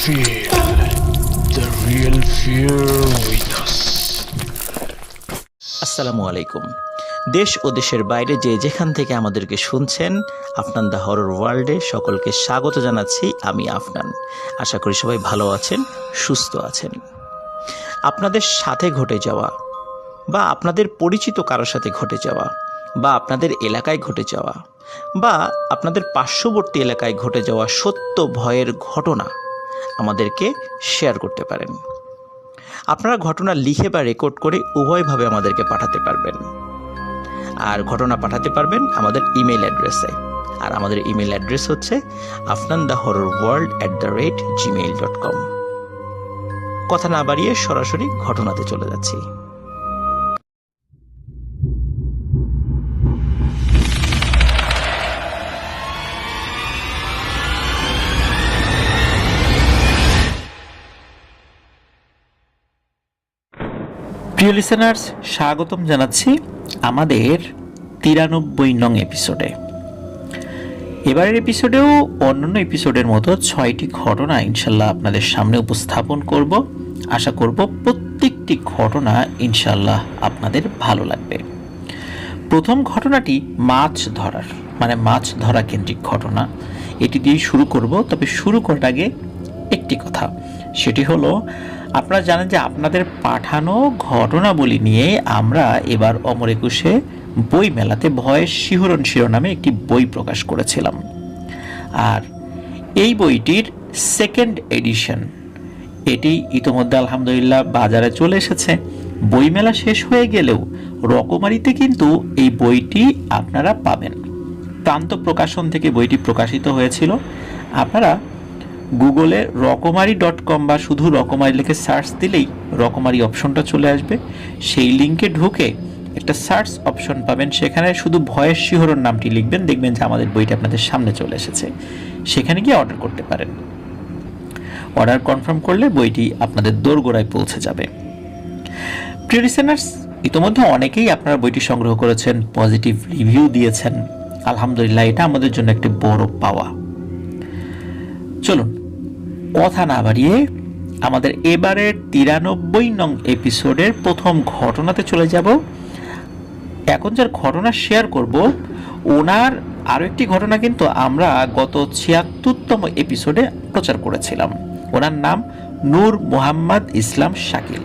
Feel the real fear with us. আসসালামু আলাইকুম। দেশ ও দেশের বাইরে যে যেখান থেকে আমাদেরকে শুনছেন, আফনান দ্য হরর ওয়ার্ল্ডে সকলকে স্বাগত জানাচ্ছি। আমি আফনান। আশা করি সবাই ভালো আছেন, সুস্থ আছেন। আপনাদের সাথে ঘটে যাওয়া বা আপনাদের পরিচিত কারোর সাথে ঘটে যাওয়া বা আপনাদের এলাকায় ঘটে যাওয়া বা আপনাদের পার্শ্ববর্তী এলাকায় ঘটে যাওয়া সত্য ভয়ের ঘটনা আমাদেরকে শেয়ার করতে পারেন। আপনারা ঘটনা লিখে বা রেকর্ড করে উভয়ভাবে আমাদেরকে পাঠাতে পারবেন। আর ঘটনা পাঠাতে পারবেন আমাদের ইমেল অ্যাড্রেসে। আর আমাদের ইমেল অ্যাড্রেস হচ্ছে afnandahorrorworld@gmail.com। কথা না বাড়িয়ে সরাসরি ঘটনাতে চলে যাচ্ছি। প্রিয় লিসেনার্স, স্বাগতম জানাচ্ছি আমাদের 93 নং এপিসোডে। এবারের এপিসোডেও অন্যান্য এপিসোডের মতো 6টি ঘটনা ইনশাল্লাহ আপনাদের সামনে উপস্থাপন করব। আশা করব প্রত্যেকটি ঘটনা ইনশাল্লাহ আপনাদের ভালো লাগবে। প্রথম ঘটনাটি মাছ ধরার মাছ ধরা কেন্দ্রিক ঘটনা। এটি দিয়েই শুরু করব। তবে শুরু করার আগে একটি কথা, সেটি হলো আপনারা জানেন যে আপনাদের পাঠানো ঘটনাবলী নিয়ে আমরা এবার অমর একুশে বই মেলাতে ভয়ের শিহরণ শিরোনামে একটি বই প্রকাশ করেছিলাম। আর এই বইটির সেকেন্ড এডিশন এটি ইতোমধ্যে আলহামদুলিল্লাহ বাজারে চলে এসেছে। বইমেলা শেষ হয়ে গেলেও রকমারিতে কিন্তু এই বইটি আপনারা পাবেন। প্রান্ত প্রকাশন থেকে বইটি প্রকাশিত হয়েছিল। আপনারা গুগলে রকমারি.com বা শুধু রকমারি লিখে সার্চ দিলেই রকমারি অপশনটা চলে আসবে। সেই লিঙ্কে ঢুকে একটা সার্চ অপশন পাবেন, সেখানে শুধু ভয়ের শিহরণ নামটি লিখবেন, দেখবেন যে আমাদের বইটা আপনাদের সামনে চলে এসেছে। সেখানে গিয়ে অর্ডার করতে পারেন। অর্ডার কনফার্ম করলে বইটি আপনাদের দোরগোড়ায় পৌঁছে যাবে। প্রিয় লিসেনার্স, ইতোমধ্যে অনেকেই আপনারা বইটি সংগ্রহ করেছেন, পজিটিভ রিভিউ দিয়েছেন। আলহামদুলিল্লাহ, এটা আমাদের জন্য একটি বড় পাওয়া। চলুন কথা না বাড়িয়ে আমাদের এবারের 93 নং এপিসোডের প্রথম ঘটনাতে চলে যাব। এখন যার ঘটনা শেয়ার করব, ওনার আরও একটি ঘটনা কিন্তু আমরা গত 76তম এপিসোডে প্রচার করেছিলাম। ওনার নাম নূর মোহাম্মদ ইসলাম শাকিল।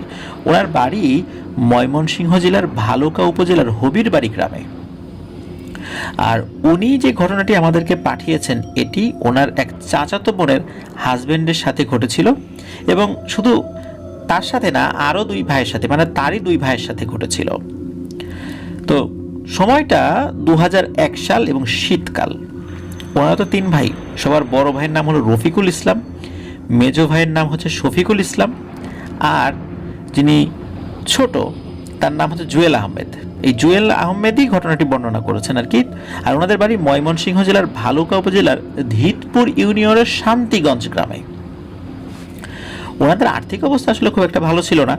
ওনার বাড়ি ময়মনসিংহ জেলার ভালুকা উপজেলার হবিরবাড়ি গ্রামে। আর উনি যে ঘটনাটি আমাদেরকে পাঠিয়েছেন, এটি ওনার এক চাচাতো বোনের হাজবেন্ডের সাথে ঘটেছিল। এবং শুধু তার সাথে না, আরও দুই ভাইয়ের সাথে, তারই দুই ভাইয়ের সাথে ঘটেছিল। তো সময়টা 2001 সাল এবং শীতকাল। ওনারা তো 3 ভাই। সবার বড় ভাইয়ের নাম হলো রফিকুল ইসলাম, মেজো ভাইয়ের নাম হচ্ছে শফিকুল ইসলাম, আর যিনি ছোট তার নাম হচ্ছে জুয়েল আহমেদ। এই জুয়েল আহমেদই ঘটনাটি বর্ণনা করেছেন আর কি। আর ওনাদের বাড়ি ময়মনসিংহ জেলার ভালুকা উপজেলার ধিতপুর ইউনিয়নের শান্তিগঞ্জ গ্রামে। ওনাদের আর্থিক অবস্থা আসলে খুব একটা ভালো ছিল না।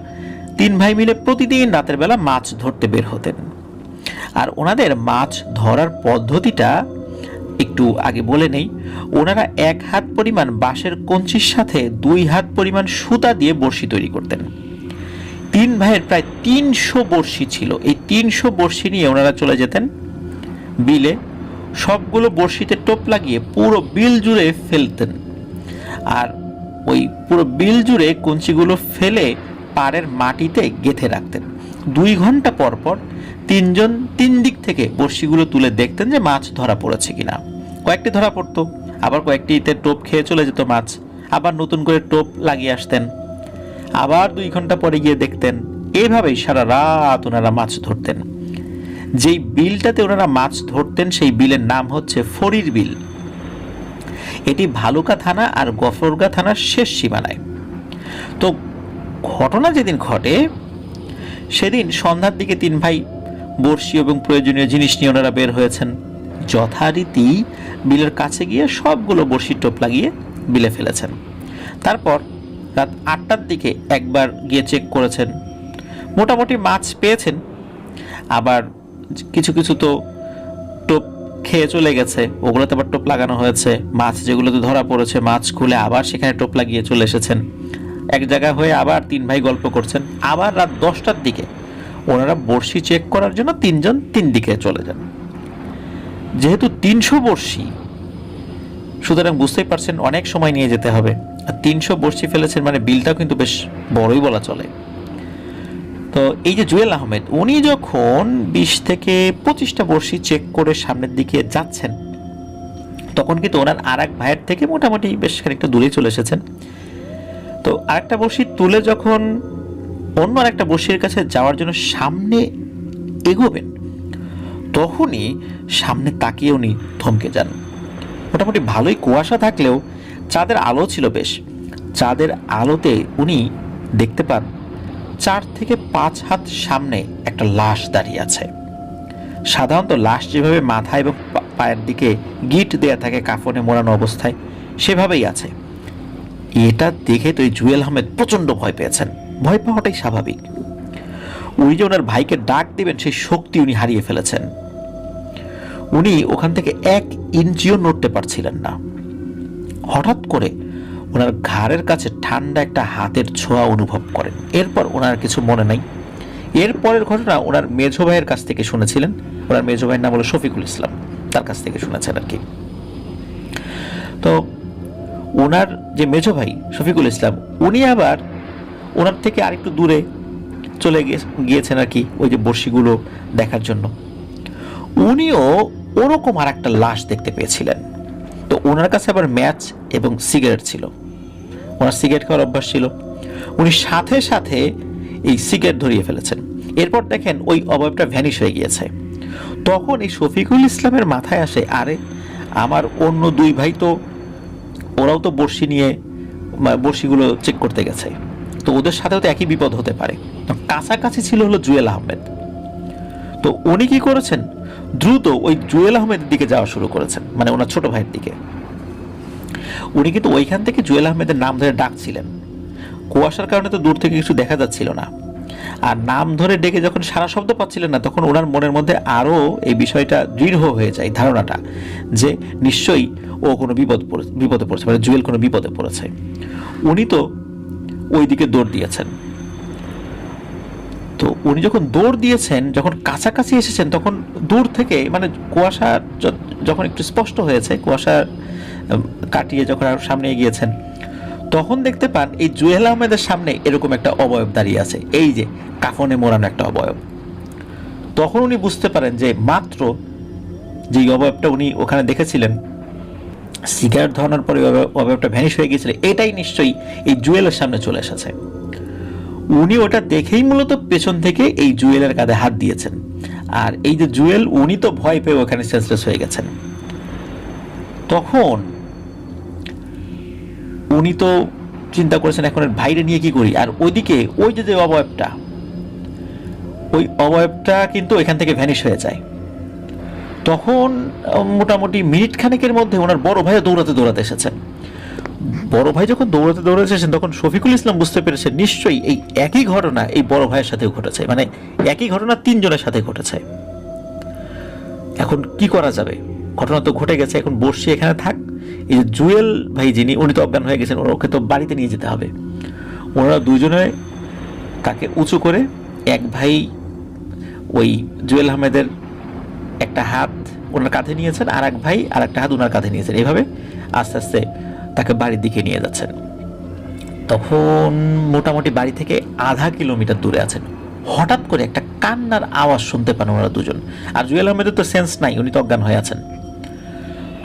3 ভাই মিলে প্রতিদিন রাতের বেলা মাছ ধরতে বের হতেন। আর ওনাদের মাছ ধরার পদ্ধতিটা একটু আগে বলে নেই। ওনারা 1 হাত পরিমাণ বাঁশের কঞ্চির সাথে 2 হাত পরিমাণ সুতা দিয়ে বড়শি তৈরি করতেন। 3 ভাইয়ের প্রায় 300 বড়শি ছিল। এই 300 বড়শি নিয়ে ওনারা চলে যেতেন বিলে। সবগুলো বড়শিতে টোপ লাগিয়ে পুরো বিল জুড়ে ফেলতেন। আর ওই পুরো বিল জুড়ে কঞ্চিগুলো ফেলে পাড়ের মাটিতে গেঁথে রাখতেন। 2 ঘন্টা পর পর 3 জন 3 দিক থেকে বড়শিগুলো তুলে দেখতেন যে মাছ ধরা পড়েছে কিনা। কয়েকটি ধরা পড়তো, আবার কয়েকটিতে টোপ খেয়ে চলে যেত মাছ। আবার নতুন করে টোপ লাগিয়ে আসতেন, আবার 2 ঘন্টা পরে গিয়ে দেখতেন। এভাবেই সারা রাত ওনারা মাছ ধরতেন। যেই বিলটাতে ওনারা মাছ ধরতেন সেই বিলের নাম হচ্ছে ফরির বিল। এটি ভালুকা থানা আর গফরগাঁ থানার শেষ সীমানায়। তো ঘটনা যেদিন ঘটে সেদিন সন্ধ্যার দিকে 3 ভাই বড়শি এবং প্রয়োজনীয় জিনিস নিয়ে ওনারা বের হয়েছেন। যথারীতি বিলের কাছে গিয়ে সবগুলো বড়শির টোপ লাগিয়ে বিলে ফেলেছেন। তারপর রাত 8টার দিকে একবার গিয়ে চেক করেছেন, মোটামুটি মাছ পেয়েছেন। আবার কিছু কিছু তো টোপ খেয়ে চলে গেছে, ওগুলোতে আবার টোপ লাগানো হয়েছে। মাছ যেগুলোতে ধরা পড়েছে মাছ খুলে আবার সেখানে টোপ লাগিয়ে চলে এসেছেন। এক জায়গা হয়ে আবার 3 ভাই গল্প করছেন। আবার রাত 10টার দিকে ওনারা বড়শি চেক করার জন্য 3 জন 3 দিকে চলে যান। যেহেতু 300 বড়শি, সুতরাং বুঝতেই পারছেন অনেক সময় নিয়ে যেতে হবে। আর 300 বড়শি ফেলেছেন মানে বিলটাও কিন্তু বেশ বড়ই বলা চলে। তো এই যে জুয়েল আহমেদ, উনি যখন 20 থেকে 25টা বড়শি চেক করে সামনের দিকে যাচ্ছেন, তখন কিন্তু ওনার আর এক ভাইয়ের থেকে মোটামুটি বেশ খানিকটা দূরে চলে এসেছেন। তো আরেকটা বড়শি তুলে যখন অন্য আরেকটা বড়শির কাছে যাওয়ার জন্য সামনে এগোবেন, তখনই সামনে তাকিয়ে উনি থমকে যান। মোটামুটি ভালোই কুয়াশা থাকলেও চাঁদের আলো ছিল বেশ। চাঁদের আলোতে উনি দেখতে পান 4 থেকে 5 হাত সামনে একটা লাশ দাঁড়িয়ে আছে। সাধারণত লাশ যেভাবে মাথা এবং পায়ের দিকে গিট দেয়া থাকে কাফনে মোড়ানো অবস্থায়, সেভাবেই আছে। এটা দেখে তো এই জুয়েল আহমেদ প্রচণ্ড ভয় পেয়েছেন। ভয় পাওয়াটাই স্বাভাবিক। উনি যে ওনার ভাইকে ডাক দিবেন সেই শক্তি উনি হারিয়ে ফেলেছেন। উনি ওখান থেকে 1 ইঞ্চিও নড়তে পারছিলেন না। হঠাৎ করে ওনার ঘাড়ের কাছে ঠান্ডা একটা হাতের ছোঁয়া অনুভব করেন। এরপর ওনার কিছু মনে নাই। এরপরের ঘটনা ওনার মেজো ভাইয়ের কাছ থেকে শুনেছিলেন। ওনার মেজো ভাইয়ের নাম হলো শফিকুল ইসলাম, তার কাছ থেকে শুনেছেন আর কি। তো ওনার যে মেজো ভাই শফিকুল ইসলাম, উনি আবার ওনার থেকে আরেকটু দূরে চলে গিয়েছেন আর কি, ওই যে বড়শিগুলো দেখার জন্য। উনিও ওরকম আর একটা লাশ দেখতে পেয়েছিলেন। তো ওনার কাছে আবার ম্যাচ এবং সিগারেট ছিল। ওনার সিগারেট খাওয়ার অভ্যাস ছিল। উনি সাথে সাথে এই সিগারেট ধরিয়ে ফেলেছেন। এরপর দেখেন ওই অবয়বটা ভ্যানিশ হয়ে গিয়েছে। তখন এই শফিকুল ইসলামের মাথায় আসে, আরে আমার অন্য 2 ভাই তো ওরাও তো বড়শি নিয়ে বড়শিগুলো চেক করতে গেছে, তো ওদের সাথেও তো একই বিপদ হতে পারে। কাছাকাছি ছিল হলো জুয়েল আহমেদ। তো উনি কি করেছেন, দ্রুত ওই জুয়েল আহমেদের দিকে যাওয়া শুরু করেছেন, মানে ওনার ছোট ভাইয়ের দিকে। উনি কিন্তু ওইখান থেকে জুয়েল আহমেদের নাম ধরে ডাকছিলেন। কুয়াশার কারণে তো দূর থেকে কিছু দেখা যাচ্ছিল না। আর নাম ধরে ডেকে যখন সারা শব্দ পাচ্ছিলেন না, তখন ওনার মনের মধ্যে আরও এই বিষয়টা দৃঢ় হয়ে যায়, ধারণাটা যে নিশ্চয়ই ও কোনো বিপদে পড়েছে, মানে জুয়েল কোনো বিপদে পড়েছে। উনি তো ওই দিকে দৌড় দিয়েছেন। তো উনি যখন দৌড় দিয়েছেন, যখন কাছাকাছি এসেছেন, তখন দূর থেকে মানে কুয়াশা যখন একটু স্পষ্ট হয়েছে, কুয়াশা কাটিয়ে যখন আরো সামনে এগিয়েছেন, তখন দেখতে পান এই জুয়েল আহমেদের সামনে এরকম একটা অবয়ব দাঁড়িয়ে আছে, এই যে কাফনে মোড়ানো একটা অবয়ব। তখন উনি বুঝতে পারেন যে মাত্র যে অবয়বটা উনি ওখানে দেখেছিলেন, সিগারেট ধরানোর পরে অবয়বটা ভ্যানিশ হয়ে গিয়েছিল, এটাই নিশ্চয়ই এই জুয়েলের সামনে চলে এসেছে। উনি ওটা দেখেই মূলত পেছন থেকে এই জুয়েলের কাঁধে হাত দিয়েছেন। আর এই যে জুয়েল, উনি তো ভয় পেয়ে ওখানে সেন্সলেস হয়ে গেছেন। তখন উনি তো চিন্তা করেছেন এখন ভাইরে নিয়ে কি করি। আর ওইদিকে ওই যে অবয়বটা, ওই অবয়বটা কিন্তু এখান থেকে ভ্যানিশ হয়ে যায়। তখন মোটামুটি মিনিট খানেকের মধ্যে ওনার বড় ভাইও দৌড়াতে দৌড়াতে এসেছেন। বড় ভাই যখন দৌড়াতে দৌড়াতে এসেছেন, তখন শফিকুল ইসলাম বুঝতে পেরেছেন নিশ্চয়ই এই একই ঘটনা এই বড় ভাইয়ের সাথেও ঘটেছে, মানে একই ঘটনা 3 জনের সাথে ঘটেছে। এখন কি করা যাবে, ঘটনা তো ঘটে গেছে, এখন বর্ষি এখানে থাক। এই যে জুয়েল ভাই যিনি, উনি তো অজ্ঞান হয়ে গেছেন, ওকে তো বাড়িতে নিয়ে যেতে হবে। ওনারা 2 জনে তাকে উঁচু করে, এক ভাই ওই জুয়েল আহমেদের একটা হাত ওনার কাঁধে নিয়েছেন, আর এক ভাই আর একটা হাত ওনার কাঁধে নিয়েছেন। এইভাবে আস্তে আস্তে তাকে বাড়ির দিকে নিয়ে যাচ্ছেন। তখন মোটামুটি বাড়ি থেকে আধা কিলোমিটার দূরে আছেন। হঠাৎ করে একটা কান্নার আওয়াজ শুনতে পান ওনারা 2 জন। আর জুয়েল আহমেদের তো সেন্স নাই, উনি তো অজ্ঞান হয়ে আছেন।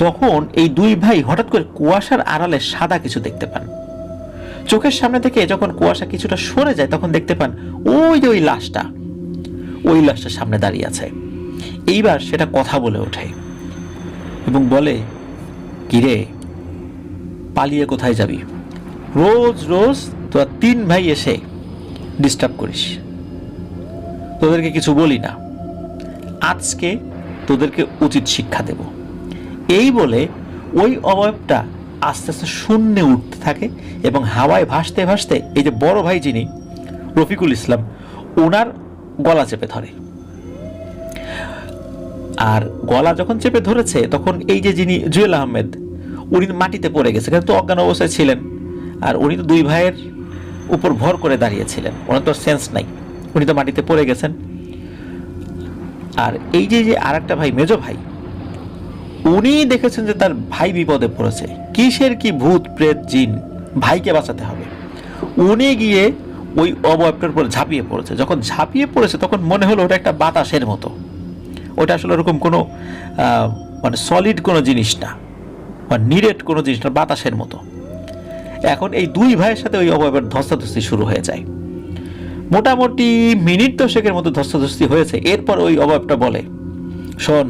তখন এই 2 ভাই হঠাৎ করে কুয়াশার আড়ালে সাদা কিছু দেখতে পান। চোখের সামনে থেকে যখন কুয়াশা কিছুটা সরে যায়, তখন দেখতে পান ওই যে ওই লাশটা সামনে দাঁড়িয়ে আছে। এইবার সেটা কথা বলে ওঠে এবং বলে, কিরে, পালিয়ে কোথায় যাবি? রোজ রোজ তোরা 3 ভাই এসে ডিস্টার্ব করিস, তোদেরকে কিছু বলি না, আজকে তোদেরকে উচিত শিক্ষা দেব। এই বলে ওই অবয়বটা আস্তে আস্তে শূন্যে উঠতে থাকে এবং হাওয়ায় ভাসতে ভাসতে এই যে বড় ভাই যিনি রফিকুল ইসলাম, ওনার গলা চেপে ধরে। আর গলা যখন চেপে ধরেছে তখন এই যে যিনি জুয়েল আহমেদ উনি মাটিতে পড়ে গেছে, কিন্তু অজ্ঞান অবস্থায় ছিলেন। আর উনি তো দুই ভাইয়ের উপর ভর করে দাঁড়িয়েছিলেন, ওনার তো সেন্স নাই, উনি তো মাটিতে পড়ে গেছেন। আর এই যে যে আর একটা ভাই, মেজো ভাই, উনি দেখেছেন যে তার ভাই বিপদে পড়েছে, কিসের কি ভূত প্রেত জিন, ভাইকে বাঁচাতে হবে। উনি গিয়ে ওই অবয়বটার উপর ঝাঁপিয়ে পড়েছে। যখন ঝাঁপিয়ে পড়েছে তখন মনে হলো ওটা একটা বাতাসের মতো, ওটা আসলে ওরকম কোনো মানে সলিড কোনো জিনিস না, বা নিরেট কোনো জিনিস না, বাতাসের মতো। এখন এই দুই ভাইয়ের সাথে ওই অবয়বের ধস্তাধস্তি শুরু হয়ে যায়। মোটামুটি মিনিট 10 মতো ধস্তাধস্তি হয়েছে। এরপর ওই অবয়বটা বলে, শোন,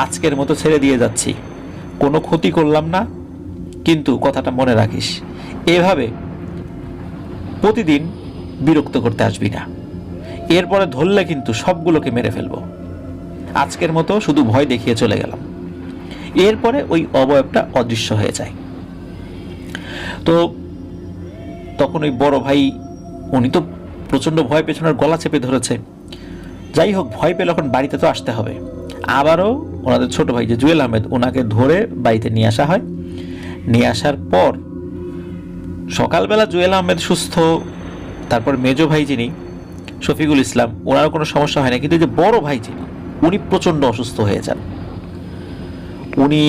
আজকের মতো ছেড়ে দিয়ে যাচ্ছি, কোনো ক্ষতি করলাম না, কিন্তু কথাটা মনে রাখিস, এভাবে প্রতিদিন বিরক্ত করতে আসবি না, এরপরে ধরলে কিন্তু সবগুলোকে মেরে ফেলবো। আজকের মতো শুধু ভয় দেখিয়ে চলে গেলাম। এরপরে ওই অবয়বটা অদৃশ্য হয়ে যায়। তো তখন ওই বড় ভাই, উনি তো প্রচন্ড ভয়, পেছনের গলা চেপে ধরেছে। যাই হোক, ভয় পেলে এখন বাড়িতে তো আসতে হবে। আবারও ওনাদের ছোট ভাই যে জুয়েল আহমেদ, ওনাকে ধরে বাড়িতে নিয়ে আসা হয়। নিয়ে আসার পর সকালবেলা জুয়েল আহমেদ সুস্থ, তারপর মেজো ভাই যিনি শফিকুল ইসলাম, ওনারও কোনো সমস্যা হয় না, কিন্তু যে বড় ভাই যিনি, উনি প্রচণ্ড অসুস্থ হয়ে যান। উনি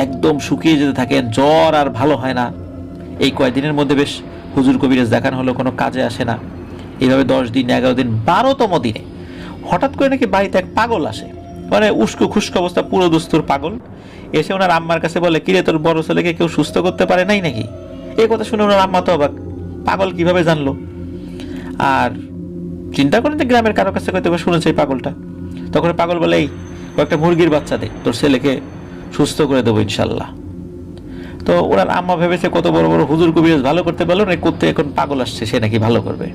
একদম শুকিয়ে যেতে থাকেন, জ্বর আর ভালো হয় না। এই কয়েকদিনের মধ্যে বেশ হুজুর কবিরাজ দেখানো হলো, কোনো কাজে আসে না। এইভাবে 10 দিন, 11 দিন, 12তম দিনে হঠাৎ করে নাকি বাড়িতে এক পাগল আসে, মানে উস্কো খুস্কো অবস্থা, পুরো দুস্তুর পাগল। এসে ওনার আম্মার কাছে বলে, কিরে, তোর বড় ছেলেকে কেউ সুস্থ করতে পারে নাই নাকি? এই কথা শুনে ওনার আম্মা তো অবাক, পাগল কিভাবে জানলো। আর চিন্তা করেন যে গ্রামের কারো কাছে হয়তো শুনেছে এই পাগলটা। তখন পাগল বলে, এই একটা মুরগির বাচ্চা দে, তোর ছেলেকে সুস্থ করে দেবো ইনশাল্লাহ। তো ওনার আম্মা ভেবেছে কত বড় বড় হুজুর কবিরাজ ভালো করতে পারলো না, করতে এখন পাগল আসছে, সে নাকি ভালো করবে।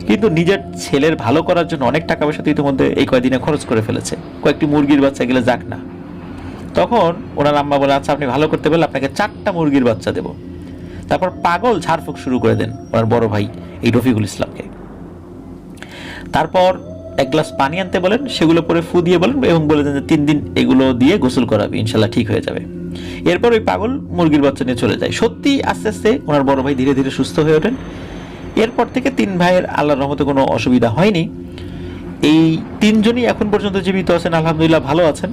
কিন্তু নিজের ছেলের ভালো করার জন্য অনেক টাকা পয়সা তো ইতিমধ্যে এই কয়েকদিনে খরচ করে ফেলেছে, কয়েকটি মুরগির বাচ্চা গেলে যাক না। তখন ওনার আম্মা বলে, আচ্ছা আপনি ভালো করতে পারলে আপনাকে 4টা মুরগির বাচ্চা দেবো। তারপর পাগল ঝাড়ফুঁক শুরু করে দেন ওনার বড় ভাই এই রফিকুল ইসলামকে। তারপর এক গ্লাস পানি আনতে বলেন, সেগুলো পরে ফু দিয়ে বলেন এবং বলে দেন যে 3 দিন এগুলো দিয়ে গোসল করাবি, ইনশাল্লাহ ঠিক হয়ে যাবে। এরপর ওই পাগল মুরগির বাচ্চা নিয়ে চলে যায়। সত্যি আস্তে আস্তে ওনার বড় ভাই ধীরে ধীরে সুস্থ হয়ে ওঠেন। এরপর থেকে 3 ভাইয়ের আল্লাহর রহমতে কোনো অসুবিধা হয়নি। এই 3 জনই এখন পর্যন্ত জীবিত আছেন, আলহামদুলিল্লাহ ভালো আছেন।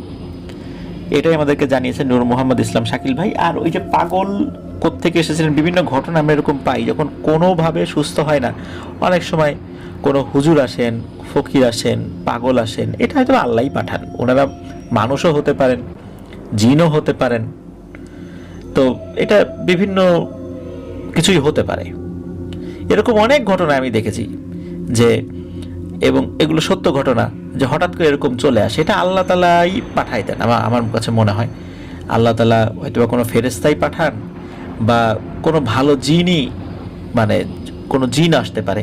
এটাই আমাদেরকে জানিয়েছেন নূর মোহাম্মদ ইসলাম শাকিল ভাই। আর ওই যে পাগল কোত্থেকে এসেছিলেন, বিভিন্ন ঘটনা আমরা এরকম পাই, যখন কোনোভাবে সুস্থ হয় না, অনেক সময় কোনো হুজুর আসেন, ফকির আসেন, পাগল আসেন, এটা হয়তো আল্লাহই পাঠান। ওনারা মানুষও হতে পারেন, জিনও হতে পারেন, তো এটা বিভিন্ন কিছুই হতে পারে। এরকম অনেক ঘটনা আমি দেখেছি যে, এবং এগুলো সত্য ঘটনা, যে হঠাৎ করে এরকম চলে আসে, এটা আল্লাহ তাআলাই পাঠাই দেন। আমার কাছে মনে হয় আল্লাহ তাআলা হয়তো বা কোনো ফেরেশতাই পাঠান, বা কোনো ভালো জিনই, মানে কোনো জিন আসতে পারে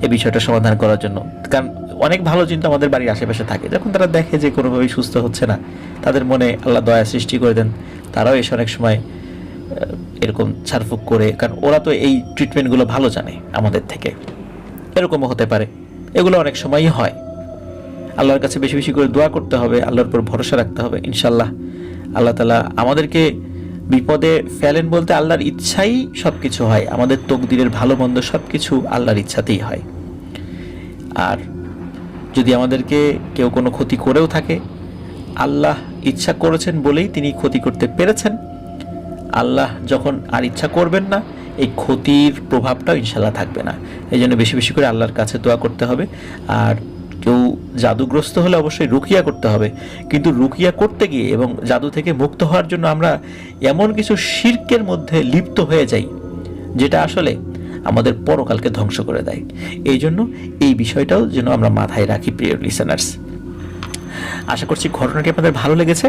এই বিষয়টা সমাধান করার জন্য। কারণ অনেক ভালো জিন তো আমাদের বাড়ির আশেপাশে থাকে, যখন তারা দেখে যে কোনোভাবেই সুস্থ হচ্ছে না, তাদের মনে আল্লাহ দয়া সৃষ্টি করে দেন, তারাও এসে অনেক সময় এরকম ছাড়ফুঁক করে, কারণ ওরা তো এই ট্রিটমেন্টগুলো ভালো জানে আমাদের থেকে। এরকমও হতে পারে, এগুলো অনেক সময়ই হয়। আল্লাহর কাছে বেশি বেশি করে দোয়া করতে হবে, আল্লাহর উপর ভরসা রাখতে হবে। ইনশাল্লাহ আল্লাহ তাআলা আমাদেরকে বিপদে ফেলেন বলতে আল্লাহর ইচ্ছাই সব কিছু হয়, আমাদের তকদিরের ভালো মন্দ সব কিছু আল্লাহর ইচ্ছাতেই হয়। আর যদি আমাদেরকে কেউ কোনো ক্ষতি করেও থাকে, আল্লাহ ইচ্ছা করেছেন বলেই তিনি ক্ষতি করতে পেরেছেন। আল্লাহ যখন আর ইচ্ছা করবেন না, এই ক্ষতির প্রভাবটাও ইনশাল্লাহ থাকবে না। এই জন্য বেশি বেশি করে আল্লাহর কাছে দোয়া করতে হবে। আর কেউ জাদুগ্রস্ত হলে অবশ্যই রুকিয়া করতে হবে, কিন্তু রুকিয়া করতে গিয়ে এবং জাদু থেকে মুক্ত হওয়ার জন্য আমরা এমন কিছু শিরকের মধ্যে লিপ্ত হয়ে যাই যেটা আসলে আমাদের পরকালকে ধ্বংস করে দেয়। এই জন্য এই বিষয়টাও যেন আমরা মাথায় রাখি, প্রিয় লিসেনার্স। আশা করছি ঘটনাটি আপনাদের ভালো লেগেছে।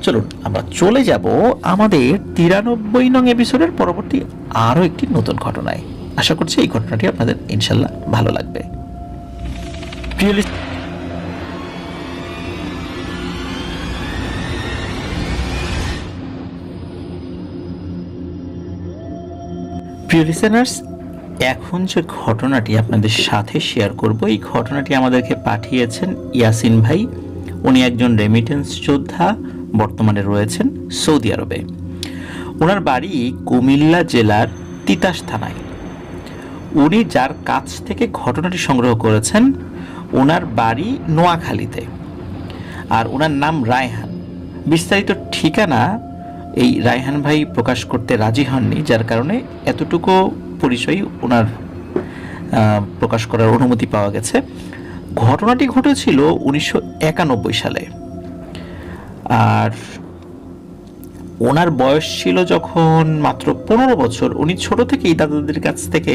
চলুন আমরা চলে যাব আমাদের 93 নং এপিসোডের পরবর্তী আরও একটি নতুন ঘটনায়। আশা করছি এই ঘটনাটি আপনাদের ইনশাল্লাহ ভালো লাগবে। প্রিয় লিসেনার্স, এখন যে ঘটনাটি আপনাদের সাথে শেয়ার করব, এই ঘটনাটি আমাদেরকে পাঠিয়েছেন ইয়াসিন ভাই। উনি একজন রেমিটেন্স যোদ্ধা, বর্তমানে রয়েছেন সৌদি আরবে। ওনার বাড়ি কুমিল্লা জেলার তিতাস থানায়। উনি যার কাছ থেকে ঘটনাটি সংগ্রহ করেছেন ওনার বাড়ি নোয়াখালীতে, আর ওনার নাম রায়হান। বিস্তারিত ঠিকানা এই রায়হান ভাই প্রকাশ করতে রাজি হননি, যার কারণে এতটুকু পরিচয় ওনার প্রকাশ করার অনুমতি পাওয়া গেছে। ঘটনাটি ঘটেছিল 1991 সালে, আর ওনার বয়স ছিল যখন মাত্র 15 বছর। উনি ছোট থেকেই দাদাদের কাছ থেকে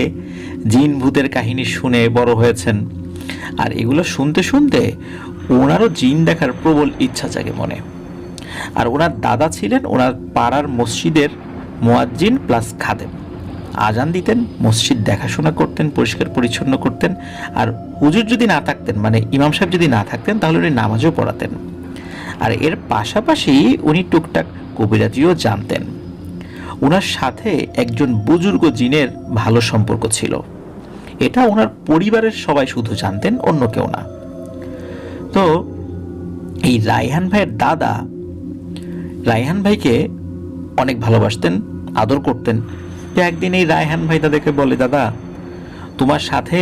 জিন ভূতের কাহিনী শুনে বড় হয়েছেন, আর এগুলো শুনতে শুনতে ওনারও জিন দেখার প্রবল ইচ্ছা জাগে মনে। আর ওনার দাদা ছিলেন ওনার পাড়ার মসজিদের মুয়াজ্জিন প্লাস খাদেম। আজান দিতেন, মসজিদ দেখাশোনা করতেন, পরিষ্কার পরিচ্ছন্ন করতেন, আর হুজুর যদি না থাকতেন, মানে ইমাম সাহেব যদি না থাকতেন, তাহলে উনি নামাজও পড়াতেন। আর এর পাশাপাশি উনি টুকটাক কবিরাজিও জানতেন। ওনার সাথে একজন বুজুর্গ জিনের ভালো সম্পর্ক ছিল, এটা ওনার পরিবারের সবাই শুধু জানতেন, অন্য কেউ না। তো এই রায়হান ভাইয়ের দাদা রায়হান ভাইকে অনেক ভালোবাসতেন, আদর করতেন। তো একদিন এই রায়হান ভাই তাদেরকে বলে, দাদা তোমার সাথে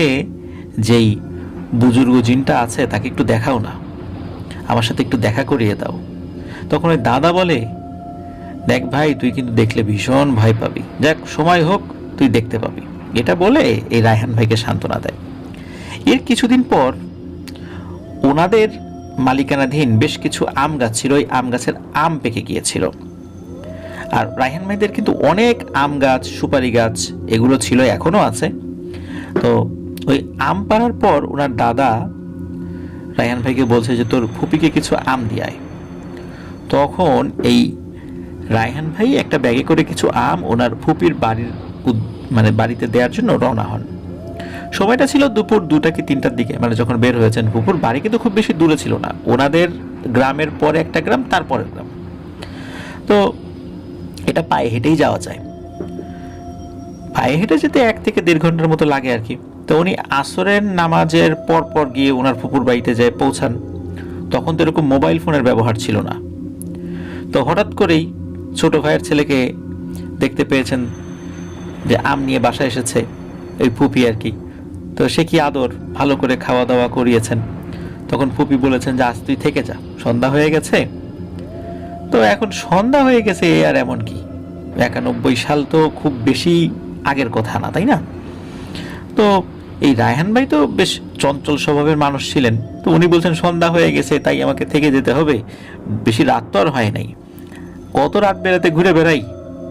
যেই বুজুর্গ জিনটা আছে তাকে একটু দেখাও না, আমার সাথে একটু দেখা করিয়ে দাও। তখন ওই দাদা বলে, দেখ ভাই, তুই কিন্তু দেখলে ভীষণ ভয় পাবি, যাক সময় হোক তুই দেখতে পাবি। এটা বলে এই রায়হান ভাইকে সান্ত্বনা দেয়। এর কিছুদিন পর ওনাদের মালিকানাধীন বেশ কিছু আম গাছ ছিল, ওই আম গাছের আম পেকে গিয়েছিল। আর রায়হান ভাইদের কিন্তু অনেক আম গাছ, সুপারি গাছ এগুলো ছিল, এখনো আছে। তো ওই আম পাড়ার পর ওনার দাদা রায়হান ভাইকে বলছে যে তোর ফুপিকে কিছু আম দিয়ায়। তখন এই রায়হান ভাই একটা ব্যাগে করে কিছু আম ওনার ফুপির বাড়িতে দেওয়ার জন্য রওনা হন। সময়টা ছিল দুপুর 2টা কি 3টার দিকে, মানে যখন বের হয়েছেন। ফুপুর বাড়ি কিন্তু খুব বেশি দূরে ছিল না, ওনাদের গ্রামের পরে একটা গ্রাম, তারপরের গ্রাম। তো এটা পায়ে হেঁটেই যাওয়া যায়, পায়ে হেঁটে যেতে 1 থেকে 1.5 ঘন্টার মতো লাগে আর কি। তো উনি আসরের নামাজের পর গিয়ে ওনার ফুপুর বাড়িতে যায় পৌঁছান। তখন তো এরকম মোবাইল ফোনের ব্যবহার ছিল না। তো হঠাৎ করেই ছোট ভাইয়ের ছেলেকে দেখতে পেয়েছেন যে আম নিয়ে বাসায় এসেছে, ওই ফুপি আর কি। তো সে কি আদর, ভালো করে খাওয়া দাওয়া করিয়েছেন। তখন ফুপি বলেছেন যে আজ তুই থেকে যা, সন্ধ্যা হয়ে গেছে। তো এখন সন্ধ্যা হয়ে গেছে আর এমন কি, 91 সাল তো খুব বেশি আগের কথা না, তাই না? তো এই রায়হান ভাই তো বেশ চঞ্চল স্বভাবের মানুষ ছিলেন। তো উনি বলছেন সন্ধ্যা হয়ে গেছে, তাই আমাকে থেকে যেতে হবে, বেশি রাত তো আর হয় নাই, কত রাত বেড়াতে ঘুরে বেড়াই,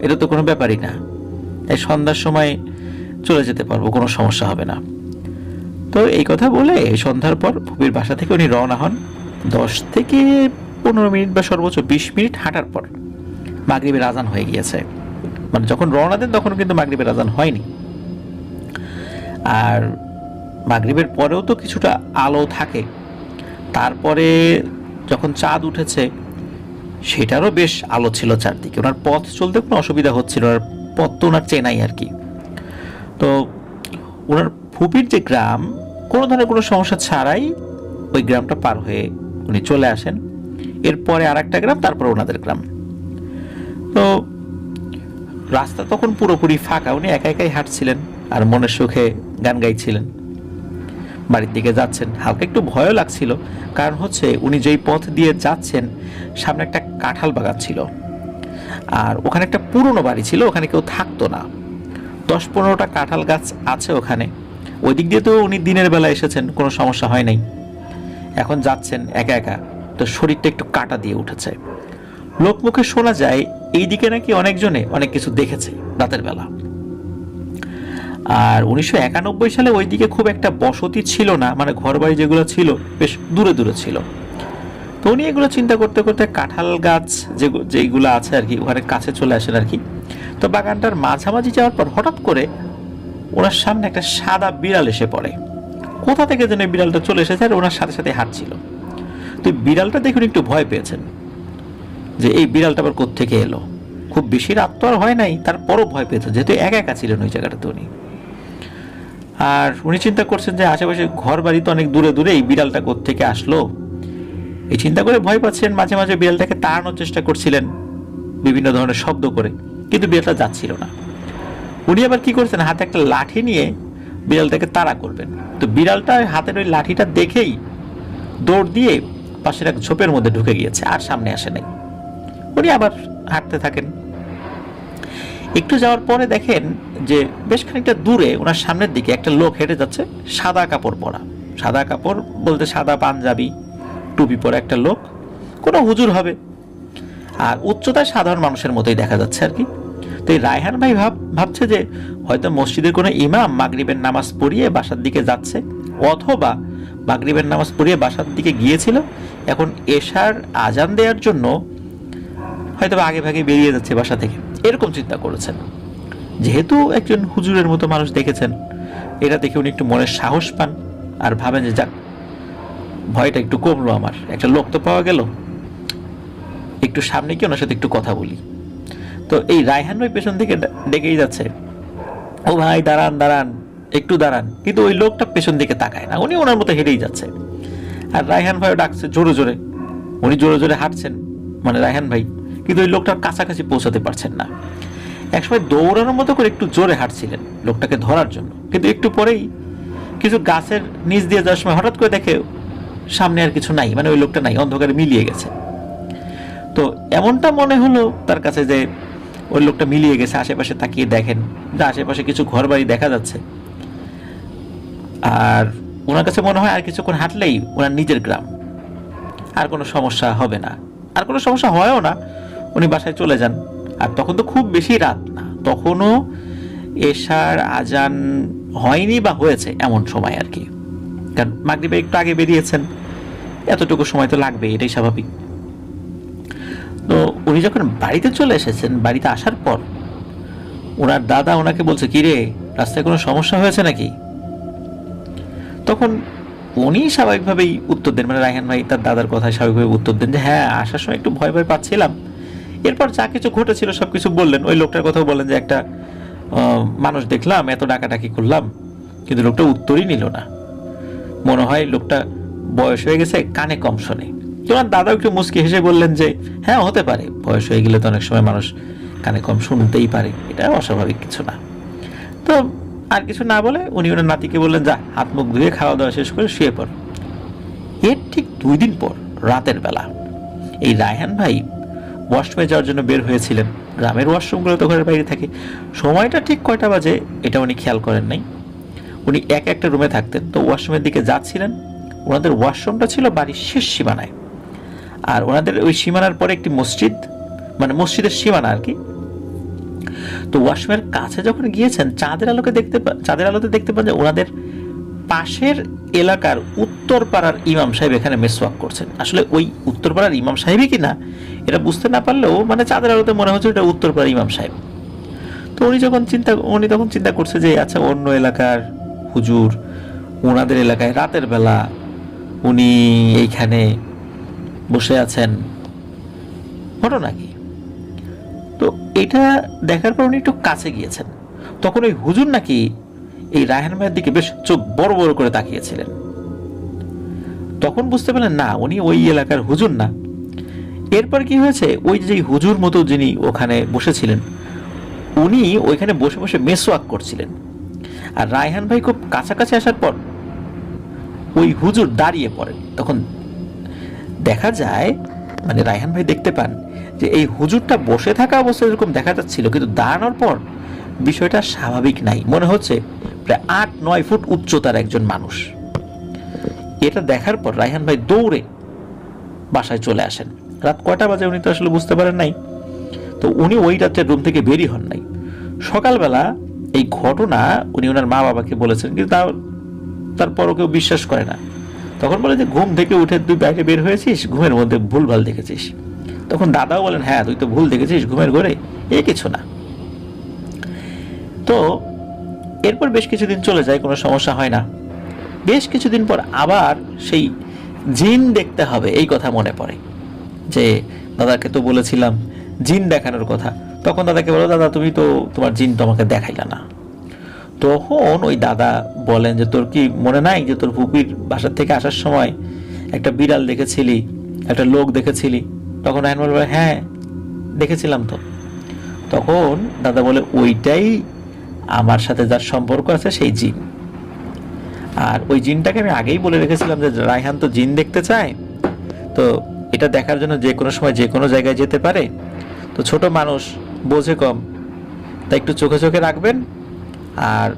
এটা তো কোনো ব্যাপারই না, এই সন্ধ্যার সময় চলে যেতে পারবো, কোনো সমস্যা হবে না। তো এই কথা বলে সন্ধ্যার পর ফুপির বাসা থেকে উনি রওনা হন। 10 থেকে 15 মিনিট বা সর্বোচ্চ 20 মিনিট হাঁটার পর মাগরিবের আজান হয়ে গিয়েছে। মানে যখন রওনা দেন তখন কিন্তু মাগরিবের আজান হয়নি। আর মাগরিবের পরেও তো কিছুটা আলো থাকে। তারপরে যখন চাঁদ উঠেছে সেটারও বেশ আলো ছিল চারদিকে। ওনার পথ চলতে কোনো অসুবিধা হচ্ছিল না, পথ তো ওনার চেনাই আর কি। তো ওনার ফুপির যে গ্রাম, কোনো ধরনের কোনো সমস্যা ছাড়াই ওই গ্রামটা পার হয়ে উনি চলে আসেন। এরপরে আর একটা গ্রাম, তারপরে ওনাদের গ্রাম। তো রাস্তা তখন পুরোপুরি ফাঁকা, উনি একা একাই হাঁটছিলেন আর মনের সুখে গান গাইছিলেন। বাড়ির দিকে যাচ্ছেন, হালকা একটু ভয়ও লাগছিল, কারণ হচ্ছে উনি যেই পথ দিয়ে যাচ্ছেন সামনে একটা কাঁঠাল বাগান ছিল, আর ওখানে একটা পুরনো বাড়ি ছিল, ওখানে কেউ থাকতো না। 10-15টা কাঁঠাল গাছ আছে ওখানে। ওই দিক দিয়ে তো উনি দিনের বেলা এসেছেন, কোনো সমস্যা হয় নাই। এখন যাচ্ছেন একা একা, তো শরীরটা একটু কাটা দিয়ে উঠেছে। লোকমুখে শোনা যায় এই দিকে নাকি অনেকজনে অনেক কিছু দেখেছে রাতের বেলা। আর 1991 সালে ওই দিকে খুব একটা বসতি ছিল না, মানে ঘরবাড়ি যেগুলো ছিল বেশ দূরে দূরে ছিল। তো উনি এগুলো চিন্তা করতে করতে কাঁঠাল গাছ যেগুলো আছে আর কি ওখানে কাছে চলে আসেন আর কি। তো বাগানটার মাঝামাঝি যাওয়ার পর হঠাৎ করে ওনার সামনে একটা সাদা বিড়াল এসে পড়ে। কোথা থেকে যেন বিড়ালটা চলে এসেছে আর ওনার সাথে সাথে হাঁটছিল। তো বিড়ালটা দেখুন একটু ভয় পেয়েছেন যে এই বিড়ালটা আবার কোত্থেকে এলো। খুব বেশি রাত তো আর হয় নাই, তারপরও ভয় পেয়েছেন, যেহেতু একা একা ছিলেন ওই জায়গাটাতে উনি। আর উনি চিন্তা করছেন যে আশেপাশে ঘর বাড়ি তো অনেক দূরে দূরে, এই বিড়ালটা কোত্থেকে আসলো। এই চিন্তা করে ভয় পাচ্ছিলেন, মাঝে মাঝে বিড়ালটাকে তাড়ানোর চেষ্টা করছিলেন বিভিন্ন ধরনের শব্দ করে, কিন্তু বিড়ালটা যাচ্ছিল না। উনি আবার কি করছেন, হাতে একটা লাঠি নিয়ে বিড়ালটাকে তাড়া করবেন। তো বিড়ালটা হাতের ওই লাঠিটা দেখেই দৌড় দিয়ে পাশের এক ঝোপের মধ্যে ঢুকে গিয়েছে, আর সামনে আসে নাই। উনি আবার হাঁটতে থাকেন। একটু যাওয়ার পরে দেখেন যে বেশ খানিকটা দূরে ওনার সামনের দিকে একটা লোক হেঁটে যাচ্ছে, সাদা কাপড় পরা। সাদা কাপড় বলতে সাদা পাঞ্জাবি, টুপি পরা একটা লোক, কোনো হুজুর হবে, আর উচ্চতায় সাধারণ মানুষের মতোই দেখা যাচ্ছে আর কি। তো এই রায়হান ভাই ভাবছে যে হয়তো মসজিদের কোনো ইমাম মাগরিবের নামাজ পড়িয়ে বাসার দিকে যাচ্ছে, অথবা মাগরিবের নামাজ পড়িয়ে বাসার দিকে গিয়েছিল, এখন এশার আজান দেওয়ার জন্য হয়তো আগে ভাগে বেরিয়ে যাচ্ছে বাসা থেকে, এরকম চিন্তা করেছেন। যেহেতু একজন হুজুরের মতো মানুষ দেখেছেন, এটা দেখে উনি একটু মনের সাহস পান আর ভাবেন যে যাক, ভয়টা একটু কমলো, আমার একটা লোক তো পাওয়া গেল, একটু সামনে গিয়ে ওনার সাথে একটু কথা বলি। তো এই রায়হান ভাই পেছন থেকে ডেকেই যাচ্ছে, ও ভাই দাঁড়ান দাঁড়ান, একটু দাঁড়ান, কিন্তু ওই লোকটা পেছন দিকে তাকায় না, উনি ওনার মতো হেঁটেই যাচ্ছে। আর রায়হান ভাইও ডাকছে জোরে জোরে, উনি জোরে জোরে হাঁটছেন, মানে রায়হান ভাই, কিন্তু ওই লোকটার কাছাকাছি পৌঁছাতে পারছেন না। একসময় দৌড়ানোর মতো করে একটু জোরে হাঁটছিলেন লোকটাকে ধরার জন্য, কিন্তু একটু পরেই কিছু গাছের নিচ দিয়ে যাওয়ার সময় হঠাৎ করে দেখে সামনে আর কিছু নাই, মানে ওই লোকটা নাই, অন্ধকারে মিলিয়ে গেছে। তো এমনটা মনে হলো তার কাছে যে ওই লোকটা মিলিয়ে গেছে। আশেপাশে তাকিয়ে দেখেন যে আশেপাশে কিছু ঘর বাড়ি দেখা যাচ্ছে, আর ওনার কাছে মনে হয় আর কিছুক্ষণ হাঁটলেই ওনার নিজের গ্রাম, আর কোনো সমস্যা হবে না, আর কোনো সমস্যা হয়ও না, উনি বাসায় চলে যান। আর তখন তো খুব বেশি রাত না, তখনও এশার আজান হয়নি বা হয়েছে এমন সময় আর কি, কারণ মাগরিবে একটু আগে বেরিয়েছেন, এতটুকু সময় তো লাগবে, এটাই স্বাভাবিক। তো উনি যখন বাড়িতে চলে এসেছেন, বাড়িতে আসার পর ওনার দাদা ওনাকে বলছে, কিরে রাস্তায় কোনো সমস্যা হয়েছে নাকি? তখন উনি স্বাভাবিকভাবেই উত্তর দেন, মানে রায়হান ভাই তার দাদার কথায় স্বাভাবিকভাবে উত্তর দেন যে হ্যাঁ, আসার সময় একটু ভয় ভয় পাচ্ছিলাম। এরপর যা কিছু ঘটেছিল সবকিছু বললেন। ওই লোকটার কথাও বললেন যে একটা মানুষ দেখলাম, এত ডাকাডাকি করলাম, কিন্তু লোকটা উত্তরই নিল না, মনে হয় লোকটা বয়স হয়ে গেছে, কানে কম শোনে। তোমার দাদা একটু মুচকি হেসে বললেন যে হ্যাঁ, হতে পারে, বয়স হয়ে গেলে তো অনেক সময় মানুষ কানে কম শুনতেই পারে, এটা অস্বাভাবিক কিছু না। তো আর কিছু না বলে উনি ওনার নাতিকে বললেন, যা হাত মুখ ধুয়ে খাওয়া দাওয়া শেষ করে শুয়ে পড়। এর ঠিক 2 দিন পর রাতের বেলা এই রায়হান ভাই ওয়াশরুমে যাওয়ার জন্য বের হয়েছিলেন। গ্রামের ওয়াশরুমগুলো তো ঘরের বাইরে থাকে, সময়টা ঠিক কয়টা বাজে এটা উনি খেয়াল করেন নাই। উনি একটা রুমে থাকতেন, তো ওয়াশরুমের দিকে যাচ্ছিলেন। ওনাদের ওয়াশরুমটা ছিল বাড়ির শেষ সীমানায়, আর ওনাদের ওই সীমানার পরে একটি মসজিদ, মানে মসজিদের সীমানা আর কি। তো ওয়াশরুমের কাছে যখন গিয়েছেন, চাঁদের আলোতে দেখতে পান যে ওনাদের পাশের এলাকার উত্তর পাড়ার ইমাম সাহেব এখানে মেসওয়াক করছেন। আসলে ওই উত্তর পাড়ার ইমাম সাহেবই কিনা এটা বুঝতে না পারলেও মানে চাঁদের আলোতে মনে হচ্ছে এটা উত্তর পাড়ার ইমাম সাহেব। তো উনি তখন চিন্তা করছে যে আচ্ছা, অন্য এলাকার হুজুর ওনাদের এলাকায় রাতের বেলা উনি এইখানে বসে আছেন, ঘটনা কি? তো এটা দেখার পর উনি একটু কাছে গিয়েছেন। তখন ওই হুজুর নাকি এই রায়হান ভাইয়ের দিকে বেশ চোখ বড় বড় করে তাকিয়েছিলেন। তখন বুঝতে পারলেন না, উনি ওই এলাকার হুজুর না। এরপর কি হয়েছে, ওই যে হুজুর মতো যিনি ওখানে বসেছিলেন, উনি ওইখানে বসে বসে মেসওয়াক করছিলেন। আর রায়হান ভাই খুব কাছাকাছি আসার পর ওই হুজুর দাঁড়িয়ে পড়েন। তখন দেখা যায়, মানে রায়হান ভাই দেখতে পান যে এই হুজুরটা বসে থাকা অবস্থায় এরকম দেখা যাচ্ছিল, কিন্তু দাঁড়ানোর পর বিষয়টা স্বাভাবিক নাই, মনে হচ্ছে প্রায় 8-9 ফুট উচ্চতার একজন মানুষ। এটা দেখার পর রায়হান ভাই দৌড়ে বাসায় চলে আসেন। রাত কয়টা বাজে উনি তো আসলে বুঝতে পারেন নাই। তো উনি ওই রাতে রুম থেকে বেরই হন নাই। সকালবেলা এই ঘটনা উনি ওনার মা বাবাকে বলেছেন, কিন্তু তারপরও কেউ বিশ্বাস করে না। তখন বলে যে ঘুম থেকে উঠে তুই বাইরে বের হয়েছিস, ঘুমের মধ্যে ভুলভাল দেখেছিস। তখন দাদাও বলেন হ্যাঁ, তুই তো ভুল দেখেছিস ঘুমের ঘরে, কিছু না। তো এরপর বেশ কিছুদিন চলে যায়, কোনো সমস্যা হয় না। বেশ কিছুদিন পর আবার সেই জিন দেখতে হবে এই কথা মনে পড়ে, যে দাদাকে তো বলেছিলাম জিন দেখানোর কথা। তখন দাদাকে বলো, দাদা তুমি তো তোমার জিন তো আমাকে দেখাইলা না। তখন ওই দাদা বলেন যে তোর কি মনে নাই যে তোর ফুপির বাসার থেকে আসার সময় একটা বিড়াল দেখেছিলি, একটা লোক দেখেছিলি? তখন রায়হান বলে, হ্যাঁ দেখেছিলাম তো। তখন দাদা বলে, ওইটাই আমার সাথে যার সম্পর্ক আছে সেই জিন। আর ওই জিনটাকে আমি আগেই বলে রেখেছিলাম যে রায়হান তো জিন দেখতে চায়, তো এটা দেখার জন্য যে কোনো সময় যে কোনো জায়গায় যেতে পারে, তো ছোট মানুষ বোঝে কম, তাই একটু চোখে চোখে রাখবেন আর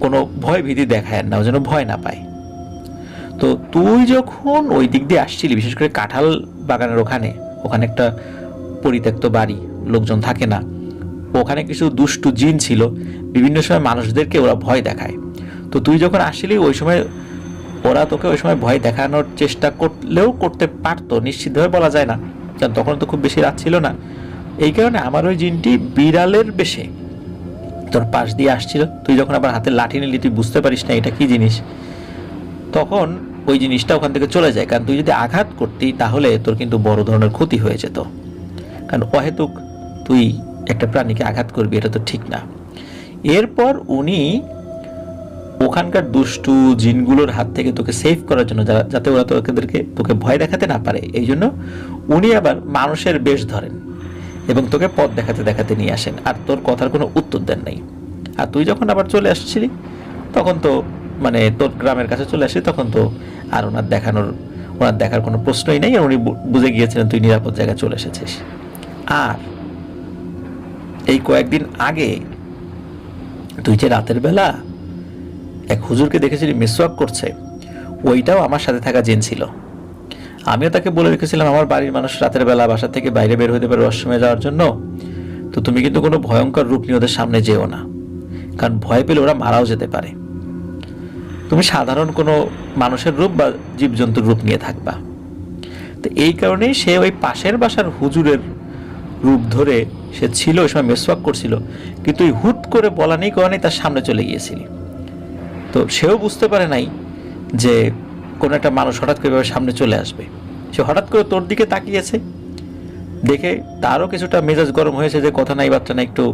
কোনো ভয় ভীতি দেখায় না, ও যেন ভয় না পায়। তো তুই যখন ওই দিক দিয়ে আসছিলি, বিশেষ করে কাঁঠাল বাগানের ওখানে, ওখানে একটা পরিত্যক্ত বাড়ি, লোকজন থাকে না, ওখানে কিছু দুষ্টু জিন ছিল, বিভিন্ন সময় মানুষদেরকে ওরা ভয় দেখায়। তো তুই যখন আসছিলি ওই সময় ওরা তোকে ওই সময় ভয় দেখানোর চেষ্টা করলেও করতে পারতো, নিশ্চিতভাবে বলা যায় না, কারণ তখন তো খুব বেশি রাত ছিল না। এই কারণে আমার ওই জিনটি বিড়ালের বেশে তোর পাশ দিয়ে আসছিল। তুই যখন আবার হাতে লাঠি নিলি, তুই বুঝতে পারিস না এটা কি জিনিস, তখন ওই জিনিসটা ওখান থেকে চলে যায়। কারণ তুই যদি আঘাত করতি তাহলে তোর কিন্তু বড় ধরনের ক্ষতি হয়ে যেত, কারণ অহেতুক তুই একটা প্রাণীকে আঘাত করবি, এটা তো ঠিক না। এরপর উনি ওখানকার দুষ্টু জিনগুলোর হাত থেকে তোকে সেভ করার জন্য, যাতে ওরা তোকে ভয় দেখাতে না পারে, এই জন্য উনি আবার মানুষের বেশ ধরেন এবং তোকে পথ দেখাতে দেখাতে নিয়ে আসেন, আর তোর কথার কোনো উত্তর দেন নাই। আর তুই যখন আবার চলে আসছিলি তখন তো মানে তোর গ্রামের কাছে চলে আসি, তখন তো আর ওনার দেখার কোনো প্রশ্নই নেই, আর উনি বুঝে গিয়েছিলেন তুই নিরাপদ জায়গায় চলে এসেছিস। আর এই কয়েকদিন আগে তুই যে রাতের বেলা এক হুজুরকে দেখেছিলি মিসওয়াক করছে, ওইটাও আমার সাথে থাকা জিন ছিল। আমিও তাকে বলে রেখেছিলাম আমার বাড়ির মানুষ রাতের বেলা বাসা থেকে বাইরে বের হতে পারে ওয়াশরুমে যাওয়ার জন্য, তো তুমি কিন্তু কোনো ভয়ঙ্কর রূপ নিয়ে ওদের সামনে যেও না, কারণ ভয় পেলে ওরা মারাও যেতে পারে। তুমি সাধারণ কোনো মানুষের রূপ বা জীবজন্তুর রূপ নিয়ে থাকবা। তো এই কারণেই সে ওই পাশের বাসার হুজুরের রূপ ধরে সে ছিল, ওই সময় মেসওয়াক করছিল, কিন্তু ওই হুট করে বলা নেই করা নেই তার সামনে চলে গিয়েছিলি। তো সেও বুঝতে পারে নাই যে কোনো একটা মানুষ হঠাৎ করে সামনে চলে আসবে। সে হঠাৎ করে তোর দিকে তাকিয়েছে, দেখে তারও কিছুটা মেজাজ গরম হয়েছে যে কথা নাই বার্তা নাই, একটু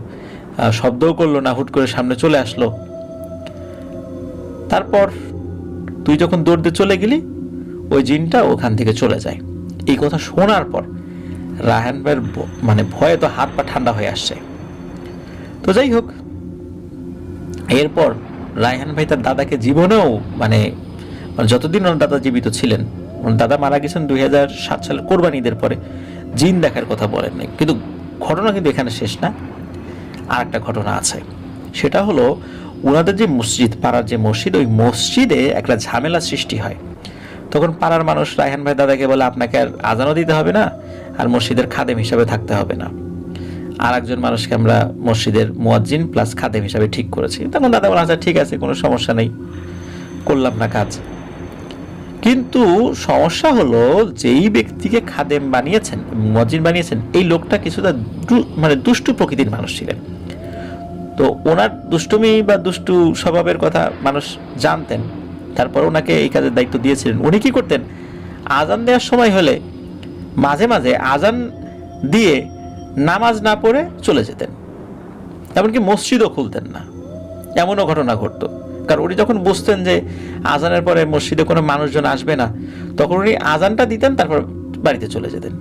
শব্দও করলো না, হুট করে সামনে চলে আসলো। তারপর তুই যখন দৌড় দিয়ে চলে গেলি, ওই জিনটা ওখান থেকে চলে যায়। এই কথা শোনার পর রায়হান ভাইয়ের মানে ভয়ে তো হাত পা ঠান্ডা হয়ে আসছে। তো যাই হোক, এরপর রায়হান ভাই তার দাদাকে জীবনেও মানে যতদিন ওনার দাদা জীবিত ছিলেন, ওনার দাদা মারা গেছেন 2007 সালের কোরবানি ঈদের পরে, জিন দেখার কথা বলেন নাই। কিন্তু ঘটনা কিন্তু এখানে শেষ না, আর একটা ঘটনা আছে। সেটা হলো ওনাদের যে মসজিদ, পাড়ার যে মসজিদ, ওই মসজিদে একটা ঝামেলা সৃষ্টি হয়। তখন পাড়ার মানুষ রায়হান ভাই দাদাকে বলে, আপনাকে আর আজানও দিতে হবে না, আর মসজিদের খাদেম হিসাবে থাকতে হবে না, আর একজন মানুষকে আমরা মসজিদের মুয়াজ্জিন প্লাস খাদেম হিসাবে ঠিক করেছি। তখন দাদা বলে, আচ্ছা ঠিক আছে, কোনো সমস্যা নেই, করলাম না কাজ। কিন্তু সমস্যা হলো, যেই ব্যক্তিকে খাদেম বানিয়েছেন, মুয়াজ্জিন বানিয়েছেন, এই লোকটা কিছুটা মানে দুষ্টু প্রকৃতির মানুষ ছিলেন। তো ওনার দুষ্টুমি বা দুষ্টু স্বভাবের কথা মানুষ জানতেন, তারপর ওনাকে এই কাজের দায়িত্ব দিয়েছিলেন। উনি কি করতেন, আজান দেওয়ার সময় হলে মাঝে মাঝে আজান দিয়ে নামাজ না পড়ে চলে যেতেন, এমনকি মসজিদও খুলতেন না। এমনও ঘটনা ঘটতো, কারণ উনি যখন বুঝতেন যে আজানের পরে মসজিদে কোনো মানুষজন আসবে না, তখন উনি আজানটা দিতেন, তারপর বাড়িতে চলে যেতেন।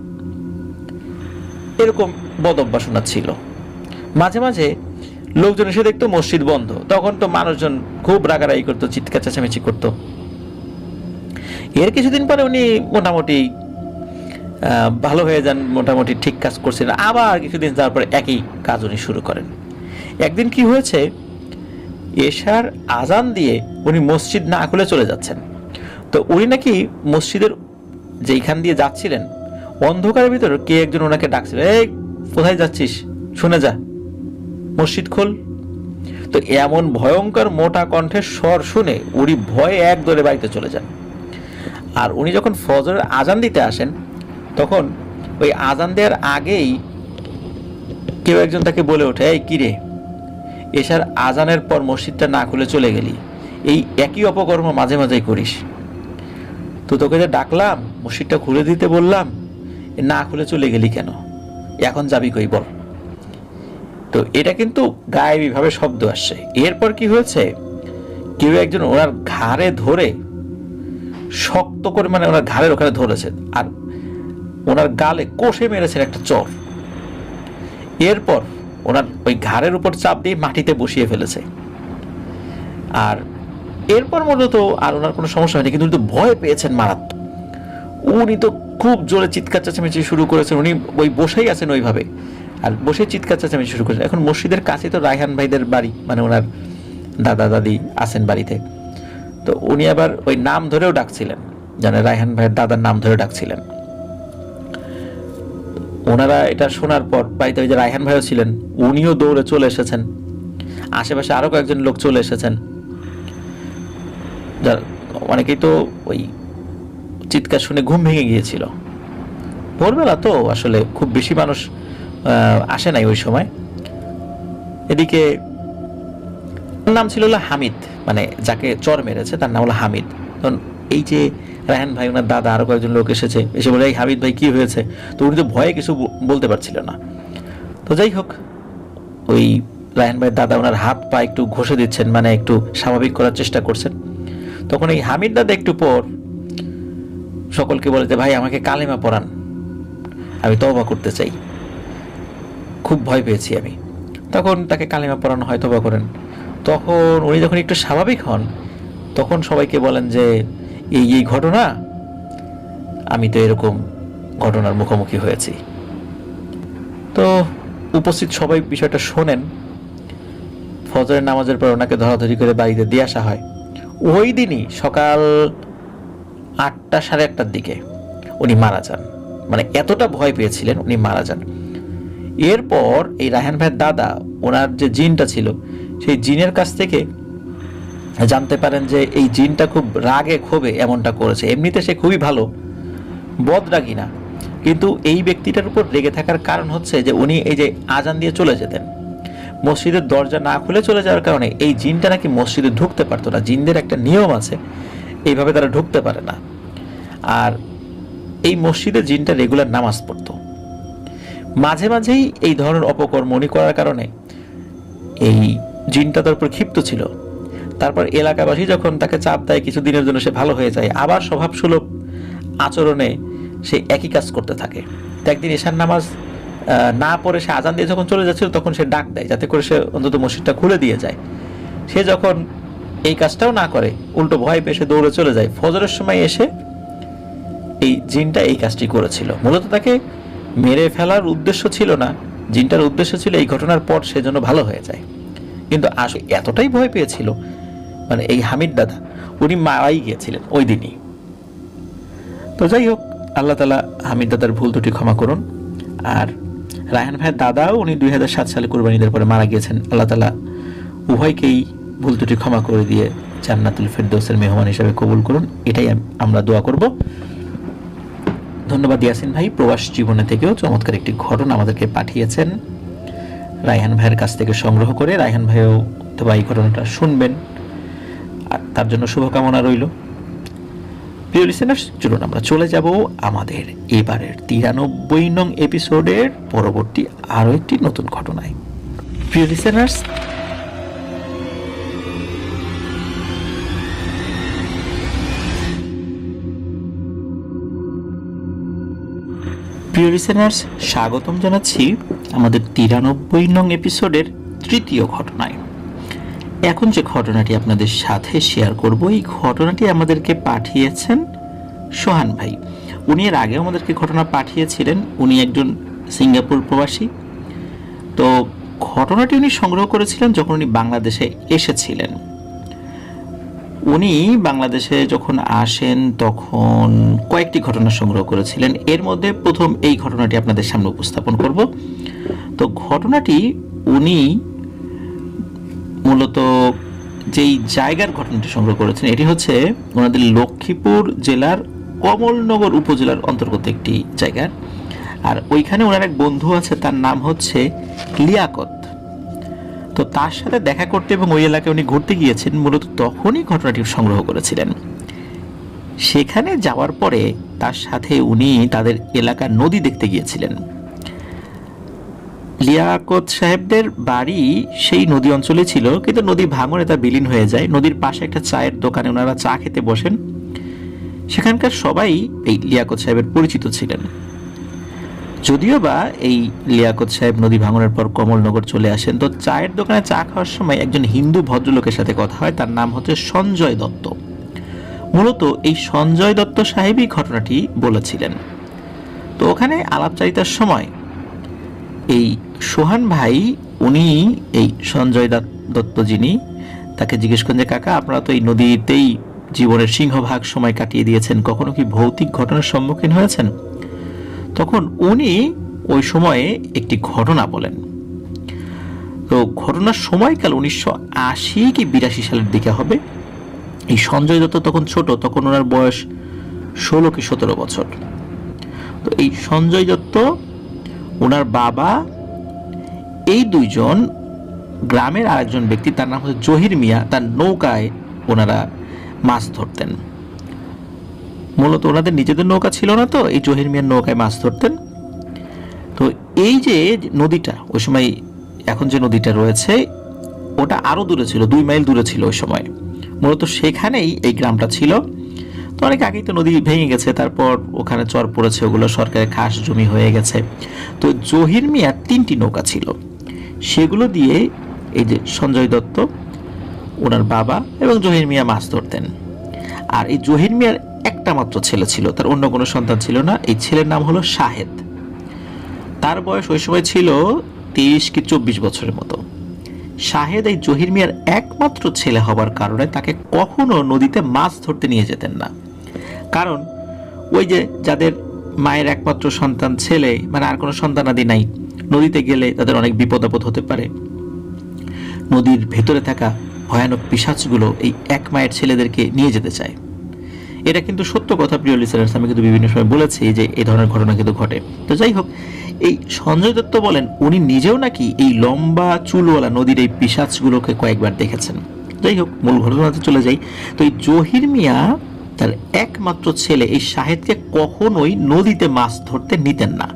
এরকম বদ অভ্যাস ওনার ছিল। মাঝে মাঝে লোকজন এসে দেখতো মসজিদ বন্ধ, তখন তো মানুষজন খুব রাগারাগি করতো, চিৎকার চেঁচামেচি করতো। এর কিছুদিন পরে উনি মোটামুটি ভালো হয়ে যান, মোটামুটি ঠিক কাজ করছেন। আবার কিছুদিন যাওয়ার পরে একই কাজ উনি শুরু করেন। একদিন কি হয়েছে, এশার আজান দিয়ে উনি মসজিদ না খুলে চলে যাচ্ছেন। তো উনি নাকি মসজিদের যেইখান দিয়ে যাচ্ছিলেন, অন্ধকারের ভিতর কে একজন ওনাকে ডাকছিল, এই কোথায় যাচ্ছিস, শুনে যা, মসজিদ খোল। তো এমন ভয়ঙ্কর মোটা কণ্ঠের স্বর শুনে উনি ভয়ে এক দৌড়ে বাড়িতে চলে যান। আর উনি যখন ফজরের আজান দিতে আসেন, তখন ওই আজান দেওয়ার আগেই কেউ একজন তাকে বলে ওঠে, এই কিরে, এশার আজানের পর মসজিদটা না খুলে চলে গেলি, এই একই অপকর্ম মাঝে মাঝেই করিস। তো তোকে যে ডাকলাম, মসজিদটা খুলে দিতে বললাম, না খুলে চলে গেলি কেন, এখন যাবি কই বল। তো এটা কিন্তু গায়েবী ভাবে শব্দ আসছে। এরপর কি হয়েছে, কেউ একজন ওনার ঘাড়ে ধরে শক্ত করে মানে ওনার ঘাড়ের ওখানে ধরেছে, আর ওনার গালে কষে মেরেছেন একটা চর। এরপর ওনার ওই ঘাড়ের উপর চাপ দিয়ে মাটিতে বসিয়ে ফেলেছে। আর এরপর মূলত আর ওনার কোনো সমস্যা হয়নি, কিন্তু উনি তো ভয় পেয়েছেন মারাত্মক। উনি তো খুব জোরে চিৎকার চেঁচামেচি শুরু করেছেন। উনি ওই বসেই আছেন ওইভাবে, আর বসে চিৎকার চেঁচামেচি শুরু করেছেন। এখন মসজিদের কাছে তো রায়হান ভাইদের বাড়ি, মানে ওনার দাদা দাদি আছেন বাড়িতে। তো উনি আবার ওই নাম ধরেও ডাকছিলেন, জানে রায়হান ভাইয়ের দাদার নাম ধরে ডাকছিলেন। ওনারা এটা শোনার পর বাড়িতে ওই যে রায়হান ভাইও ছিলেন, উনিও দৌড়ে চলে এসেছেন। আশেপাশে আরো কয়েকজন লোক চলে এসেছেন। অনেকেই তো ওই চিৎকার শুনে ঘুম ভেঙে গিয়েছিল। ভোরবেলা তো আসলে খুব বেশি মানুষ আসে নাই ওই সময়। এদিকে নাম ছিল হামিদ, মানে যাকে চর মেরেছে তার নাম হলো হামিদ। তখন এই যে রায়হান ভাই ওনার দাদা আরো কয়েকজন লোক এসে বলে, এই হামিদ ভাই কি হয়েছে? তো উনি তো ভয়ে কিছু বলতে পারছিল না। তো যাই হোক, ওই রায়হান ভাইয়ের দাদা ওনার হাত পা একটু ঘষে দিচ্ছেন, মানে একটু স্বাভাবিক করার চেষ্টা করছেন। তখন এই হামিদ দাদা একটু পর সকলকে বলে যে, ভাই আমাকে কালেমা পড়ান, আমি তওবা করতে চাই, খুব ভয় পেয়েছি আমি। তখন তাকে কালেমা পড়ানো হয়, তওবা করেন। তখন উনি যখন একটু স্বাভাবিক হন, তখন সবাইকে বলেন যে এই ঘটনা, আমি তো এরকম ঘটনার মুখোমুখি হয়েছি। তো উপস্থিত সবাই বিষয়টা শোনেন। ফজরের নামাজের পর ওনাকে ধরাধরি করে বাড়িতে দিয়ে আসা হয়। ওই দিনই সকাল 8টা সাড়ে 8টার দিকে উনি মারা যান। মানে এতটা ভয় পেয়েছিলেন, উনি মারা যান। এরপর এই রায়হান ভাইয়ের দাদা ওনার যে জিনটা ছিল, সেই জিনের কাছ থেকে জানতে পারেন যে এই জিনটা খুব রাগে ক্ষোভে এমনটা করেছে। এমনিতে সে খুবই ভালো, বদরাগী না, কিন্তু এই ব্যক্তিটার উপর রেগে থাকার কারণ হচ্ছে যে উনি এই যে আজান দিয়ে চলে যেতেন, মসজিদের দরজা না খুলে চলে যাওয়ার কারণে এই জিনটা নাকি মসজিদে ঢুকতে পারতো না। জিনদের একটা নিয়ম আছে, এইভাবে তারা ঢুকতে পারে না। আর এই মসজিদে জিনটা রেগুলার নামাজ পড়তো। মাঝে মাঝেই এই ধরনের অপকর্ম উনি করার কারণে এই জিনটা তার উপর ক্ষিপ্ত ছিল। তারপর এলাকাবাসী যখন তাকে চাপ দেয় কিছুদিনের জন্য, সে ভালো হয়ে যায়, আবার স্বভাবসুলভ আচরণে সে একই কাজ করতে থাকে। তো একদিন এশার নামাজ না পড়ে সে আজান দিয়ে যখন চলে যাচ্ছিল, তখন সে ডাক দেয় যাতে করে সে অন্তত মসজিদটা খুলে দিয়ে যায়। সে যখন এই কাজটাও না করে, উল্টো ভয় পেয়ে সে দৌড়ে চলে যায়। ফজরের সময় এসে এই জিনটা এই কাজটি করেছিল। মূলত তাকে মেরে ফেলার উদ্দেশ্য ছিল না, জিনটার উদ্দেশ্য ছিল এই ঘটনার পর সে যেন ভালো হয়ে যায়। কিন্তু আসলে এতটাই ভয় পেয়েছিল, মানে এই হামিদ দাদা, উনি মারাই গিয়েছিলেন ওই দিনই। তো যাই হোক, আল্লাহ তাআলা হামিদ দাদার ভুল ত্রুটি ক্ষমা করুন। আর রায়হান ভাইয়ের দাদাও উনি 2007 সালে কুরবানিদের পরে মারা গিয়েছেন। আল্লাহ তাআলা উভয়কেই ভুল ত্রুটি ক্ষমা করে দিয়ে জান্নাতুল ফেরদৌসের মেহমান হিসেবে কবুল করুন, এটাই আমরা দোয়া করব। ধন্যবাদ ইয়াসিন ভাই, প্রবাস জীবনে থেকেও চমৎকার একটি ঘটনা আমাদেরকে পাঠিয়েছেন রায়হান ভাইয়ের কাছ থেকে সংগ্রহ করে। রায়হান ভাইও তো এই ঘটনাটা শুনবেন, আর তার জন্য শুভকামনা রইল। প্রিয় লিসেনার্স, চলুন আমরা চলে যাব আমাদের এবারের 93 নং এপিসোডের পরবর্তী আরো একটি নতুন ঘটনায়। প্রিয় লিসেনার্স, স্বাগতম জানাচ্ছি আমাদের 93 নং এপিসোডের তৃতীয় ঘটনায়। এখন যে ঘটনাটি আপনাদের সাথে শেয়ার করব, এই ঘটনাটি আমাদেরকে পাঠিয়েছেন সোহান ভাই। উনি এর আগেও আমাদেরকে ঘটনা পাঠিয়েছিলেন। উনি একজন সিঙ্গাপুর প্রবাসী। তো ঘটনাটি উনি সংগ্রহ করেছিলেন যখন উনি বাংলাদেশে এসেছিলেন। উনি বাংলাদেশে যখন আসেন তখন কয়েকটি ঘটনা সংগ্রহ করেছিলেন। এর মধ্যে প্রথম এই ঘটনাটি আপনাদের সামনে উপস্থাপন করব। তো ঘটনাটি উনি মূলত যেই জায়গার ঘটনাটি সংগ্রহ করেছেন, এটি হচ্ছে ওনাদের লক্ষ্মীপুর জেলার কমলনগর উপজেলার অন্তর্গত একটি জায়গা। আর ওইখানে ওনার এক বন্ধু আছে, তার নাম হচ্ছে লিয়াকত। তো তার সাথে দেখা করতে এবং ওই এলাকায় উনি ঘুরতে গিয়েছেন, মূলত তখনই ঘটনাটি সংগ্রহ করেছিলেন। সেখানে যাওয়ার পরে তার সাথে উনি তাদের এলাকার নদী দেখতে গিয়েছিলেন। লিয়াকত সাহেবদের বাড়ি সেই নদী অঞ্চলে ছিল, কিন্তু নদী ভাঙনে তা বিলীন হয়ে যায়। নদীর পাশে একটা চায়ের দোকানে ওনারা চা খেতে বসেন। সেখানকার সবাই এই লিয়াকত সাহেবের পরিচিত ছিলেন। যদিও বা এই লিয়াকত সাহেব নদী ভাঙনের পর কমলনগর চলে আসেন, তো চায়ের দোকানে চা খাওয়ার সময় একজন হিন্দু ভদ্রলোকের সাথে কথা হয়, তার নাম হচ্ছে সঞ্জয় দত্ত। মূলত এই সঞ্জয় দত্ত সাহেবই ঘটনাটি বলেছিলেন। তো ওখানে আলাপচারিতার সময় এই সোহান ভাই, উনি এই সঞ্জয় দত্ত যিনি, তাকে জিজ্ঞেস করেন যে কাকা, আপনারা তো এই নদীতেই জীবনের সিংহভাগ সময় কাটিয়ে দিয়েছেন, কখনো কি ভৌতিক ঘটনার সম্মুখীন হয়েছেন? তখন উনি ওই সময়ে একটি ঘটনা বলেন। তো ঘটনার সময়কাল 1980 কি 82 সালের দিকে হবে। এই সঞ্জয় দত্ত তখন ছোট, তখন ওনার বয়স 16 কি 17 বছর। তো এই সঞ্জয় দত্ত, ওনার বাবা, এই দুইজন গ্রামের আরেকজন ব্যক্তি, তার নাম হচ্ছে জহির মিয়া, তার নৌকায় ওনারা মাছ ধরতেন। মূলত ওনাদের নিজেদের নৌকা ছিল না, তো এই জহির মিয়ার নৌকায় মাছ ধরতেন। তো এই যে নদীটা ওই সময়, এখন যে নদীটা রয়েছে ওটা আরো দূরে ছিল, 2 মাইল দূরে ছিল ওই সময়। মূলত সেখানেই এই গ্রামটা ছিল। তো অনেক আগেই তো নদী ভেঙে গেছে, তারপর ওখানে চর পড়েছে, ওগুলো সরকারের খাস জমি হয়ে গেছে। তো জহির মিয়ার 3টি নৌকা ছিল, সেগুলো দিয়ে এই যে সঞ্জয় দত্ত, ওনার বাবা এবং জহির মিয়া মাছ ধরতেন। আর এই জহির মিয়ার একটা মাত্র ছেলে ছিল, তার অন্য কোনো সন্তান ছিল না। এই ছেলের নাম হলো শাহেদ। তার বয়স ওই সময় ছিল 23 কি 24 বছরের মতো। শাহেদ এই জহির মিয়ার একমাত্র ছেলে হবার কারণে তাকে কখনো নদীতে মাছ ধরতে নিয়ে যেতেন না। কারণ ওই যে যাদের মায়ের একমাত্র সন্তান ছেলে, মানে আর কোনো সন্তানাদি নাই, নদীতে গেলে তাদের অনেক বিপদ আপদ হতে পারে। নদীর ভেতরে থাকা ভয়ানক পিশাচগুলো এই এক মায়ের ছেলেদেরকে নিয়ে যেতে চায়। এটা কিন্তু সত্য কথা, প্রিয় লিসেনার্স, আমি কিন্তু বিভিন্ন সময় বলেছি যে এই ধরনের ঘটনা কিন্তু ঘটে। তো যাই হোক, এই সঞ্জয় দত্ত বলেন উনি নিজেও নাকি এই লম্বা চুলওয়ালা নদীর এই পিশাচগুলোকে কয়েকবার দেখেছেন। যাই হোক, মূল ঘটনাতে চলে যাই। তো এই জহির মিয়া তার একমাত্র ছেলে এই শাহেদকে কখনোই নদীতে মাছ ধরতে নিতেন না।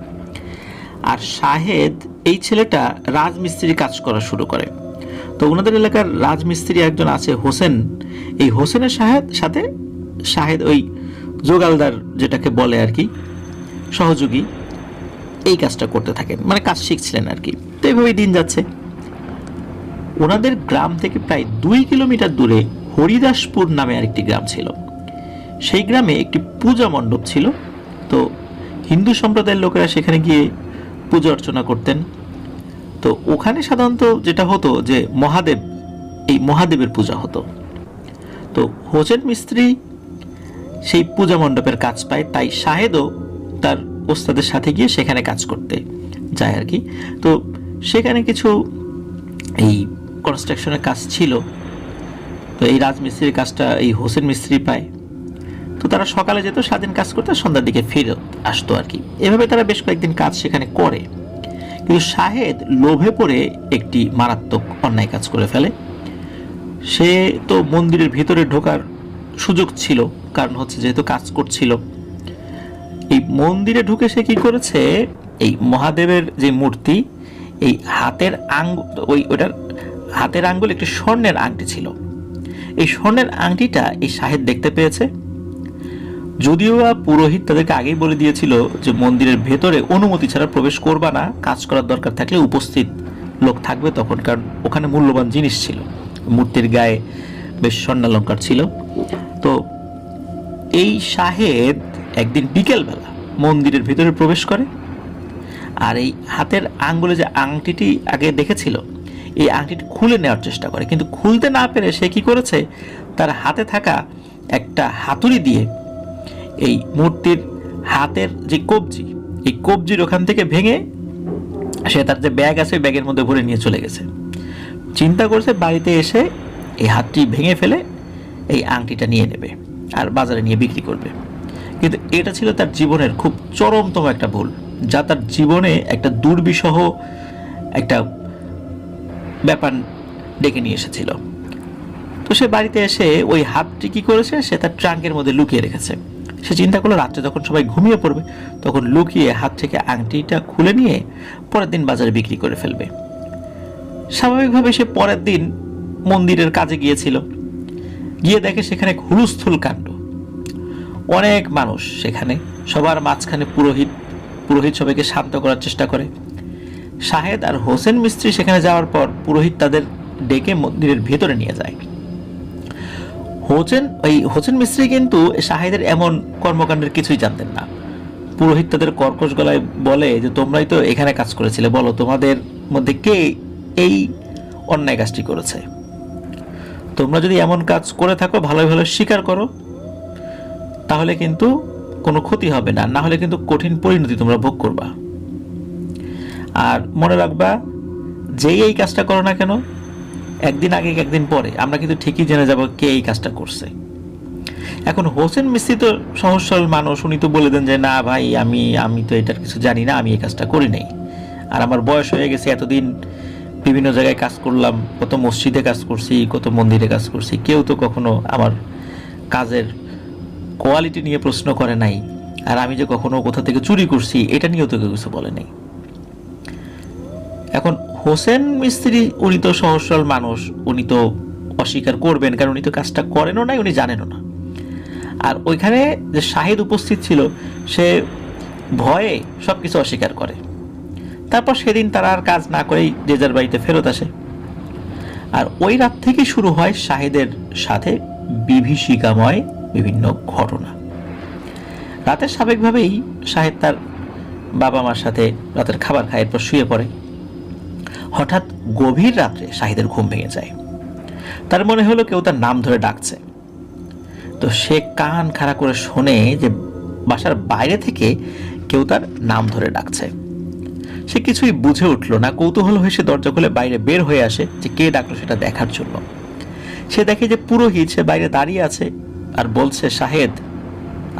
আর শাহেদ, এই ছেলেটা রাজমিস্ত্রির কাজ করা শুরু করে। তো ওনাদের এলাকার রাজমিস্ত্রি একজন আছে হোসেন, এই হোসেনের সাথে শাহেদ ওই জোগালদার যেটাকে বলে আর কি, সহযোগী, এই কাজটা করতে থাকেন, মানে কাজ শিখছিলেন আর কি। তো এইভাবেই দিন যাচ্ছে। ওনাদের গ্রাম থেকে প্রায় 2 কিলোমিটার দূরে হরিদাসপুর নামে আরেকটি গ্রাম ছিল। সেই গ্রামে একটি পূজা মণ্ডপ ছিল। তো হিন্দু সম্প্রদায়ের লোকেরা সেখানে গিয়ে পূজা অর্চনা করতেন। তো ওখানে সাধারণত যেটা হতো যে এই মহাদেবের পূজা হতো। তো হোসেন মিস্ত্রি সেই পূজা মণ্ডপের কাজ পায়, তাই শাহেদও তার ওস্তাদের সাথে গিয়ে সেখানে কাজ করতে যায় আর কি। তো সেখানে কিছু এই কনস্ট্রাকশনের কাজ ছিল। তো এই রাজমিস্ত্রির কাজটা এই হোসেন মিস্ত্রি পায়। তো তারা সকালে যেত, সারাদিন কাজ করতে, সন্ধ্যার দিকে ফিরে আসতো আর কি। এভাবে তারা বেশ কয়েকদিন কাজ সেখানে করে। কিন্তু শাহেদ লোভে পড়ে একটি মারাত্মক অন্যায় কাজ করে ফেলে। সে তো মন্দিরের ভিতরে ঢোকার সুযোগ ছিল, কারণ হচ্ছে যেহেতু কাজ করছিল। এই মন্দিরে ঢুকে সে কি করেছে, এই মহাদেবের যে মূর্তি, এই হাতের ওইটার হাতের আঙ্গুল একটি স্বর্ণের আংটি ছিল। এই স্বর্ণের আংটিটা এই শাহেদ দেখতে পেয়েছে। যদিও পুরোহিত তাদেরকে আগেই বলে দিয়েছিল যে মন্দিরের ভেতরে অনুমতি ছাড়া প্রবেশ করবা না, কাজ করার দরকার থাকলে উপস্থিত লোক থাকবে তখন, কারণ ওখানে মূল্যবান জিনিস ছিল, মূর্তির গায়ে বেশ স্বর্ণালঙ্কার ছিল। তো এই শাহেদ একদিন বিকেলবেলা মন্দিরের ভিতরে প্রবেশ করে, আর এই হাতের আঙ্গুলে যে আংটিটি আগে দেখেছিল, এই আংটিটি খুলে নেওয়ার চেষ্টা করে। কিন্তু খুলতে না পেরে সে কি করেছে, তার হাতে থাকা একটা হাতুড়ি দিয়ে এই মূর্তির হাতের যে কবজি, এই কবজির ওখান থেকে ভেঙে সে তার যে ব্যাগ আছে ব্যাগের মধ্যে ভরে নিয়ে চলে গেছে। চিন্তা করছে বাড়িতে এসে এই হাতটি ভেঙে ফেলে এই আংটিটা নিয়ে নেবে আর বাজারে নিয়ে বিক্রি করবে। কিন্তু এটা ছিল তার জীবনের খুব চরমতম একটা ভুল, যা তার জীবনে একটা দুর্বিষহ একটা ব্যাপার ডেকে নিয়ে এসেছিল। তো সে বাড়িতে এসে ওই হাতটি কি করেছে, সে তার ট্রাঙ্কের মধ্যে লুকিয়ে রেখেছে। সে চিন্তা করলো রাত্রে যখন সবাই ঘুমিয়ে পড়বে তখন লুকিয়ে হাত থেকে আংটিটা খুলে নিয়ে পরের দিন বাজারে বিক্রি করে ফেলবে। স্বাভাবিকভাবে সে পরের দিন মন্দিরের কাজে গিয়েছিল, গিয়ে দেখে সেখানে হুলস্থুল কাণ্ড। অনেক মানুষ সেখানে, সবার মাঝখানে পুরোহিত। পুরোহিত সবাইকে শান্ত করার চেষ্টা করে। শাহেদ আর হোসেন মিস্ত্রি সেখানে যাওয়ার পর পুরোহিত তাদের ডেকে মন্দিরের ভেতরে নিয়ে যায়। হোসেন মিস্ত্রি কিন্তু শাহেদের এমন কর্মকাণ্ডের কিছুই জানতেন না। পুরোহিত তাদের কর্কশ গলায় বলে যে তোমরাই তো এখানে কাজ করেছিলে, বলো তোমাদের মধ্যে কে এই অন্যায় কাজটি করেছে। তোমরা যদি এমন কাজ করে থাকো ভালো ভালো স্বীকার করো, তাহলে কিন্তু কোনো ক্ষতি হবে না, না হলে কিন্তু কঠিন পরিণতি তোমরা ভোগ করবা। আর মনে রাখবা, যেই এই কাজটা করো না কেন, একদিন আগে একদিন পরে আমরা কিন্তু ঠিকই জেনে যাব কে এই কাজটা করছে। এখন হোসেন মিস্ত্রি তো সহজ সরল মানুষ, উনি তো বলে দেন যে না ভাই, আমি তো এটার কিছু জানি না, আমি এই কাজটা করি নাই। আর আমার বয়স হয়ে গেছে, এতদিন বিভিন্ন জায়গায় কাজ করলাম, কত মসজিদে কাজ করছি, কত মন্দিরে কাজ করছি, কেউ তো কখনো আমার কাজের কোয়ালিটি নিয়ে প্রশ্ন করে নাই। আর আমি যে কখনো কোথা থেকে চুরি করছি এটা নিয়েও তো কেউ কিছু বলে নাই। এখন হোসেন মিস্ত্রি উনি তো সহজ সরল মানুষ, উনি তো অস্বীকার করবেন, কারণ উনি তো কাজটা করেনও নাই, উনি জানেনও না। আর ওইখানে যে শাহেদ উপস্থিত ছিল, সে ভয়ে সবকিছু অস্বীকার করে। তারপর সেদিন তারা আর কাজ না করেই যে যার বাড়িতে ফেরত আসে। আর ওই রাত থেকে শুরু হয় শাহেদের সাথে বিভীষিকাময় বিভিন্ন ঘটনা। রাতে স্বাভাবিকভাবেই শাহেদ তার বাবা মার সাথে রাতের খাবার খায়, এরপর শুয়ে পড়ে। হঠাৎ গভীর রাত্রে শাহেদের ঘুম ভেঙে যায়। তার মনে হলো কেউ তার নাম ধরে ডাকছে। তো সে কান খাড়া করে শোনে যে বাসার বাইরে থেকে কেউ তার নাম ধরে ডাকছে। সে কিছুই বুঝে উঠল না। কৌতূহল হয়ে সে দরজা খুলে বাইরে বের হয়ে আসে যে কে ডাকলো সেটা দেখার জন্য। সে দেখে যে পুরোহিত সে বাইরে দাঁড়িয়ে আছে আর বলছে, শাহেদ,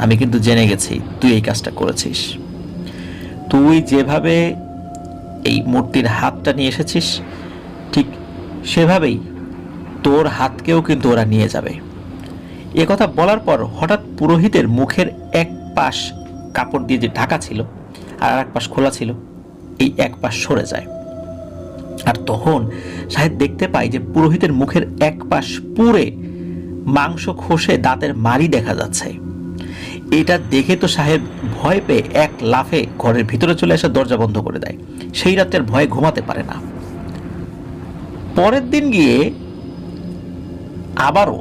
আমি কিন্তু জেনে গেছি তুই এই কাজটা করেছিস। তুই যেভাবে এই মূর্তির হাতটা নিয়ে এসেছিস, ঠিক সেভাবেই তোর হাতকেও কিন্তু ওরা নিয়ে যাবে। এ কথা বলার পর হঠাৎ পুরোহিতের মুখের এক পাশ কাপড় দিয়ে যে ঢাকা ছিল আর এক পাশ খোলা ছিল, এই এক পাশ সরে যায়। আর তখন শাহেদ দেখতে পায় যে পুরোহিতের মুখের এক পাশ পুড়ে মাংস খসে দাঁতের মাড়ি দেখা যাচ্ছে। এটা দেখে তো সাহেব ভয় পেয়ে এক লাফে ঘরের ভিতরে চলে এসে দরজা বন্ধ করে দেয়। সেই রাতের ভয়ে ঘুমাতে পারে না। পরের দিন গিয়ে আবারও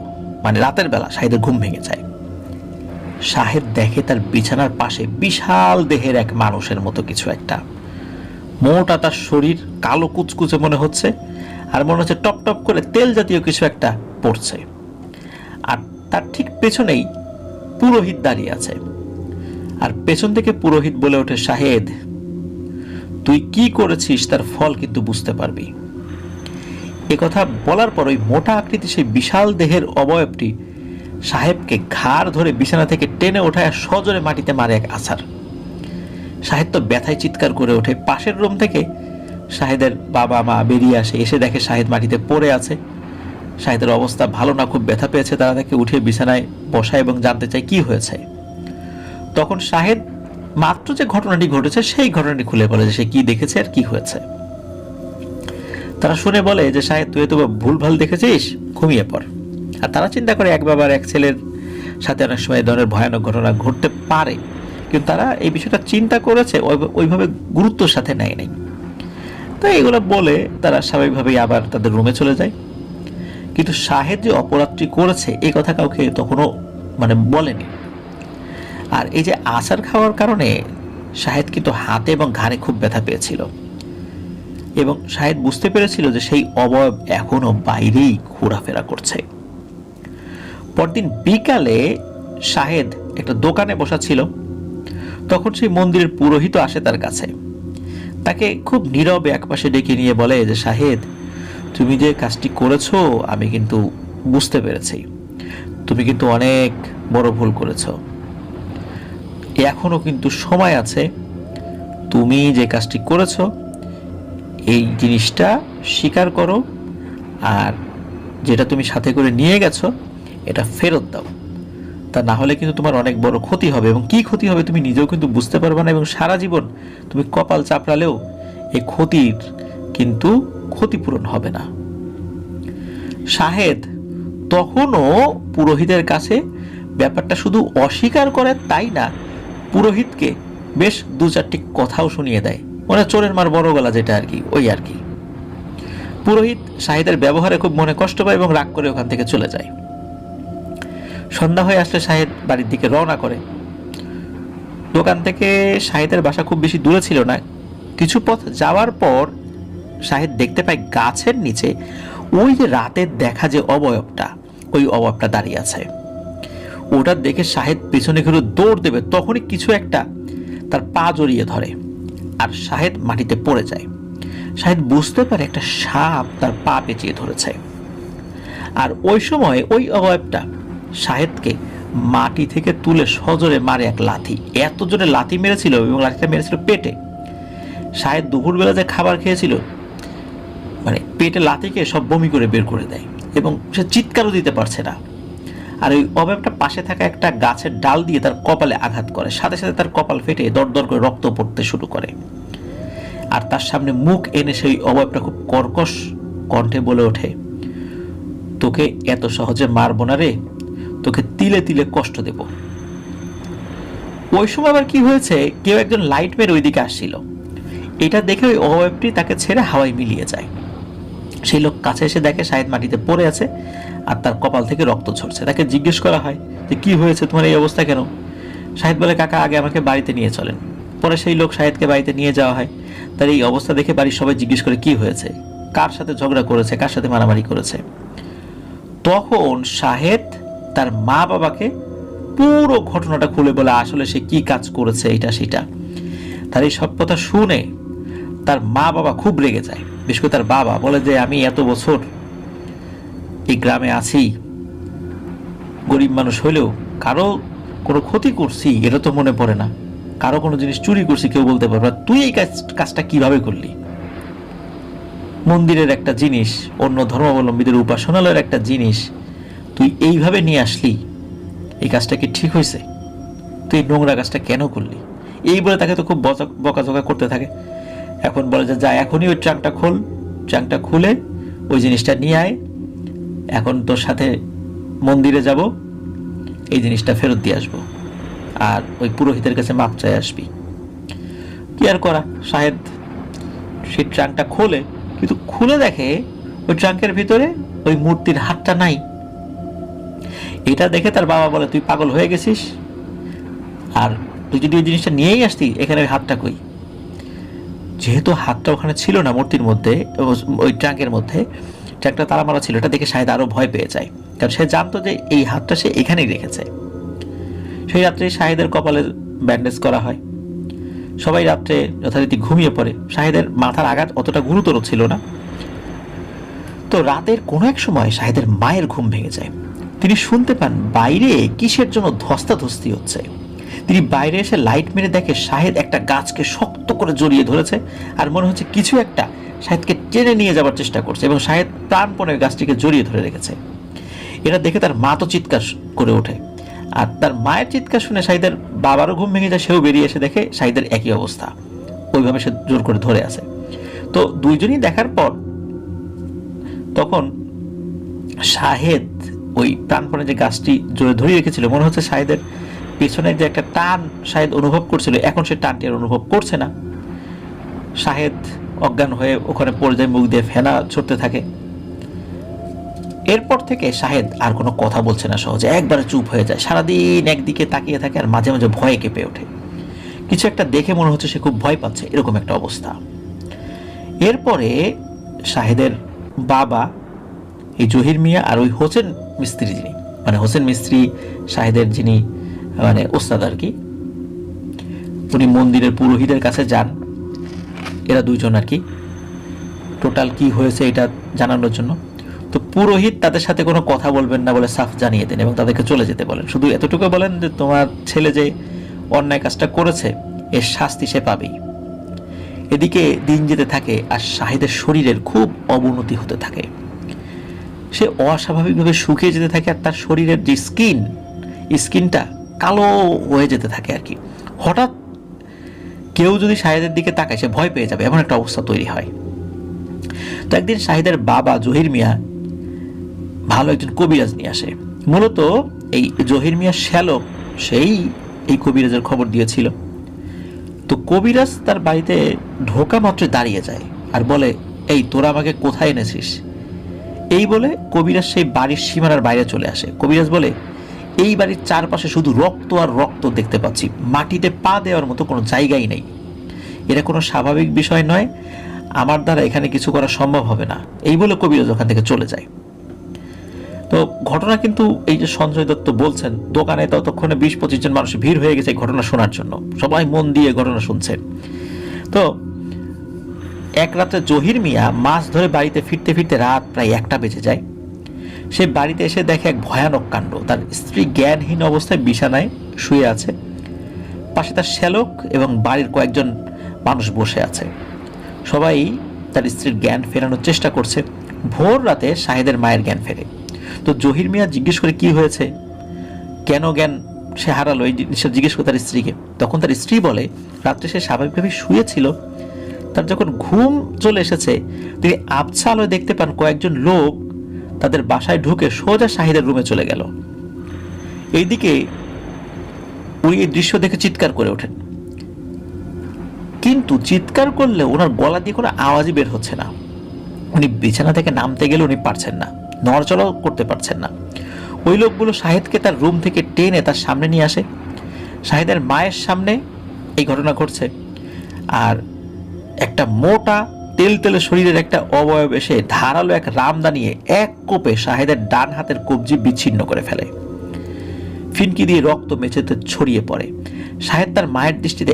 রাতের বেলা শাহেদের ঘুম ভেঙে যায়। শাহেদ দেখে তার বিছানার পাশে বিশাল দেহের এক মানুষের মতো কিছু একটা। মোটা তার শরীর, কালো কুচকুচে মনে হচ্ছে, আর মনে হচ্ছে টপ টপ করে তেল জাতীয় কিছু একটা পড়ছে। আর তার ঠিক পেছনেই পুরোহিত দাঁড়িয়ে আছে। আর পেছন থেকে পুরোহিত বলে ওঠে, শাহেদ, তুই কি করেছিস তার ফল কিন্তু বুঝতে পারবি। এ কথা বলার পর ওই মোটা আকৃতি সেই বিশাল দেহের অবয়বটি সাহেবকে ঘাড় ধরে বিছানা থেকে টেনে ওঠায় সজোরে মাটিতে মারে এক আছাড়। শাহেদ তো ব্যথায় চিৎকার করে ওঠে। পাশের রুম থেকে শাহেদের বাবা মা বেরিয়ে আসে, এসে দেখে শাহেদ মাটিতে পড়ে আছে। শাহেদের অবস্থা ভালো না, খুব ব্যথা পেয়েছে। তারা তাকে উঠে বিছানায় বসায় এবং জানতে চায় কি হয়েছে। তখন শাহেদ মাত্র যে ঘটনাটি ঘটেছে সেই ঘটনাটি খুলে বলে যে সে কি দেখেছে আর কি হয়েছে। তারা শুনে বলে যে, শাহেদ, তুই তো ভুলভাল দেখেছিস, ঘুমিয়ে পড়। আর তারা চিন্তা করে এক বাবার এক ছেলের সাথে অনেক সময় এই ধরনের ভয়ানক ঘটনা ঘটতে পারে, কিন্তু তারা এই বিষয়টা চিন্তা করেছে, ওইভাবে গুরুত্বের সাথে নেয় নাই। তো এগুলো বলে তারা স্বাভাবিকভাবেই আবার তাদের রুমে চলে যায়। কিন্তু শাহেদ যে অপরাধটি করেছে এই কথা কাউকে তখনও বলেনি। আর এই যে আচার খাওয়ার কারণে শাহেদ কিন্তু হাতে এবং ঘাড়ে খুব ব্যথা পেয়েছিল, এবং শাহেদ বুঝতে পেরেছিল যে সেই অবয়ব এখনো বাইরেই ঘোরাফেরা করছে। পরদিন বিকালে শাহেদ একটা দোকানে বসা ছিল। তখন সেই মন্দিরের পুরোহিত আসে তার কাছে। তাকে খুব নীরবে একপাশে ডেকে নিয়ে বলে যে, শাহেদ, তুমি যে কাজটি করেছো আমি কিন্তু বুঝতে পেরেছি। তুমি কিন্তু অনেক বড় ভুল করেছো। এখনো কিন্তু সময় আছে। তুমি যে কাজটি করেছো এই জিনিসটা স্বীকার করো, আর যেটা তুমি সাথে করে নিয়ে গেছো এটা ফেরত দাও। তা না হলে কিন্তু তোমার অনেক বড় ক্ষতি হবে, এবং কি ক্ষতি হবে তুমি নিজেও কিন্তু বুঝতে পারবে না, এবং সারা জীবন তুমি কপাল চাপড়ালেও এই ক্ষতির কিন্তু ক্ষতিপূরণ হবে না। শাহেদ তখনও পুরোহিতের কাছে ব্যাপারটা শুধু অস্বীকার করে তাই না, পুরোহিতকে বেশ 2-4টি কথাও শুনিয়ে দেয়, মানে চোরের মার বড় গলা যেটা আর কি, ওই আর কি। পুরোহিত শাহিদের ব্যবহারে খুব মনে কষ্ট পায় এবং রাগ করে ওখান থেকে চলে যায়। সন্ধ্যা হয়ে আসলে শাহিদ বাড়ির দিকে রওনা করে। দোকান থেকে শাহিদের বাসা খুব বেশি দূরে ছিল না। কিছু পথ যাওয়ার পর শাহিদ দেখতে পায় গাছের নিচে ওই যে রাতের দেখা যে অবয়বটা, ওই অবয়বটা দাঁড়িয়ে আছে। ওটা দেখে শাহিদ পেছনে ঘুরে দৌড় দেবে, তখনই কিছু একটা তার পা জড়িয়ে ধরে আর শাহিদ মাটিতে পড়ে যায়। শাহিদ বুঝতে পারে একটা সাপ তার পা পেঁচিয়ে ধরেছে। আর ওই সময় ওই অবয়বটা শাহিদকে মাটি থেকে তুলে সজোরে মারে এক লাথি। এত জোরে লাথি মেরেছিল এবং লাথিটা মেরেছিল পেটে। শাহিদ দুপুরবেলা যে খাবার খেয়েছিল, মানে পেটে লাথি খেয়ে সব বমি করে বের করে দেয় এবং সে চিৎকারও দিতে পারছে না। আর ওই অবয়বটা পাশে থাকা একটা গাছের ডাল দিয়ে তার কপালে আঘাত করে, সাথে সাথে তার কপাল ফেটে দরদর করে রক্ত পড়তে শুরু করে। আর তার সামনে মুখ এনে সেই অবয়বটা খুব কর্কশ কণ্ঠে বলে ওঠে, তোকে এত সহজে মারবো না রে, তোকে তিলে তিলে কষ্ট দেব। ওই সময় আবার কি হয়েছে, কেউ একজন লাইট মেরে ওইদিকে আসছিল। এটা দেখে ওই অবয়বটি তাকে ছেড়ে হাওয়ায় মিলিয়ে যায়। সেই লোক কাছে এসে দেখে শাহিদ মাটিতে পড়ে আছে আর তার কপাল থেকে রক্ত ঝরছে। তাকে জিজ্ঞেস করা হয় যে কি হয়েছে, তোমার এই অবস্থা কেন? শাহিদ বলে, কাকা আগে আমাকে বাড়িতে নিয়ে চলেন। পরে সেই লোক শাহিদকে বাড়িতে নিয়ে যাওয়া হয়। তার এই অবস্থা দেখে বাড়ির সবাই জিজ্ঞেস করে কি হয়েছে, কার সাথে ঝগড়া করেছে, কার সাথে মারামারি করেছে। তখন শাহিদ তার মা বাবাকে পুরো ঘটনাটা খুলে বলে আসলে সে কি কাজ করেছে, এটা সেটা। তার এই সব কথা শুনে তার মা বাবা খুব রেগে যায়। বিশেষ করে তার বাবা বলে যে আমি এত বছর এই গ্রামে আছি, গরিব মানুষ হইলেও কারো কোনো ক্ষতি করছি এটা তো মনে পড়ে না, কারো কোনো জিনিস চুরি করছি কেউ বলতে পারবে না, তুই এই কাজটা কিভাবে করলি? মন্দিরের একটা জিনিস, অন্য ধর্মাবলম্বীদের উপাসনালয়ের একটা জিনিস তুই এইভাবে নিয়ে আসলি, এই কাজটা কি ঠিক হয়েছে? তুই নোংরা কাজটা কেন করলি? এই বলে তাকে তো খুব বকাঝকা করতে থাকে। এখন বলে যে যা এখনই ওই ট্রাঙ্কটা খোল, ট্রাঙ্কটা খুলে ওই জিনিসটা নিয়ে আয়, এখন তোর সাথে মন্দিরে যাব, এই জিনিসটা ফেরত দিয়ে আসবো আর ওই পুরোহিতের কাছে মাপ চাই আসবি। কি আর করা, শাহেদ সেই ট্রাঙ্কটা খোলে, কিন্তু খুলে দেখে ওই ট্রাঙ্কের ভিতরে ওই মূর্তির হাতটা নাই। এটা দেখে তার বাবা বলে তুই পাগল হয়ে গেছিস, আর তুই যদি ওই জিনিসটা নিয়েই আসতি এখানে ওই হাতটা কই? যেহেতু হাতটা ওখানে ছিল না মূর্তির মধ্যে, ওই ট্রাঙ্কের মধ্যে, ট্রাঙ্কটা তালা মারা ছিল, এটা দেখে শাহেদ আরো ভয় পেয়ে যায়, কারণ সে জানতো যে এই হাতটা সে এখানেই রেখেছে। সেই রাত্রে শাহেদের কপালে ব্যান্ডেজ করা হয়। সবাই রাত্রে যথারীতি ঘুমিয়ে পড়ে। শাহেদের মাথার আঘাত অতটা গুরুতর ছিল না। তো রাতের কোনো এক সময় শাহেদের মায়ের ঘুম ভেঙে যায়। তিনি শুনতে পান বাইরে কিসের জন্য ধস্তাধস্তি হচ্ছে। তিনি বাইরে এসে লাইট মেরে দেখে শাহেদ একটা গাছকে শক্ত করে জড়িয়ে ধরেছে আর মনে হচ্ছে কিছু একটা শাহেদকে টেনে নিয়ে যাবার চেষ্টা করছে এবং শাহেদ প্রাণপণে গাছটিকে জড়িয়ে ধরে রেখেছে। এটা দেখে তার মা তো চিৎকার করে ওঠে, আর তার মায়ের চিৎকার শুনে শাহিদের বাবারও ঘুম ভেঙে যায়। সেও বেরিয়ে এসে দেখে শাহিদের একই অবস্থা, ওইভাবে সে জোর করে ধরে আছে। তো দুইজনই দেখার পর তখন শাহেদ ওই প্রাণপণে যে গাছটি জোরে ধরিয়ে রেখেছিল, মনে হচ্ছে শাহেদের পেছনে যে একটা টান শাহেদ অনুভব করছিল, এখন সে টানটি আর অনুভব করছে না। শাহেদ অজ্ঞান হয়ে ওখানে পড়ে যায়, মুখ দিয়ে ফেনা ছড়তে থাকে। এরপর থেকে শাহেদ আর কোনো কথা বলছে না, সহজে একবারে চুপ হয়ে যায়। সারাদিন একদিকে তাকিয়ে থাকে আর মাঝে মাঝে ভয়ে কেঁপে ওঠে। কিছু একটা দেখে মনে হচ্ছে সে খুব ভয় পাচ্ছে, এরকম একটা অবস্থা। এরপরে শাহেদের বাবা এই জহির মিয়া আর ওই হোসেন মিস্ত্রি, যিনি মানে হোসেন মিস্ত্রি শাহেদের যিনি মানে ওস্তাদ আর কি, উনি মন্দিরের পুরোহিতের কাছে যান। এরা দুইজন আর কি টোটাল কি হয়েছে এটা জানানোর জন্য। তো পুরোহিত তাদের সাথে কোনো কথা বলবেন না বলে সাফ জানিয়ে দেন এবং তাদেরকে চলে যেতে বলেন। শুধু এতটুকু বলেন যে তোমার ছেলে যে অন্যায় কাজটা করেছে এর শাস্তি সে পাবেই। এদিকে দিন যেতে থাকে আর শাহেদের শরীরের খুব অবনতি হতে থাকে। সে অস্বাভাবিকভাবে শুকিয়ে যেতে থাকে আর তার শরীরের যে স্কিনটা কালো হয়ে যেতে থাকে আর কি। হঠাৎ কেউ যদি শাহেদের দিকে তাকায় সে ভয় পেয়ে যাবে, এমন একটা অবস্থা তৈরি হয়। তো একদিন শাহেদের বাবা জহির মিয়া ভালো একজন কবিরাজ নিয়ে আসে। মূলত এই জহির মিয়া শ্যালক সেই এই কবিরাজের খবর দিয়েছিল। তো কবিরাজ তার বাড়িতে ঢোকা মাত্র দাঁড়িয়ে যায় আর বলে, এই তোরা আমাকে কোথায় এনেছিস? এই বলে কবিরাজ সেই বাড়ির সীমানার বাইরে চলে আসে। কবিরাজ বলে, এই বাড়ির চারপাশে শুধু রক্ত আর রক্ত দেখতে পাচ্ছি, মাটিতে পা দেওয়ার মতো কোনো জায়গাই নেই। এটা কোনো স্বাভাবিক বিষয় নয়, আমার দ্বারা এখানে কিছু করা সম্ভব হবে না। এই বলে কবিরাজ ওখান থেকে চলে যায়। তো ঘটনা কিন্তু এই যে সঞ্জয় দত্ত বলছেন, দোকানে ততক্ষণে 20-25 জন মানুষ ভিড় হয়ে গেছে ঘটনা শোনার জন্য, সবাই মন দিয়ে ঘটনা শুনছে। তো এক রাতে জহির মিয়া মাছ ধরে বাড়িতে ফিরতে ফিরতে রাত প্রায় 1টা বেজে যায়। সে বাড়িতে এসে দেখে এক ভয়ানক কাণ্ড। তার স্ত্রী জ্ঞানহীন অবস্থায় বিছানায় শুয়ে আছে, পাশে তার শ্যালক এবং বাড়ির কয়েকজন মানুষ বসে আছে। সবাই তার স্ত্রীর জ্ঞান ফেরানোর চেষ্টা করছে। ভোর রাতে শাহেদের মায়ের জ্ঞান ফেরে। তো জহির মিয়া জিজ্ঞেস করে, কি হয়েছে, কেন জ্ঞান সে হারালো, এই জিনিসটা জিজ্ঞেস করে তার স্ত্রীকে। তখন তার স্ত্রী বলে, রাত্রে সে স্বাভাবিকভাবে শুয়েছিল, তার যখন ঘুম চলে এসেছে তিনি আবছা আলোয় দেখতে পান কয়েকজন লোক তাদের বাসায় ঢুকে সোজা শাহিদের রুমে চলে গেল। এইদিকে উনি এই দৃশ্য দেখে চিৎকার করে ওঠেন, কিন্তু চিৎকার করলে ওনার গলা দিয়ে কোনো আওয়াজই বের হচ্ছে না। উনি বিছানা থেকে নামতে গেলে উনি পারছেন না, নড়াচড়াও করতে পারছেন না। ওই লোকগুলো শাহিদকে তার রুম থেকে টেনে তার সামনে নিয়ে আসে। শাহিদের মায়ের সামনে এই ঘটনা ঘটছে, আর একটা মোটা তেলতেলে শরীরের একটা অবয়ব এসে ধারালো এক রামদা নিয়ে এক কোপে শাহিদের ডান হাতের কবজি বিচ্ছিন্ন করে ফেলে। ফিনকি দিয়ে রক্ত মেঝেতে ছড়িয়ে পড়ে। শাহেদ তার মায়ের দৃষ্টিতে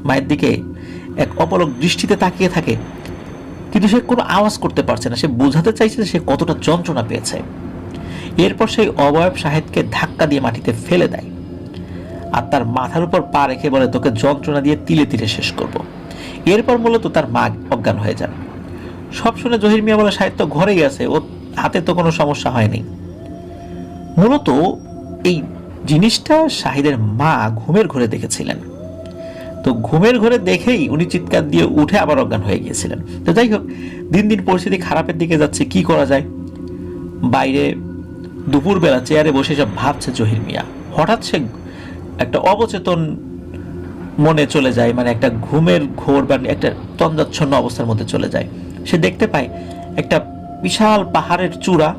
মায়ের দিকে এক অপলক দৃষ্টিতে তাকিয়ে থাকে, কিন্তু সে কোনো আওয়াজ করতে পারছে না। সে বোঝাতে চাইছে যে সে কতটা যন্ত্রণা পেয়েছে। এরপর সেই অবয়ব শাহেদকে ধাক্কা দিয়ে মাটিতে ফেলে দেয় আর তার মাথার উপর পা রেখে বলে, তোকে যন্ত্রণা দিয়ে তিলে তিলে শেষ করব। এরপর মূলত তার মা অজ্ঞান হয়ে যান। সব শুনে জহির মিয়া বলে, শাহেদ তো ঘরেই আছে, ও হাতে তো কোনো সমস্যা হয়নি। মূলত এই জিনিসটা শাহিদের মা ঘুমের ঘরে দেখেছিলেন। তো ঘুমের ঘরে দেখেই উনি চিৎকার দিয়ে উঠে আবার অজ্ঞান হয়ে গিয়েছিলেন। তো যাই হোক, দিন দিন পরিস্থিতি খারাপের দিকে যাচ্ছে, কি করা যায়। বাইরে দুপুরবেলা চেয়ারে বসে সব ভাবছে জহির মিয়া। হঠাৎ সে একটা অবচেতন মনে চলে যায়, মানে একটা ঘুমের ঘোর বা একটা তন্দ্রাচ্ছন্ন অবস্থার মধ্যে চলে যায়। সে দেখতে পায় একটা বিশাল পাহাড়ের চূড়া,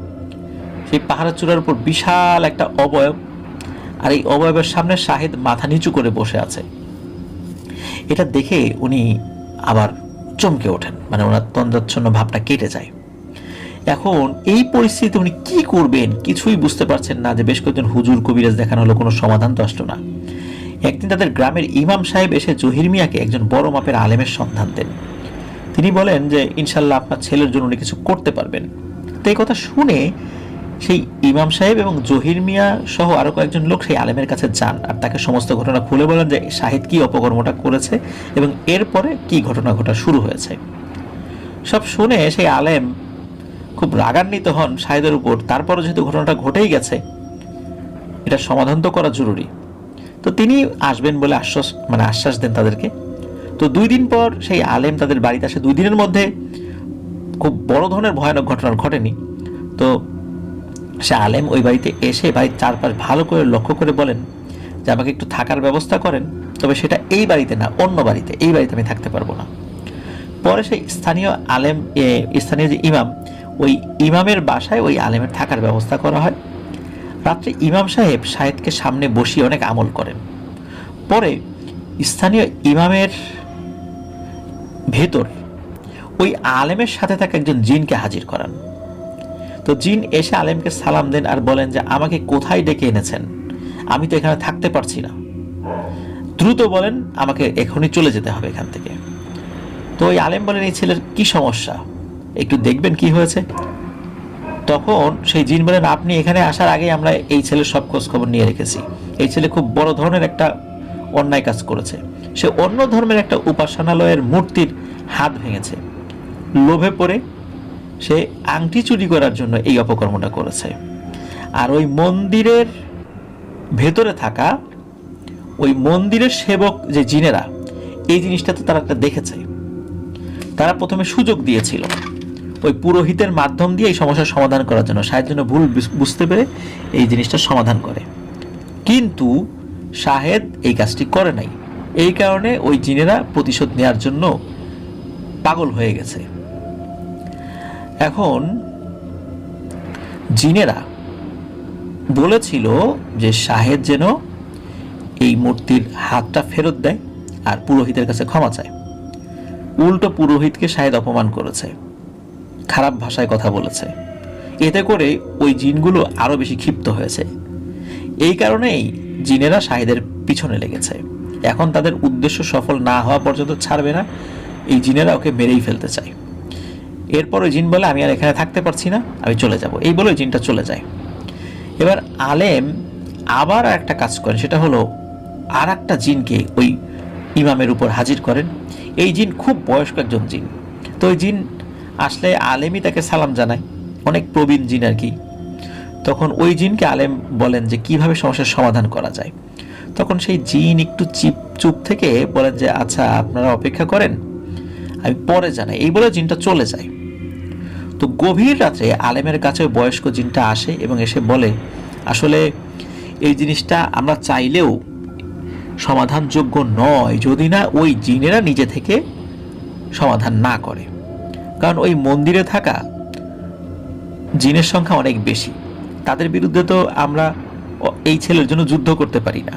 সেই পাহাড়ের চূড়ার উপর বিশাল একটা অবয়ব, আর এই অবয়বের সামনে শাহিদ মাথা নিচু করে বসে আছে। এটা দেখে উনি আবার চমকে ওঠেন, মানে ওনার তন্দ্রাচ্ছন্ন ভাবটা কেটে যায়। এখন এই পরিস্থিতিতে উনি কি করবেন কিছুই বুঝতে পারছেন না। যে বেশ কয়েকজন হুজুর কবিরাজ দেখানো হলো, কোনো সমাধান তো আসলো না। একদিন তাদের গ্রামের ইমাম সাহেব এসে জহির মিয়াকে একজন বড় মাপের আলেমের সন্ধান দেন। তিনি বলেন যে ইনশাল্লাহ আপনার ছেলের জন্য উনি কিছু করতে পারবেন। তো এই কথা শুনে সেই ইমাম সাহেব এবং জহির মিয়া সহ আরো কয়েকজন লোক সেই আলেমের কাছে যান আর তাকে সমস্ত ঘটনা খুলে বলেন যে শাহিদ কি অপকর্মটা করেছে এবং এরপরে কি ঘটনা ঘটা শুরু হয়েছে। সব শুনে সেই আলেম খুব রাগান্বিত হন শাহিদের উপর। তারপরে যেহেতু ঘটনাটা ঘটেই গেছে, এটা সমাধান তো করা জরুরি। তো তিনি আসবেন বলে আশ্বাস দেন তাদেরকে। তো 2 দিন পর সেই আলেম তাদের বাড়িতে আসে। 2 দিনের মধ্যে খুব বড় ধরনের ভয়ানক ঘটনা ঘটেনি। তো সে আলেম ওই বাড়িতে এসে বাড়ির চারপাশ ভালো করে লক্ষ্য করে বলেন যে আমাকে একটু থাকার ব্যবস্থা করেন, তবে সেটা এই বাড়িতে না, অন্য বাড়িতে। এই বাড়িতে আমি থাকতে পারবো না। পরে সেই স্থানীয় যে ইমাম, ওই ইমামের বাসায় ওই আলেমের থাকার ব্যবস্থা করা হয়। রাত্রে ইমাম সাহেব শাহেদকে সামনে বসিয়ে অনেক আমল করেন। পরে স্থানীয় ইমামের ভেতর ওই আলেমের সাথে থাকা একজন জিনকে হাজির করান। তো জিন এসে আলেমকে সালাম দেন আর বলেন যে আমাকে কোথায় ডেকে এনেছেন, আমি তো এখানে থাকতে পারছি না, দ্রুত বলেন, আমাকে এখনই চলে যেতে হবে এখান থেকে। তো ওই আলেম বলেন, এই ছেলের কি সমস্যা, একটু দেখবেন কি হয়েছে। তখন সেই জিন বলেন, আপনি এখানে আসার আগে আমরা এই ছেলের সব খোঁজ খবর নিয়ে রেখেছি। এই ছেলে খুব বড় ধরনের একটা অন্যায় কাজ করেছে। সে অন্য ধর্মের একটা উপাসনালয়ের মূর্তির হাত ভেঙেছে। লোভে পড়ে সে আংটি চুরি করার জন্য এই অপকর্মটা করেছে। আর ওই মন্দিরের ভেতরে থাকা ওই মন্দিরের সেবক যে জিনেরা, এই জিনিসটা তো তারা একটা দেখেছে। তারা প্রথমে সুযোগ দিয়েছিল, ওই পুরোহিতের মাধ্যম দিয়ে এই সমস্যার সমাধান করার জন্য, শাহেদ যেন ভুল বুঝতে পেরে এই জিনিসটা সমাধান করে। কিন্তু শাহেদ এই কাজটি করে নাই, এই কারণে ওই জিনেরা প্রতিশোধ নেওয়ার জন্য পাগল হয়ে গেছে। এখন জিনেরা বলেছিল যে শাহেদ যেন এই মূর্তির হাতটা ফেরত দেয় আর পুরোহিতের কাছে ক্ষমা চায়। উল্টো পুরোহিতকে শাহেদ অপমান করেছে, খারাপ ভাষায় কথা বলেছে। এতে করে ওই জিনগুলো আরো বেশি ক্ষিপ্ত হয়েছে। এই কারণেই জিনেরা শাহেদের পিছনে লেগেছে। এখন তাদের উদ্দেশ্য সফল না হওয়া পর্যন্ত ছাড়বে না, এই জিনেরা ওকে মেরেই ফেলতে চায়। এরপর ওই জিন বলে আমি আর এখানে থাকতে পারছি না, আমি চলে যাব। এই বলে ওই জিনটা চলে যায়। এবার আলেম আবার একটা কাজ করেন, সেটা হলো আর একটা জিনকে ওই ইমামের উপর হাজির করেন। এই জিন খুব বয়স্ক একজন জিন। তো ওই জিন আসলে আলেমই তাকে সালাম জানায়, অনেক প্রবীণ জিন আর কি। তখন ওই জিনকে আলেম বলেন যে কিভাবে সমস্যার সমাধান করা যায়। তখন সেই জিন একটু চুপ থেকে বলেন যে আচ্ছা আপনারা অপেক্ষা করেন, আমি পরে জানাই। এই বলে জিনটা চলে যায়। তো গভীর রাত্রে আলেমের কাছে বয়স্ক জিনটা আসে এবং এসে বলে আসলে এই জিনিসটা আমরা চাইলেও সমাধানযোগ্য নয় যদি না ওই জিনেরা নিজে থেকে সমাধান না করে। কারণ ওই মন্দিরে থাকা জিনের সংখ্যা অনেক বেশি, তাদের বিরুদ্ধে তো আমরা এই ছেলের জন্য যুদ্ধ করতে পারি না।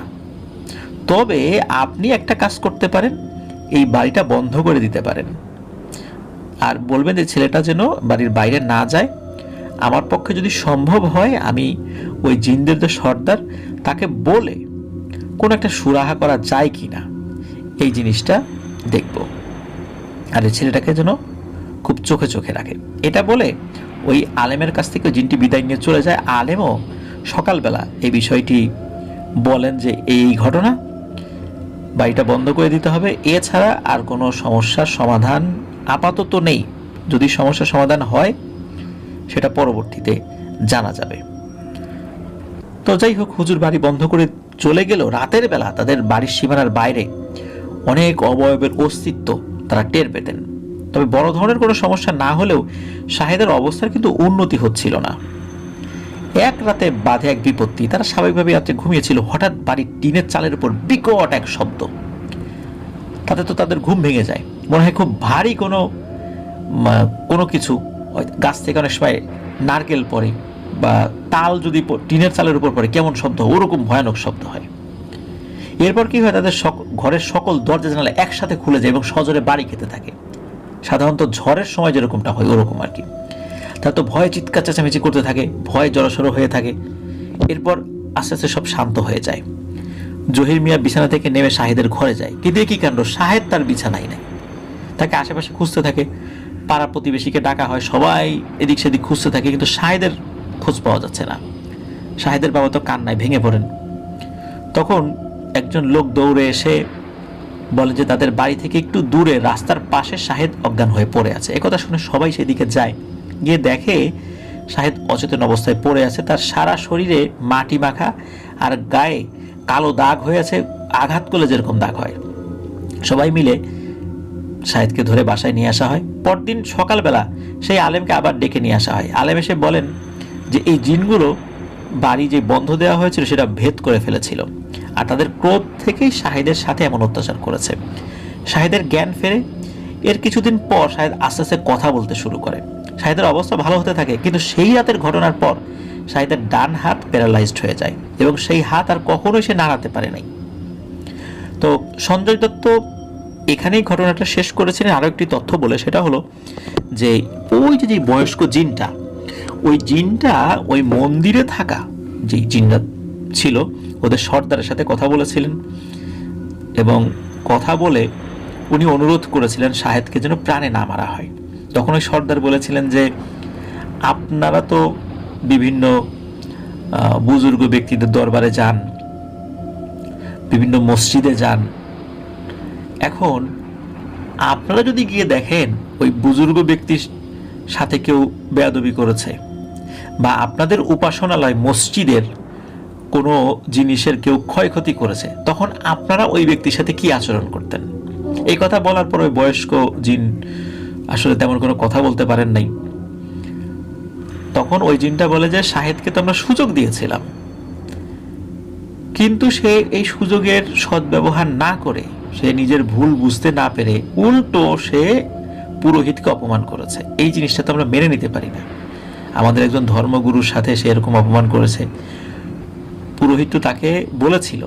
তবে আপনি একটা কাজ করতে পারেন, এই বাড়িটা বন্ধ করে দিতে পারেন আর বলবেন যে ছেলেটা যেন বাড়ির বাইরে না যায়। আমার পক্ষে যদি সম্ভব হয় আমি ওই জিনদের যে সর্দার তাকে বলে কোনো একটা সুরাহা করা যায় কি না এই জিনিসটা দেখব, আর এই ছেলেটাকে যেন খুব চোখে চোখে রাখে। এটা বলে ওই আলেমের কাছ থেকে জিনটি বিদায় নিয়ে চলে যায়। আলেমও সকালবেলা এই বিষয়টি বলেন যে এই ঘটনা, বাড়িটা বন্ধ করে দিতে হবে, এছাড়া আর কোনো সমস্যার সমাধান আপাতত নেই। যদি সমস্যার সমাধান হয় সেটা পরবর্তীতে জানা যাবে। তো যাই হোক, হুজুর বাড়ি বন্ধ করে চলে গেল। রাতের বেলা তাদের বাড়ির সীমানার বাইরে অনেক অবয়বের অস্তিত্ব তারা টের পেতেন। তবে বড় ধরনের কোনো সমস্যা না হলেও শাহেদের অবস্থার কিন্তু উন্নতি হচ্ছিল না। এক রাতে বাধে এক বিপত্তি। তারা স্বাভাবিকভাবে রাত্রে ঘুমিয়েছিল, হঠাৎ বাড়ির টিনের চালের উপর বিকট এক শব্দ। তাতে তো তাদের ঘুম ভেঙে যায়, মনে হয় খুব ভারী কোনো কিছু, গাছ থেকে অনেক সময় নারকেল পড়ে বা তাল যদি টিনের চালের উপর পড়ে কেমন শব্দ, ওরকম ভয়ানক শব্দ হয়। এরপর কি হয়, তাদের ঘরের সকল দরজা জানালা একসাথে খুলে যায় এবং সজোরে বাড়ি খেতে থাকে। সাধারণত ঝড়ের সময় যেরকমটা হয় ওরকম আর কি। তারা তো ভয়ে চিৎকার চেঁচামেচি করতে থাকে, ভয়ে জড়সড় হয়ে থাকে। এরপর আস্তে আস্তে সব শান্ত হয়ে যায়। জহির মিয়া বিছানা থেকে নেমে শাহেদের ঘরে যায়, কিন্তু কি কাণ্ড, শাহেদ তার বিছানায় নেই। তাকে আশেপাশে খুঁজতে থাকে, পাড়া প্রতিবেশীকে ডাকা হয়, সবাই এদিক সেদিক খুঁজতে থাকে, কিন্তু শাহেদের খোঁজ পাওয়া যাচ্ছে না। শাহেদের বাবা তো কান্নায় ভেঙে পড়েন। তখন একজন লোক দৌড়ে এসে বলে যে তাদের বাড়ি থেকে একটু দূরে রাস্তার পাশে শাহেদ অজ্ঞান হয়ে পড়ে আছে। একথা শুনে সবাই সেদিকে যায়, গিয়ে দেখে শাহেদ অচেতন অবস্থায় পড়ে আছে। তার সারা শরীরে মাটি মাখা আর গায়ে কালো দাগ হয়ে আছে, আঘাত করলে যেরকম দাগ হয়। সবাই মিলে শাহেদকে ধরে বাসায় নিয়ে আসা হয়। পরদিন সকালবেলা সেই আলেমকে আবার ডেকে নিয়ে আসা হয়। আলেম এসে বলেন যে এই জিনগুলো বাড়ি যে বন্ধ দেওয়া হয়েছিল সেটা ভেদ করে ফেলেছিল, আর তাদের ক্রোধ থেকেই শাহেদের সাথে এমন অত্যাচার করেছে। শাহেদের জ্ঞান ফেরে। এর কিছুদিন পর শাহেদ আস্তে আস্তে কথা বলতে শুরু করে। শাহেদের অবস্থা ভালো হতে থাকে, কিন্তু সেই রাতের ঘটনার পর শাহেদের ডান হাত প্যারালাইজড হয়ে যায় এবং সেই হাত আর কখনোই সে নাড়াতে পারে নাই। তো সঞ্জয় দত্ত এখানেই ঘটনাটা শেষ করেছিলেন আরো একটি তথ্য বলে, সেটা হলো যে ওই যে বয়স্ক জিনটা, ওই জিনটা ওই মন্দিরে থাকা যে জিনটা ছিল ওদের সর্দারের সাথে কথা বলেছিলেন এবং কথা বলে উনি অনুরোধ করেছিলেন শাহেদকে যেন প্রাণে না মারা হয়। তখন ওই সর্দার বলেছিলেন যে আপনারা তো বিভিন্ন বুজুর্গ ব্যক্তিদের দরবারে যান, বিভিন্ন মসজিদে যান, এখন আপনারা যদি গিয়ে দেখেন ওই বুজুর্গ ব্যক্তির সাথে কেউ বেয়াদবি করেছে বা আপনাদের উপাসনালয় মসজিদের কোনো জিনিসের কেউ ক্ষয়ক্ষতি করেছে, তখন আপনারা ওই ব্যক্তির সাথে কি আচরণ করতেন? এই কথা বলার পর ওই বয়স্ক জিন আসলে তেমন কোনো কথা বলতে পারেন নাই। তখন ওই জিনটা বলে যে শাহেদকে তো আমরা সুযোগ দিয়েছিলাম, কিন্তু সে এই সুযোগের সদ্ব্যবহার না করে, সে নিজের ভুল বুঝতে না পেরে উল্টো সে পুরোহিতকে অপমান করেছে। এই জিনিসটা তো আমরা মেনে নিতে পারি না। আমাদের একজন ধর্মগুরুর সাথে সে এরকম অপমান করেছে, পুরোহিত তো তাকে বলেছিল,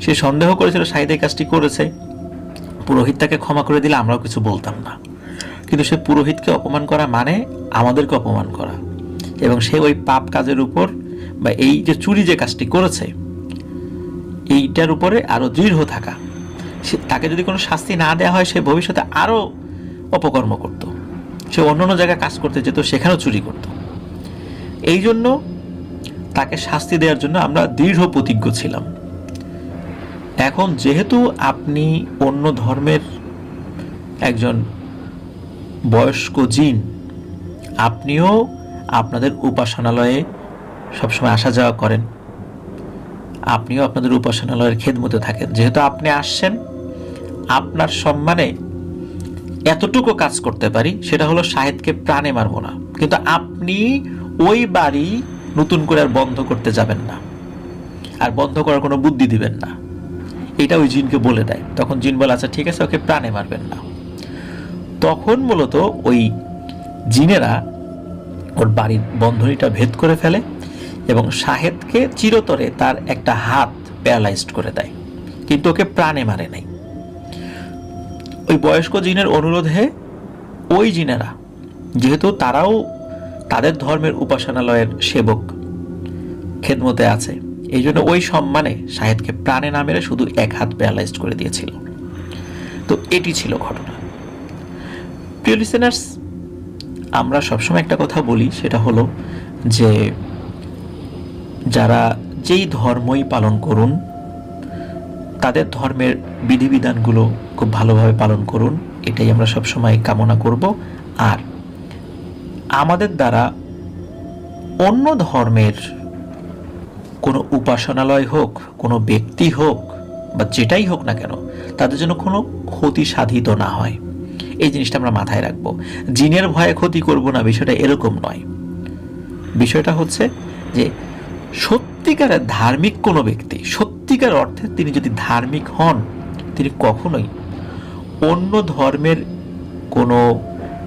সে সন্দেহ করেছিল শাহেদ এই কাজটি করেছে, পুরোহিত তাকে ক্ষমা করে দিলে আমরাও কিছু বলতাম না। কিন্তু সে পুরোহিতকে অপমান করা মানে আমাদেরকে অপমান করা, এবং সে ওই পাপ কাজের উপর বা এই যে চুরি যে কাজটি করেছে এইটার উপরে আরো দৃঢ় থাকা। তাকে যদি কোনো শাস্তি না দেওয়া হয় সে ভবিষ্যতে আরো অপকর্ম করত, সে অন্য জায়গায় কাজ করতে যেত, সেখানেও চুরি করত। এই জন্য তাকে শাস্তি দেওয়ার জন্য আমরা দৃঢ় প্রতিজ্ঞ ছিলাম। এখন যেহেতু আপনি অন্য ধর্মের একজন বয়স্ক জিন, আপনিও আপনাদের উপাসনালয়ে সবসময় আসা যাওয়া করেন, আপনিও আপনাদের উপাসনালয়ের খেদমতে থাকেন, যেহেতু আপনি আসছেন, আপনার সম্মানে এতটুকু কাজ করতে পারি, সেটা হলো শাহেদকে প্রাণে মারবো না। কিন্তু আপনি ওই বাড়ি নতুন করে আর বন্ধ করতে যাবেন না, আর বন্ধ করার কোনো বুদ্ধি দিবেন না, এটা ওই জিনকে বলে দেয়। তখন জিন বলে আচ্ছা ঠিক আছে, ওকে প্রাণে মারবেন না। তখন মূলত ওই জিনেরা ওর বাড়ির বন্ধনীটা ভেদ করে ফেলে এবং শাহেদকে চিরতরে তার একটা হাত প্যারালাইজড করে দেয়, কিন্তু ওকে প্রাণে মারে নাই। ওই বয়স্ক জিনের অনুরোধে ওই জিনেরা, যেহেতু তারাও তাদের ধর্মের উপাসনালয়ের সেবক খেদমতে আছে, এই জন্য ওই সম্মানে শাহেদকে প্রাণে না মেরে শুধু এক হাত প্যারালাইজড করে দিয়েছিল। তো এটি ছিল ঘটনা। প্রিয় লিসেনার্স, আমরা সবসময় একটা কথা বলি, সেটা হলো যে যারা যেই ধর্মই পালন করুন তাদের ধর্মের বিধিবিধানগুলো খুব ভালোভাবে পালন করুন, এটাই আমরা সবসময় কামনা করব। আর আমাদের দ্বারা অন্য ধর্মের কোনো উপাসনালয় হোক, কোনো ব্যক্তি হোক বা যেটাই হোক না কেন, তাদের জন্য কোনো ক্ষতি সাধিত না হয়, এই জিনিসটা আমরা মাথায় রাখবো। জিনের ভয়ে ক্ষতি করব না, বিষয়টা এরকম নয়। বিষয়টা হচ্ছে যে সত্যিকারের ধার্মিক কোনো ব্যক্তি, সত্যিকার অর্থে তিনি যদি ধার্মিক হন, তিনি কখনোই অন্য ধর্মের কোনো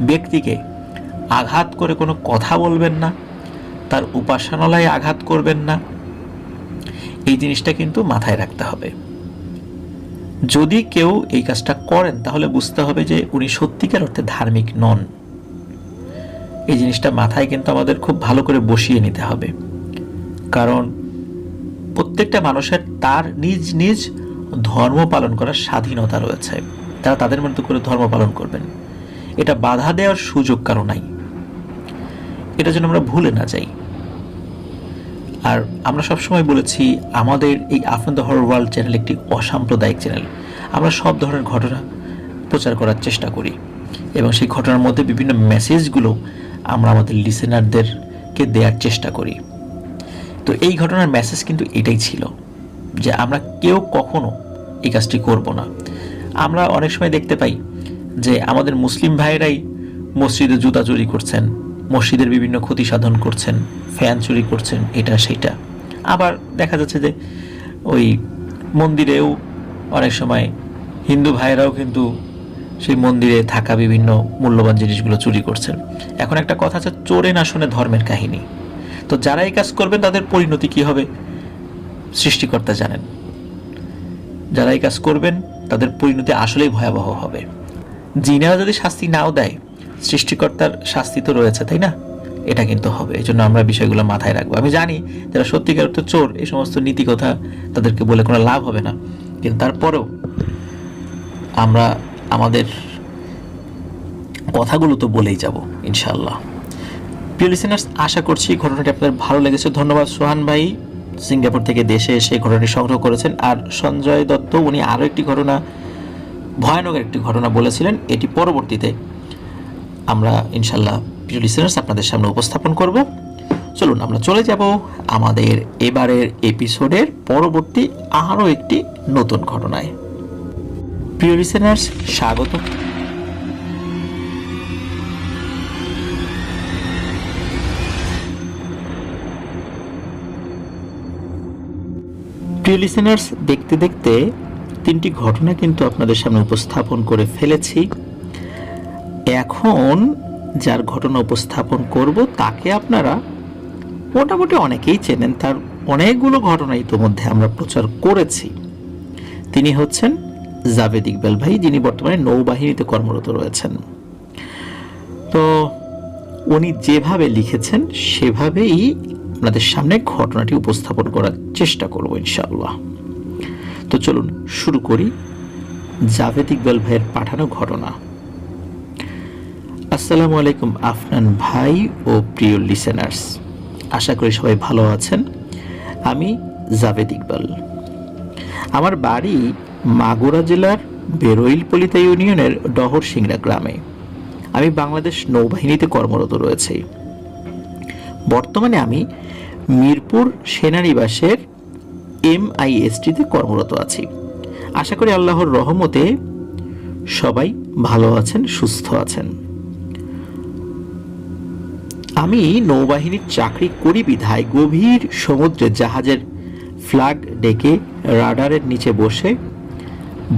ব্যক্তিকে আঘাত করে কোনো কথা বলবেন না, তার উপাসনালয়ে আঘাত করবেন না। এই জিনিসটা কিন্তু মাথায় রাখতে হবে। যদি কেউ এই কাজটা করেন তাহলে বুঝতে হবে যে উনি সত্যিকার অর্থে ধার্মিক নন। এই জিনিসটা মাথায় কিন্তু আমাদের খুব ভালো করে বসিয়ে নিতে হবে, কারণ প্রত্যেকটা মানুষের তার নিজ নিজ ধর্ম পালন করার স্বাধীনতা রয়েছে, তারা তাদের মতো করে ধর্ম পালন করবেন, এটা বাধা দেওয়ার সুযোগ কারো নাই। এটা যেন আমরা ভুলে না যাই। আর আমরা সবসময় বলেছি আমাদের এই after the horror world channel একটি অসাম্প্রদায়িক চ্যানেল। আমরা সব ধরনের ঘটনা প্রচার করার চেষ্টা করি এবং সেই ঘটনার মধ্যে বিভিন্ন মেসেজগুলো আমরা আমাদের লিসেনারদেরকে দেওয়ার চেষ্টা করি। তো এই ঘটনার মেসেজ কিন্তু এটাই ছিল যে আমরা কেউ কখনো এই কাজটি করব না। আমরা অনেক সময় দেখতে পাই যে আমাদের মুসলিম ভাইয়েরাই মসজিদে জুতা চুরি করছেন, মসজিদের বিভিন্ন ক্ষতি সাধন করছেন, ফ্যান চুরি করছেন, এটা সেটা। আবার দেখা যাচ্ছে যে ওই মন্দিরেও অনেক সময় হিন্দু ভাইয়েরাও কিন্তু সেই মন্দিরে থাকা বিভিন্ন মূল্যবান জিনিসগুলো চুরি করছেন। এখন একটা কথা আছে, চোরে না শুনে ধর্মের কাহিনী। তো যারা এই কাজ করবেন তাদের পরিণতি কি হবে সৃষ্টিকর্তা জানেন। যারা এই কাজ করবেন তাদের পরিণতি আসলেই ভয়াবহ হবে। জিনেরা যদি শাস্তি নাও দেয়, সৃষ্টিকর্তার শাস্তি তো রয়েছে, তাই না? এটা কিন্তু হবে। এই জন্য আমরা বিষয়গুলো মাথায় রাখবো। আমি জানি যারা সত্যিকার অর্থে চোর, এই সমস্ত নীতি কথা তাদেরকে বলে কোনো লাভ হবে না, কিন্তু তারপরেও আমরা আমাদের কথাগুলো তো বলেই যাব ইনশাআল্লাহ। প্রিয় লিসেনার্স, আশা করছি ঘটনাটি আপনাদের ভালো লেগেছে। ধন্যবাদ সোহান ভাই, সিঙ্গাপুর থেকে দেশে এসে ঘটনাটি সংগ্রহ করেছেন। আর সঞ্জয় দত্ত উনি আরও একটি ঘটনা, ভয়ানক একটি ঘটনা বলেছিলেন, এটি পরবর্তীতে আমরা ইনশাআল্লাহ প্রিয় লিসেনার্স আপনাদের সামনে উপস্থাপন করব। চলুন আমরা চলে যাব আমাদের এবারের এপিসোডের পরবর্তী আরও একটি নতুন ঘটনায়। প্রিয় লিসেনার্স, স্বাগত। প্রিয় লিসেনার্স, দেখতে দেখতে 3টি ঘটনা কিন্তু আপনাদের সামনে উপস্থাপন করে ফেলেছি। এখন যার ঘটনা উপস্থাপন করব তাকে আপনারা মোটামুটি অনেকেই চেনেন, তার অনেকগুলো ঘটনা ইতোমধ্যে আমরা প্রচার করেছি। তিনি হচ্ছেন জাভেদ ইকবাল ভাই, যিনি বর্তমানে নৌবাহিনীতে কর্মরত রয়েছেন। তো উনি যেভাবে লিখেছেন সেভাবেই আপনাদের সামনে ঘটনাটি উপস্থাপন করার চেষ্টা করব ইনশাআল্লাহ। তো চলুন শুরু করি জাভেদ ইকবাল ভাইয়ের পাঠানো ঘটনা। আসসালামু আলাইকুম আফনান ভাই ও প্রিয় লিসেনার্স, আশা করি সবাই ভালো আছেন। আমি জাভেদ ইকবাল। আমার বাড়ি মাগুরা জেলার বেরইলপলিতা ইউনিয়নের ডহর সিংড়া গ্রামে। আমি বাংলাদেশ নৌবাহিনীতে কর্মরত রয়েছি। বর্তমানে আমি মিরপুর সেনানিবাসের MISTতে কর্মরত আছি। আশা করি আল্লাহর রহমতে সবাই ভালো আছেন, সুস্থ আছেন। আমি নৌবাহিনীর চাকরি করি বিধায় গভীর সমুদ্রে জাহাজের ফ্ল্যাগ ডেকে রাডারের নিচে বসে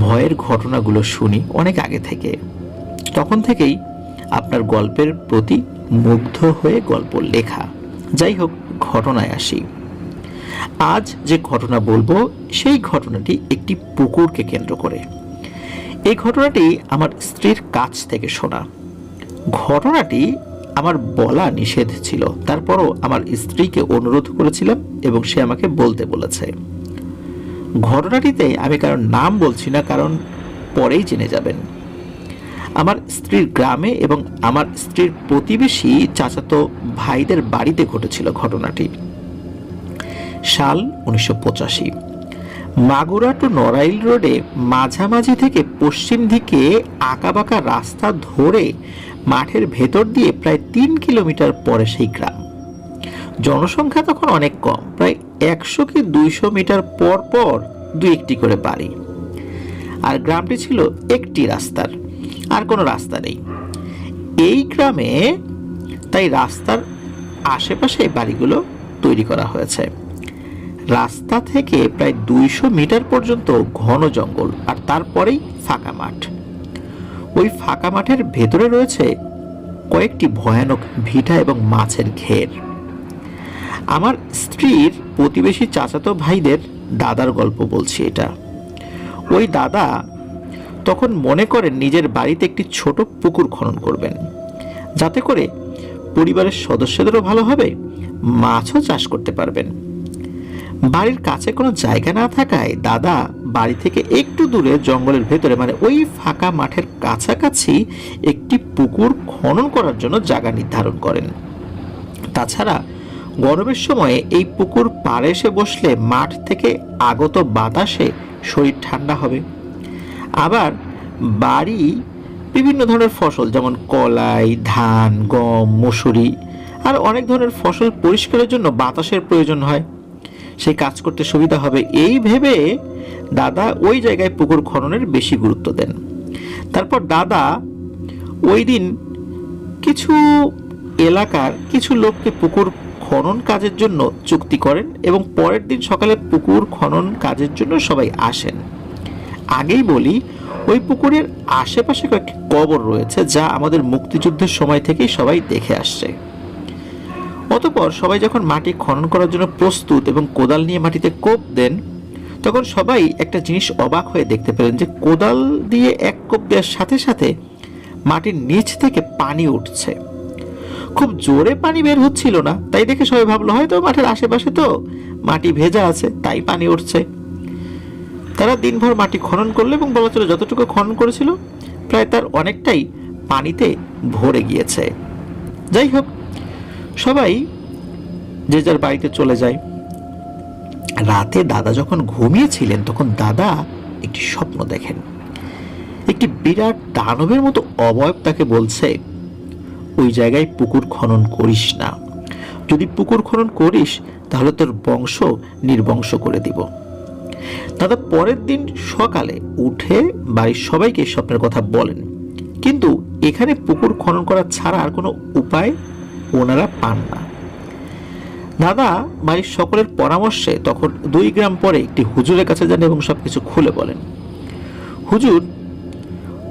ভয়ের ঘটনাগুলো শুনি অনেক আগে থেকে। তখন থেকেই আপনার গল্পের প্রতি মুগ্ধ হয়ে গল্প লেখা। যাই হোক, ঘটনায় আসি। আজ যে ঘটনা বলবো সেই ঘটনাটি একটি পুকুরকে কেন্দ্র করে। এই ঘটনাটি আমার স্ত্রীর কাছ থেকে শোনা। ঘটনাটি আমার বলা নিষেধ ছিল, তারপরও আমার স্ত্রীকে অনুরোধ করেছিলাম এবং সে আমাকে বলতে বলেছে। ঘটনাটিতে আমি কারণ নাম বলছি না, কারণ পরেই জেনে যাবেন। আমার স্ত্রীর গ্রামে এবং আমার স্ত্রীর প্রতিবেশী চাচাতো ভাইদের বাড়িতে ঘটেছিল ঘটনাটি। সাল 1985। মাগুরা টু নড়াইল রোডে মাঝামাঝি থেকে পশ্চিম দিকে আঁকাবাঁকা রাস্তা ধরে মাঠের ভেতর দিয়ে প্রায় 3 কিলোমিটার পরে সেই গ্রাম। জনসংখ্যা তখন অনেক কম, প্রায় 100 কি 200 মিটার পর পর 2-1টি করে বাড়ি। আর গ্রামটি ছিল একটি রাস্তার, আর কোনো রাস্তা নেই এই গ্রামে। তাই রাস্তার আশেপাশে বাড়িগুলো তৈরি করা হয়েছে। রাস্তা থেকে প্রায় 200 মিটার পর্যন্ত ঘন জঙ্গল, আর তারপরেই ফাঁকা মাঠ। ওই ফাঁকা মাঠের ভেতরে রয়েছে কয়েকটি ভয়ানক ভিটা এবং মাছের ঘের। আমার স্ত্রীর প্রতিবেশী চাচাতো ভাইদের দাদার গল্প বলছি এটা। ওই দাদা তখন মনে করেন নিজের বাড়িতে একটি ছোট পুকুর খনন করবেন, যাতে করে পরিবারের সদস্যদেরও ভালো হবে, মাছও চাষ করতে পারবেন। বাড়ির কাছে কোনো জায়গা না থাকায় দাদা বাড়ি থেকে একটু দূরে জঙ্গলের ভেতরে, মানে ওই ফাঁকা মাঠের কাছাকাছি একটি পুকুর খনন করার জন্য জায়গা নির্ধারণ করেন। তাছাড়া গরমের সময়ে এই পুকুর পাড়ে এসে বসলে মাঠ থেকে আগত বাতাসে শরীর ঠান্ডা হবে। আবার বাড়ি বিভিন্ন ধরনের ফসল যেমন কলাই, ধান, গম, মসুরি আর অনেক ধরনের ফসল পরিষ্কারের জন্য বাতাসের প্রয়োজন হয়, সেই কাজ করতে সুবিধা হবে। এই ভেবে দাদা ওই জায়গায় পুকুর খননের বেশি গুরুত্ব দেন। তারপর দাদা ওই দিন কিছু এলাকার কিছু লোককে পুকুর খনন কাজের জন্য চুক্তি করেন এবং পরের দিন সকালে পুকুর খনন কাজের জন্য সবাই আসেন। আগেই বলি, ওই পুকুরের আশেপাশে কয়েকটি কবর রয়েছে, যা আমাদের মুক্তিযুদ্ধের সময় থেকেই সবাই দেখে আসছে। অতঃপর সবাই যখন মাটি খনন করার জন্য প্রস্তুত এবং কোদাল নিয়ে মাটিতে কোপ দেন, তখন সবাই একটা জিনিস অবাক হয়ে দেখতে পেলেন যে কোদাল দিয়ে এক কোপ দেওয়ার সাথে সাথে মাটির নিচ থেকে পানি উঠছে। খুব জোরে পানি বের হচ্ছিল না, তাই দেখে সবাই ভাবলো হয়তো মাঠের আশেপাশে তো মাটি ভেজা আছে, তাই পানি উঠছে। তারা দিনভর মাটি খনন করলো এবং বলা চলে যতটুকু খনন করেছিল প্রায় তার অনেকটাই পানিতে ভরে গিয়েছে। যাই হোক, সবাই যে যার বাড়িতে চলে যায়। রাতে দাদা যখন ঘুমিয়েছিলেন তখন দাদা একটি স্বপ্ন দেখেন। একটি বিরাট দানবের মতো অবয়ব তাকে বলছে, ওই জায়গায় পুকুর খনন করিস না, যদি পুকুর খনন করিস তাহলে তোর বংশ নির্বংশ করে দিব। দাদা পরের দিন সকালে উঠে বাড়ির সবাইকে স্বপ্নের কথা বলেন, কিন্তু এখানে পুকুর খনন করা ছাড়া আর কোনো উপায় ওনারা পান না। দাদা বাড়ির সকলের পরামর্শে তখন 2 গ্রাম পরে একটি হুজুরের কাছে যান এবং সবকিছু খুলে বলেন। হুজুর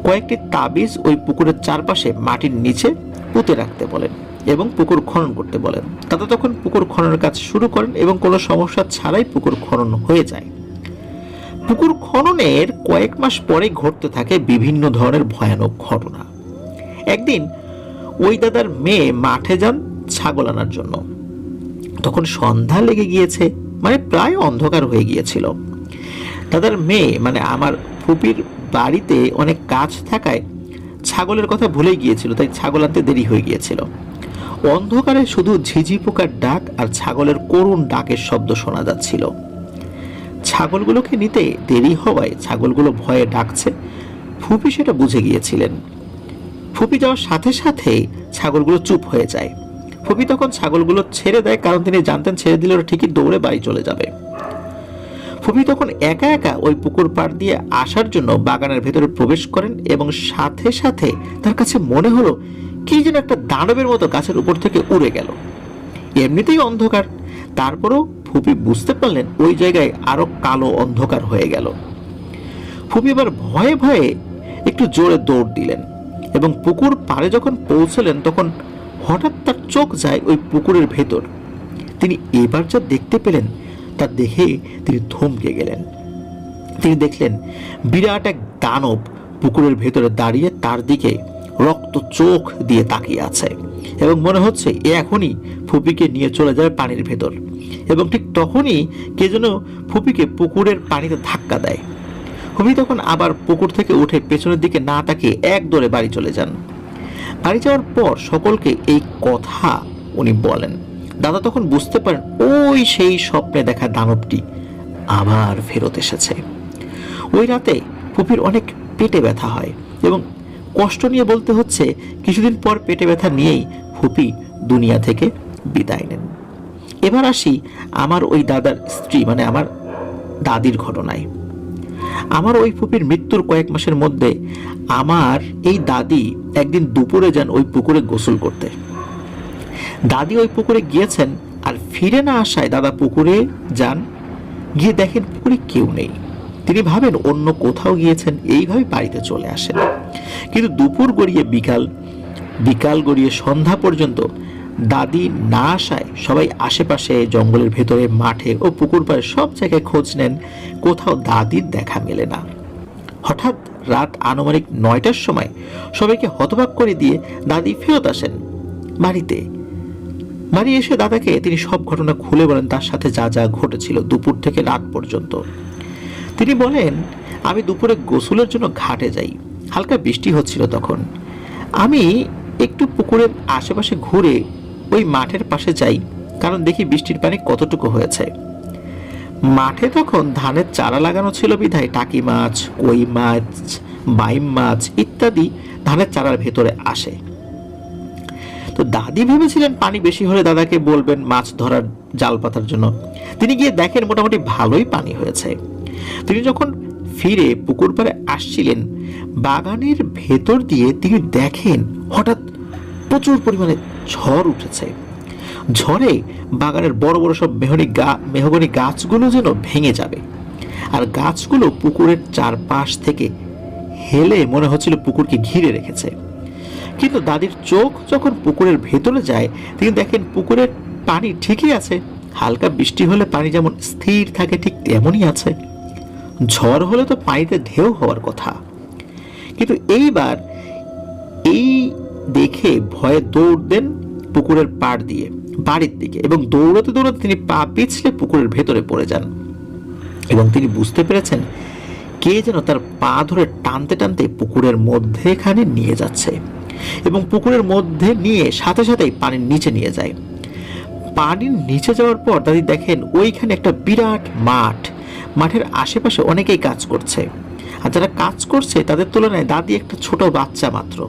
কয়েকটি তাবিজ ওই পুকুরের চারপাশে মাটির নিচে পুঁতে রাখতে বলেন এবং পুকুর খনন করতে বলেন। দাদা তখন পুকুর খননের কাজ শুরু করেন এবং কোনো সমস্যা ছাড়াই পুকুর খনন হয়ে যায়। পুকুর খননের কয়েক মাস পরে ঘটতে থাকে বিভিন্ন ধরনের ভয়ানক ঘটনা। একদিন ওই দাদার মেয়ে মাঠে যান ছাগল আনার জন্য। তখন সন্ধ্যা লেগে গিয়েছে, মানে প্রায় অন্ধকার হয়ে গিয়েছিল। দাদার মেয়ে মানে আমার ফুপির বাড়িতে অনেক কাজ থাকায় ছাগলের কথা ভুলে গিয়েছিল, তাই ছাগল আনতে দেরি হয়ে গিয়েছিল। অন্ধকারে শুধু ঝিঝি পোকার ডাক আর ছাগলের করুণ ডাকের শব্দ শোনা যাচ্ছিল। ছাগলগুলোকে নিতে দেরি হওয়ায় ছাগলগুলো ভয়ে ডাকছে, ফুপি সেটা বুঝে গিয়েছিলেন। ফুপি যাওয়ার সাথে সাথে ছাগলগুলো চুপ হয়ে যায়। ফুপি তখন ছাগলগুলো ছেড়ে দেয়, কারণ তিনি জানতেন ছেড়ে দিলে ওরা ঠিকই দৌড়ে বাড়ি চলে যাবে। ফুপি তখন একা একা ওই পুকুর পাড় দিয়ে আসার জন্য বাগানের ভেতরে প্রবেশ করেন এবং সাথে সাথে তার কাছে মনে হলো কি যেন একটা দানবের মতো গাছের উপর থেকে উড়ে গেল। এমনিতেই অন্ধকার, তারপরও ফুপি বুঝতে পারলেন ওই জায়গায় আরো কালো অন্ধকার হয়ে গেল। ফুপি এবার ভয়ে ভয়ে একটু জোরে দৌড় দিলেন এবং পুকুর পাড়ে যখন পৌঁছলেন তখন হঠাৎ তার চোখ যায় ওই পুকুরের ভেতর। তিনি এবার যা দেখতে পেলেন তা দেখে তিনি থমকে গেলেন। তিনি দেখলেন বিরাট এক দানব পুকুরের ভেতরে দাঁড়িয়ে তার দিকে রক্ত চোখ দিয়ে তাকিয়ে আছে এবং মনে হচ্ছে এখনই ফুপিকে নিয়ে চলে যাবে পানির ভেতর। এবং ঠিক তখনই কে যেন ফুপিকে পুকুরের পানিতে ধাক্কা দেয়। ফুপি তখন আবার পুকুর থেকে উঠে পেছনের দিকে না তাকিয়ে এক দৌড়ে বাড়ি চলে যান। বাড়ি যাওয়ার পর সকলকে এই কথা উনি বলেন। দাদা তখন বুঝতে পারেন ওই সেই স্বপ্নে দেখা দানবটি আবার ফেরত এসেছে। ওই রাতে ফুপির অনেক পেটে ব্যথা হয় এবং কষ্ট নিয়ে বলতে হচ্ছে কিছুদিন পর পেটে ব্যথা নিয়েই ফুপি দুনিয়া থেকে বিদায় নেন। এবার আসি আমার ওই দাদার স্ত্রী মানে আমার দাদির ঘটনায়। আমার ওই ফুপির মৃত্যুর কয়েক মাসের মধ্যে আমার এই দাদি একদিন দুপুরে যান ওই পুকুরে গোসল করতে। দাদি ওই পুকুরে গিয়েছেন আর ফিরে না আসায় দাদা পুকুরে যান, গিয়ে দেখেন পুকুরে কেউ নেই। তিনি ভাবেন অন্য কোথাও গিয়েছেন, এইভাবে বাড়িতে চলে আসেন। কিন্তু দুপুর গড়িয়ে বিকাল গড়িয়ে সন্ধ্যা পর্যন্ত দাদি না আসায় সবাই আশেপাশে জঙ্গলের ভেতরে মাঠে ও পুকুর পাড়ে সব জায়গায় খোঁজ নেন, কোথাও দাদির দেখা মেলে না। হঠাৎ রাত আনুমানিক 9টার সময় সবাইকে হতবাক করে দিয়ে দাদি ফেরত আসেন বাড়িতে। বাড়ি এসে দাদাকে তিনি সব ঘটনা খুলে বলেন, তার সাথে যা যা ঘটেছিল দুপুর থেকে রাত পর্যন্ত। তিনি বলেন, আমি দুপুরে গোসলের জন্য ঘাটে যাই। হালকা বৃষ্টি হচ্ছিল তখন। আমি একটু পুকুরের আশেপাশে ঘুরে ওই মাঠের পাশে যাই, কারণ দেখি বৃষ্টির পানি কতটুকু হয়েছে। মাঠে তখন ধানের চারা লাগানো ছিল বিধায় টাকি মাছ, কই মাছ, বাইম মাছ ইত্যাদি ধানের চারার ভেতরে আসে। তো দাদি ভেবেছিলেন পানি বেশি হলে দাদাকে বলবেন মাছ ধরার জাল পাতার জন্য। তিনি গিয়ে দেখেন মোটামুটি ভালোই পানি হয়েছে। তিনি যখন ফিরে পুকুর পাড়ে আসছিলেন, বাগানের ভেতর দিয়ে তিনি দেখেন হঠাৎ প্রচুর পরিমাণে ঝড় উঠেছে। ঝড়ে বাগানের বড় বড় সব মেহগনি গাছগুলো যেন ভেঙে যাবে, আর গাছগুলো পুকুরের চারপাশ থেকে হেলে মনে হচ্ছিল পুকুরকে ঘিরে রেখেছে। কিন্তু দাদির চোখ যখন পুকুরের ভেতরে যায়, তিনি দেখেন পুকুরের পানি ঠিকই আছে। হালকা বৃষ্টি হলে পানি যেমন স্থির থাকে ঠিক তেমনই আছে। ঝড় হলে তো পানিতে ঢেউ হওয়ার কথা। কিন্তু এইবার এই দেখে ভয়ে দৌড় দেন পুকুরের পাড় দিয়ে বাড়ির দিকে এবং দৌড়াতে দৌড়াতে তিনি পা পিছলে পুকুরের ভেতরে পড়ে যান এবং তিনি বুঝতে পেরেছেন কে যেন তার পা ধরে টানতে টানতে পুকুরের মধ্যেখানে নিয়ে যাচ্ছে এবং পুকুরের মধ্যে নিয়ে সাথে সাথেই পানির নিচে নিয়ে যায়। পানির নিচে যাওয়ার পর দাদি দেখেন ওইখানে একটা বিরাট মাঠ। মাঠের আশেপাশে অনেকেই কাজ করছে, আর যারা কাজ করছে তাদের তুলনায় দাদি একটা ছোট বাচ্চা মাত্র,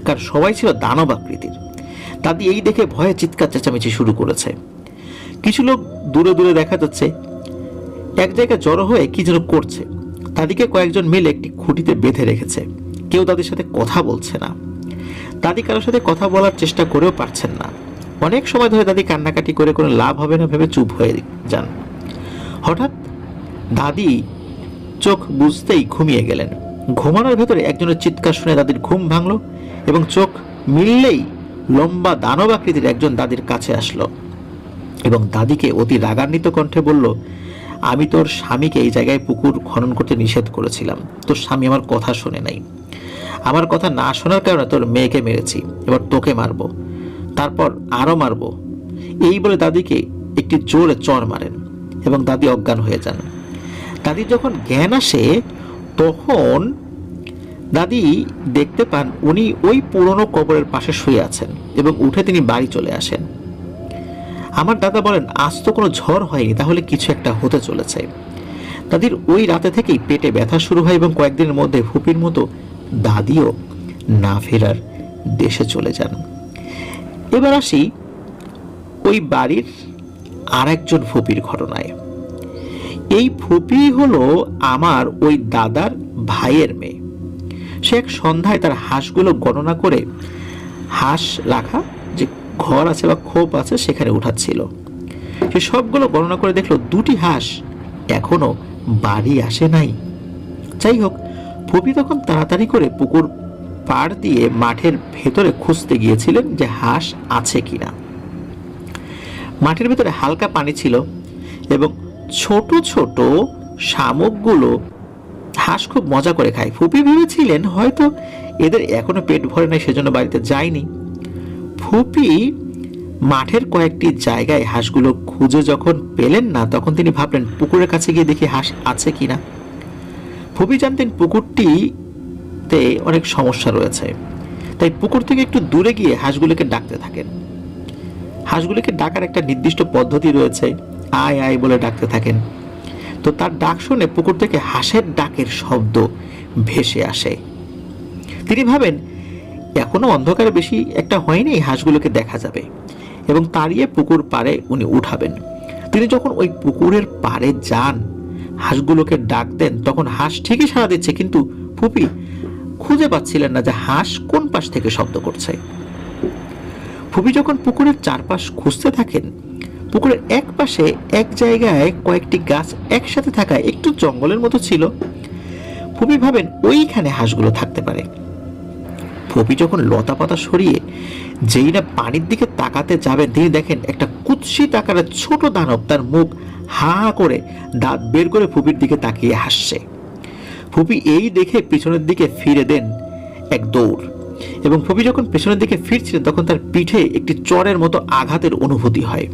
কারণ সবাই ছিল দানব আকৃতির। দাদি এই দেখে ভয়ে চিৎকার চেঁচামেচি শুরু করেছে। কিছু লোক দূরে দূরে দেখা যাচ্ছে এক জায়গায় জড়ো হয়ে কি যেন করছে। দাদিকে কয়েকজন মিলে একটি খুঁটিতে বেঁধে রেখেছে। কেউ দাদির সাথে কথা বলছে না। দাদি কারোর সাথে কথা বলার চেষ্টা করেও পারছেন না। অনেক সময় ধরে দাদি কান্নাকাটি করে কোনো লাভ হবে না ভেবে চুপ হয়ে যান। হঠাৎ দাদি চোখ বুঝতেই ঘুমিয়ে গেলেন। ঘুমানোর ভেতরে একজনের চিৎকার শুনে দাদির ঘুম ভাঙলো এবং চোখ মিললেই লম্বা দানব আকৃতির একজন দাদির কাছে আসলো এবং দাদিকে অতি রাগান্বিত কণ্ঠে বলল, আমি তোর স্বামীকে এই জায়গায় পুকুর খনন করতে নিষেধ করেছিলাম, তোর স্বামী আমার কথা শোনে নাই, আমার কথা না শোনার কারণে তোর মেয়েকে মেরেছি, এবার তোকে মারবো, তারপর আরো মারবো। এই বলে দাদিকে একটি জোরে চড় মারেন এবং দাদি অজ্ঞান হয়ে যান। দাদির যখন জ্ঞান আসে তখন দাদি দেখতে পান উনি ওই পুরনো কবরের পাশে শুয়ে আছেন এবং উঠে তিনি বাড়ি চলে আসেন। আমার দাদা বলেন, আজ তো কোনো ঝড় হয়নি, তাহলে কিছু একটা হতে চলেছে। দাদির ওই রাতে থেকেই পেটে ব্যথা শুরু হয় এবং কয়েকদিনের মধ্যে ফুপির মতো দাদিও না ফেরার দেশে চলে যান। এবার আসি ওই বাড়ির আর একজন ফুপির ঘটনায়। এই ফুপি হলো আমার ওই দাদার ভাইয়ের মেয়ে। সে এক সন্ধ্যায় তার হাঁসগুলো গণনা করে হাঁস রাখা যে ঘর আছে বা খোপ আছে সেখানে উঠাচ্ছিল। সে সবগুলো গণনা করে দেখলো দুটি হাঁস এখনো বাড়ি আসে নাই। যাই হোক, ফুপি তখন তাড়াতাড়ি করে পুকুর পাড় দিয়ে মাঠের ভেতরে খুঁজতে গিয়েছিলেন যে হাঁস আছে কিনা। মাঠের ভেতরে হালকা পানি ছিল এবং ছোট ছোট শামুকগুলো হাঁস খুব মজা করে খায়। ফুপি ভেবেছিলেন হয়তো এদের এখনো পেট ভরে নাই, সেজন্য বাড়িতে যায়নি। ফুপি মাঠের কয়েকটি জায়গায় হাঁসগুলো খুঁজে যখন পেলেন না, তখন তিনি ভাবলেন পুকুরের কাছে গিয়ে দেখি হাঁস আছে কিনা। ফুপি জানতেন পুকুরটিতে অনেক সমস্যা রয়েছে, তাই পুকুর থেকে একটু দূরে গিয়ে হাঁসগুলোকে ডাকতে থাকেন। হাঁসগুলোকে ডাকার একটা নির্দিষ্ট পদ্ধতি রয়েছে, আয় আয় বলে ডাকতে থাকেন। তো তার ডাক শুনে পুকুর থেকে হাঁসের ডাকের শব্দ ভেসে আসে। তিনি ভাবেন এখনো অন্ধকারে বেশি একটা হয়নি, হাঁসগুলোকে দেখা যাবে এবং তাড়িয়ে পুকুর পাড়ে উনি উঠাবেন। তিনি যখন ওই পুকুরের পাড়ে যান, হাঁসগুলোকে ডাক দেন, তখন হাঁস ঠিকই সাড়া দিচ্ছে, কিন্তু ফুপি খুঁজে পাচ্ছিলেন না যে হাঁস কোন পাশ থেকে শব্দ করছে। ফুপি যখন পুকুরের চারপাশ খুঁজতে থাকেন, পুকুরের এক পাশে এক জায়গায় কয়েকটি গাছ একসাথে থাকা একটু জঙ্গলের মতো ছিল। ফুপি ভাবেন ওইখানে হাঁসগুলো থাকতে পারে। ফুপি যখন লতা পাতা সরিয়ে যেই না পানির দিকে তাকাতে যাবেন, তিনি দেখেন একটা কুৎসিত আকারের ছোট দানব তার মুখ হা হা করে দাঁত বের করে ফুপির দিকে তাকিয়ে হাসছে। ফুপি এই দেখে পিছনের দিকে ফিরে দেন এক দৌড় এবং ফুপি যখন পেছনের দিকে ফিরছিলেন তখন তার পিঠে একটি চড়ের মতো আঘাতের অনুভূতি হয়।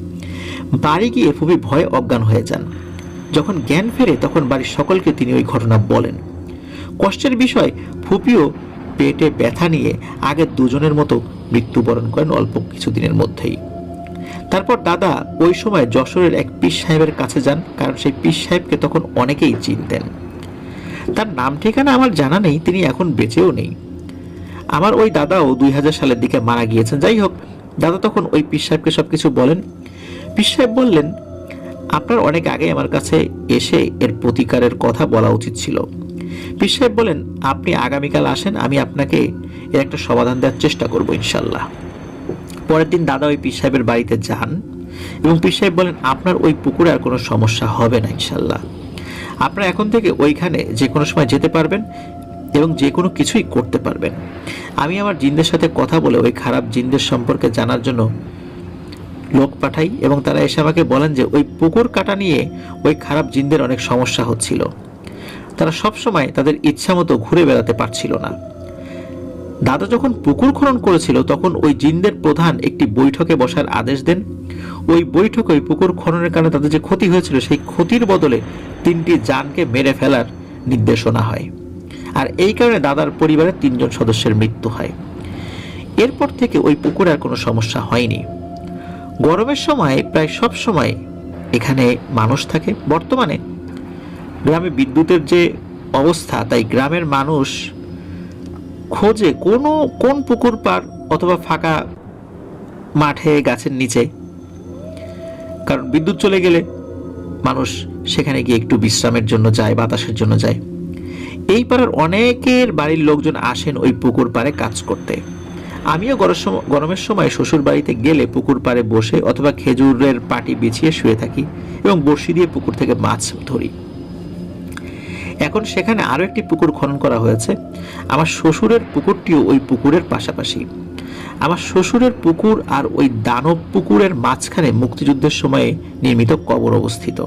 বাড়ি গিয়ে ফুপি ভয়ে অজ্ঞান হয়ে যান। যখন জ্ঞান ফেরে তখন বাড়ির সকলকে তিনি ওই ঘটনা বলেন। কষ্টের বিষয়, ফুপিও পেটে ব্যথা নিয়ে আগের দুজনের মতো মৃত্যুবরণ করেন অল্প কিছুদিনের মধ্যেই। তারপর দাদা ওই সময় যশোরের এক পীর সাহেবের কাছে যান, কারণ সেই পীর সাহেবকে তখন অনেকেই চিনতেন। তার নাম ঠিকানা আমার জানা নেই, তিনি এখন বেঁচেও নেই। আমার ওই দাদাও 2000 সালের দিকে মারা গিয়েছেন। যাই হোক, দাদা তখন ওই পীর সাহেবকে সবকিছু বলেন। পীর সাহেব বললেন, আপনার অনেক আগে আমার কাছে এসে এর প্রতিকারের কথা বলা উচিত ছিল। পীর সাহেব বলেন, আপনি আগামীকাল আসেন, আমি আপনাকে এর একটা সমাধান দেওয়ার চেষ্টা করব ইনশাল্লাহ। পরের দিন দাদা ওই পীর সাহেবের বাড়িতে যান এবং পীর সাহেব বলেন, আপনার ওই পুকুরে আর কোনো সমস্যা হবে না ইনশাল্লাহ। আপনারা এখন থেকে ওইখানে যে কোনো সময় যেতে পারবেন এবং যে কোনো কিছুই করতে পারবেন। আমি আমার জিনদের সাথে কথা বলে ওই খারাপ জিনদের সম্পর্কে জানার জন্য লোক পাঠাই এবং তারা এসে আমাকে বলেন যে ওই পুকুর কাটা নিয়ে ওই খারাপ জিনদের অনেক সমস্যা হচ্ছিল। তারা সব সময় তাদের ইচ্ছা মতো ঘুরে বেড়াতে পারছিল না। দাদা যখন পুকুর খনন করেছিল তখন ওই জিনদের প্রধান একটি বৈঠকে বসার আদেশ দেন। ওই বৈঠকে ওই পুকুর খননের কারণে তাদের যে ক্ষতি হয়েছিল সেই ক্ষতির বদলে 3টি জানকে মেরে ফেলার নির্দেশনা হয়। আর এই কারণে দাদার পরিবারের 3 জন সদস্যের মৃত্যু হয়। এরপর থেকে ওই পুকুরে আর কোনো সমস্যা হয়নি। গরমের সময় প্রায় সব সময় এখানে মানুষ থাকে। বর্তমানে গ্রামে বিদ্যুতের যে অবস্থা, তাই গ্রামের মানুষ খোঁজে কোন পুকুর পাড় অথবা ফাঁকা মাঠে গাছের নিচে, কারণ বিদ্যুৎ চলে গেলে মানুষ সেখানে গিয়ে একটু বিশ্রামের জন্য যায়, বাতাসের জন্য যায়। এই পাড়ার অনেকের বাড়ির লোকজন আসেন ওই পুকুর পাড়ে কাজ করতে। আমিও গরমের সময় শ্বশুর বাড়িতে গেলে পুকুর পাড়ে বসে অথবা খেজুরের পাটি বিছিয়ে শুয়ে থাকি এবং বড়শি দিয়ে পুকুর থেকে মাছ ধরি। এখন সেখানে আরো একটি পুকুর খনন করা হয়েছে। আমার শ্বশুরের পুকুরটিও ওই পুকুরের পাশাপাশি। আমার শ্বশুরের পুকুর আর ওই দানব পুকুরের মাঝখানে মুক্তিযুদ্ধের সময়ে নির্মিত কবর অবস্থিত।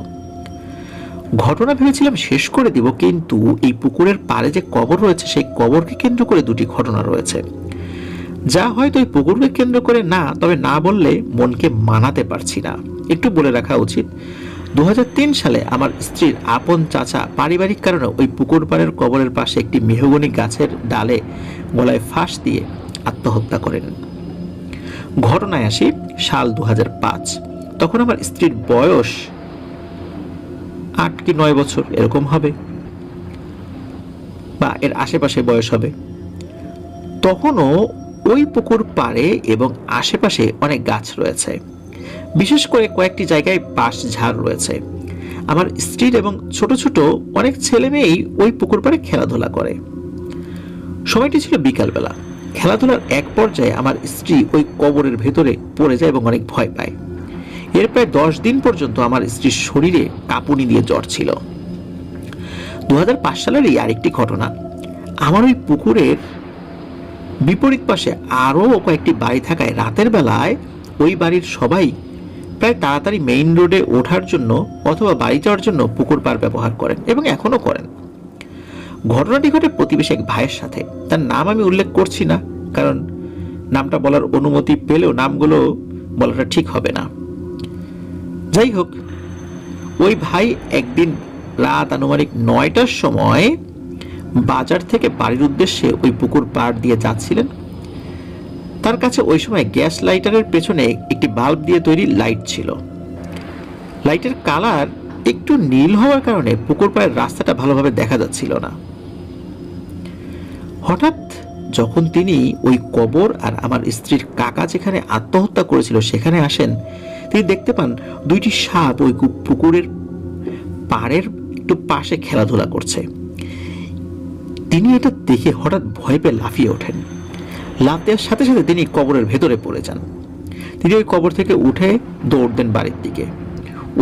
ঘটনা ভেবেছিলাম শেষ করে দিব, কিন্তু এই পুকুরের পাড়ে যে কবর রয়েছে সেই কবরকে কেন্দ্র করে দুটি ঘটনা রয়েছে, যা হয়তো ওই পুকুরকে কেন্দ্র করে না, তবে না বললে মনকে মানাতে পারছি না। একটু বলে রাখা উচিত, 2003 সালে আমার স্ত্রীর আপন চাচা পারিবারিক কারণে ওই পুকুর পাড়ের কবরের পাশে একটি মেহগনি গাছের ডালে গলায় ফাঁস দিয়ে আত্মহত্যা করেন। ঘটনায় আসি, সাল 2005। তখন আমার স্ত্রীর বয়স 8 কি 9 বছর এরকম হবে, বা এর আশেপাশে বয়স হবে। তখনও ওই পুকুর পাড়ে এবং আশেপাশে অনেক গাছ রয়েছে, বিশেষ করে কয়েকটি জায়গায় বাঁশ ঝাড় রয়েছে। আমার স্ত্রীর এবং ছোট ছোট অনেক ছেলে মেয়েই ওই পুকুর পাড়ে খেলাধুলা করে। সময়টি ছিল বিকালবেলা। খেলাধুলার এক পর্যায়ে আমার স্ত্রী ওই কবরের ভেতরে পড়ে যায় এবং অনেক ভয় পায়। এর প্রায় 10 দিন পর্যন্ত আমার স্ত্রীর শরীরে কাঁপুনি দিয়ে জ্বর ছিল। 2005 সালেরই আরেকটি ঘটনা। আমার ওই পুকুরের বিপরীত পাশে আরো কয়েকটি বাড়ি থাকায় রাতের বেলায় ওই বাড়ির সবাই প্রায় তাড়াতাড়ি মেইন রোডে ওঠার জন্য অথবা বাড়ি যাওয়ার জন্য পুকুর পাড় ব্যবহার করেন এবং এখনো করেন। ঘটনাটি ঘটে প্রতিবেশী এক ভাইয়ের সাথে। তার নাম আমি উল্লেখ করছি না, কারণ নামটা বলার অনুমতি পেলেও নামগুলো বলাটা ঠিক হবে না। যাই হোক, ওই ভাই একদিন রাত আনুমানিক 9টার সময় বাজার থেকে বাড়ির উদ্দেশ্যে ওই পুকুর পাড় দিয়ে যাচ্ছিলেন। তার কাছে ওই সময় গ্যাস লাইটারের পেছনে একটি বাল্ব দিয়ে তৈরি লাইট ছিল। লাইটের কালার একটু নীল হওয়ার কারণে পুকুর পাড়ের রাস্তাটা ভালোভাবে দেখা যাচ্ছিল না। হঠাৎ যখন তিনি ওই কবর আর আমার স্ত্রীর কাকা যেখানে আত্মহত্যা করেছিল সেখানে আসেন, তিনি দেখতে পান দুইটি সাপ ওই পুকুরের পাড়ের একটু পাশে খেলাধুলা করছে। তিনি এটা দেখে হঠাৎ ভয় পেয়ে লাফিয়ে ওঠেন। লাফ দেওয়ার সাথে সাথে তিনি কবরের ভেতরে পড়ে যান। তিনি ওই কবর থেকে উঠে দৌড় দেন বাড়ির দিকে।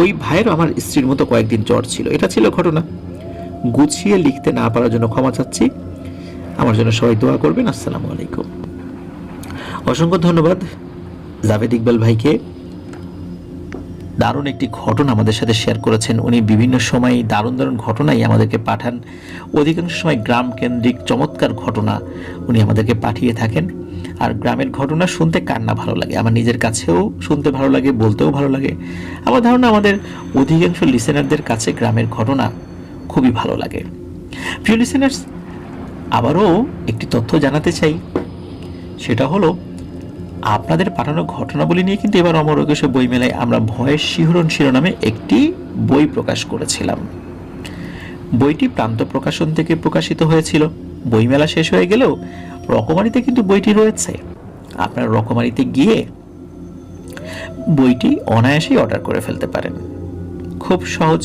ওই ভাইয়ের আমার স্ত্রীর মতো কয়েকদিন জ্বর ছিল। এটা ছিল ঘটনা। গুছিয়ে লিখতে না পারার জন্য ক্ষমা চাচ্ছি। আমার জন্য সবাই দোয়া করবেন। আসসালামু আলাইকুম। অসংখ্য ধন্যবাদ জাভেদ ইকবাল ভাইকে। দারুণ একটি ঘটনা আমাদের সাথে শেয়ার করেছেন উনি। বিভিন্ন সময় দারুণ দারুণ ঘটনাই আমাদেরকে পাঠান। অধিকাংশ সময় গ্রাম কেন্দ্রিক চমৎকার ঘটনা উনি আমাদেরকে পাঠিয়ে থাকেন। আর গ্রামের ঘটনা শুনতে কার না ভালো লাগে। আমার নিজের কাছেও শুনতে ভালো লাগে, বলতেও ভালো লাগে। আমার ধারণা আমাদের অধিকাংশ লিসেনারদের কাছে গ্রামের ঘটনা খুবই ভালো লাগে। প্রিয় লিসেনার্স, আবারও একটি তথ্য জানাতে চাই, সেটা হলো আপনাদের পাঠানো ঘটনাবলী নিয়ে কিন্তু এবার অমর একুশে বইমেলায় আমরা ভয়ের শিহরণ শিরোনামে একটি বই প্রকাশ করেছিলাম। বইটি প্রান্ত প্রকাশন থেকে প্রকাশিত হয়েছিল। বইমেলা শেষ হয়ে গেলেও রকমারিতে কিন্তু বইটি রয়েছে। আপনারা রকমারিতে গিয়ে বইটি অনায়াসেই অর্ডার করে ফেলতে পারেন। খুব সহজ।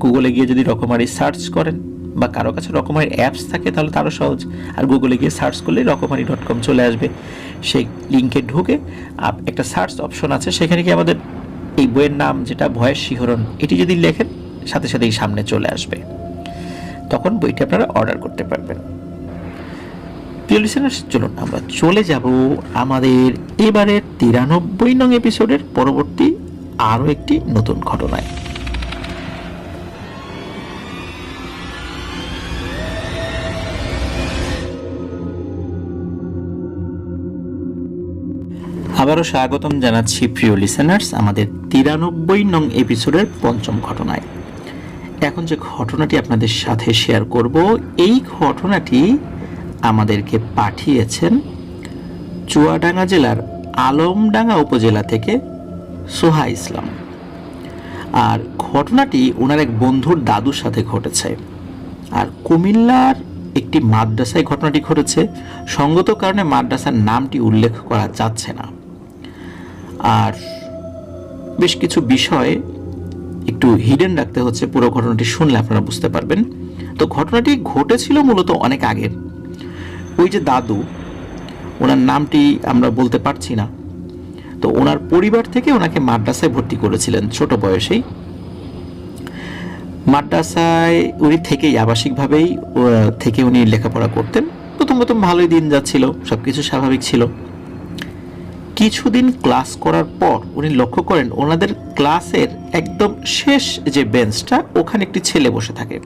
গুগলে গিয়ে যদি রকমারি সার্চ করেন বা কারো কাছে রকমারি অ্যাপস থাকে তাহলে তারও সহজ। আর গুগলে গিয়ে সার্চ করলে রকমারি.com চলে আসবে। সেই লিঙ্কে ঢুকে একটা সার্চ অপশন আছে, সেখানে কি আমাদের এই বইয়ের নাম যেটা ভয়ের শিহরণ, এটি যদি লেখেন সাথে সাথেই সামনে চলে আসবে। তখন বইটি আপনারা অর্ডার করতে পারবেন। প্রিয় লিসেনার্স, চলুন আমরা চলে যাব আমাদের এবারের 93 নং এপিসোডের পরবর্তী আরও একটি নতুন ঘটনায়। আবারও স্বাগতম জানাচ্ছি প্রিয় লিসেনার্স আমাদের 93 নং এপিসোডের পঞ্চম ঘটনায়। এখন যে ঘটনাটি আপনাদের সাথে শেয়ার করব, এই ঘটনাটি আমাদেরকে পাঠিয়েছেন চুয়াডাঙ্গা জেলার আলমডাঙ্গা উপজেলা থেকে সোহা ইসলাম। আর ঘটনাটি ওনার এক বন্ধুর দাদুর সাথে ঘটেছে। আর কুমিল্লার একটি মাদ্রাসায় ঘটনাটি ঘটেছে। সঙ্গত কারণে মাদ্রাসার নামটি উল্লেখ করা যাচ্ছে না। আর বেশ কিছু বিষয় একটু হিডেন রাখতে হচ্ছে, পুরো ঘটনাটি শুনলে আপনারা বুঝতে পারবেন। তো ঘটনাটি ঘটেছিল মূলত অনেক আগের। ওই যে দাদু, ওনার নামটি আমরা বলতে পারছি না। তো ওনার পরিবার থেকে ওনাকে মাদ্রাসায় ভর্তি করেছিলেন ছোট বয়সেই। মাদ্রাসায় উনি থেকেই আবাসিকভাবেই থেকে উনি লেখাপড়া করতেন। প্রথম প্রথম ভালোই দিন যাচ্ছিল, সবকিছু স্বাভাবিক ছিল। কিছুদিন ক্লাস করার পর উনি লক্ষ্য করেন ওনাদের ক্লাসের একদম শেষ যে বেঞ্চটা, ওখানে একটি ছেলে বসে থাকে,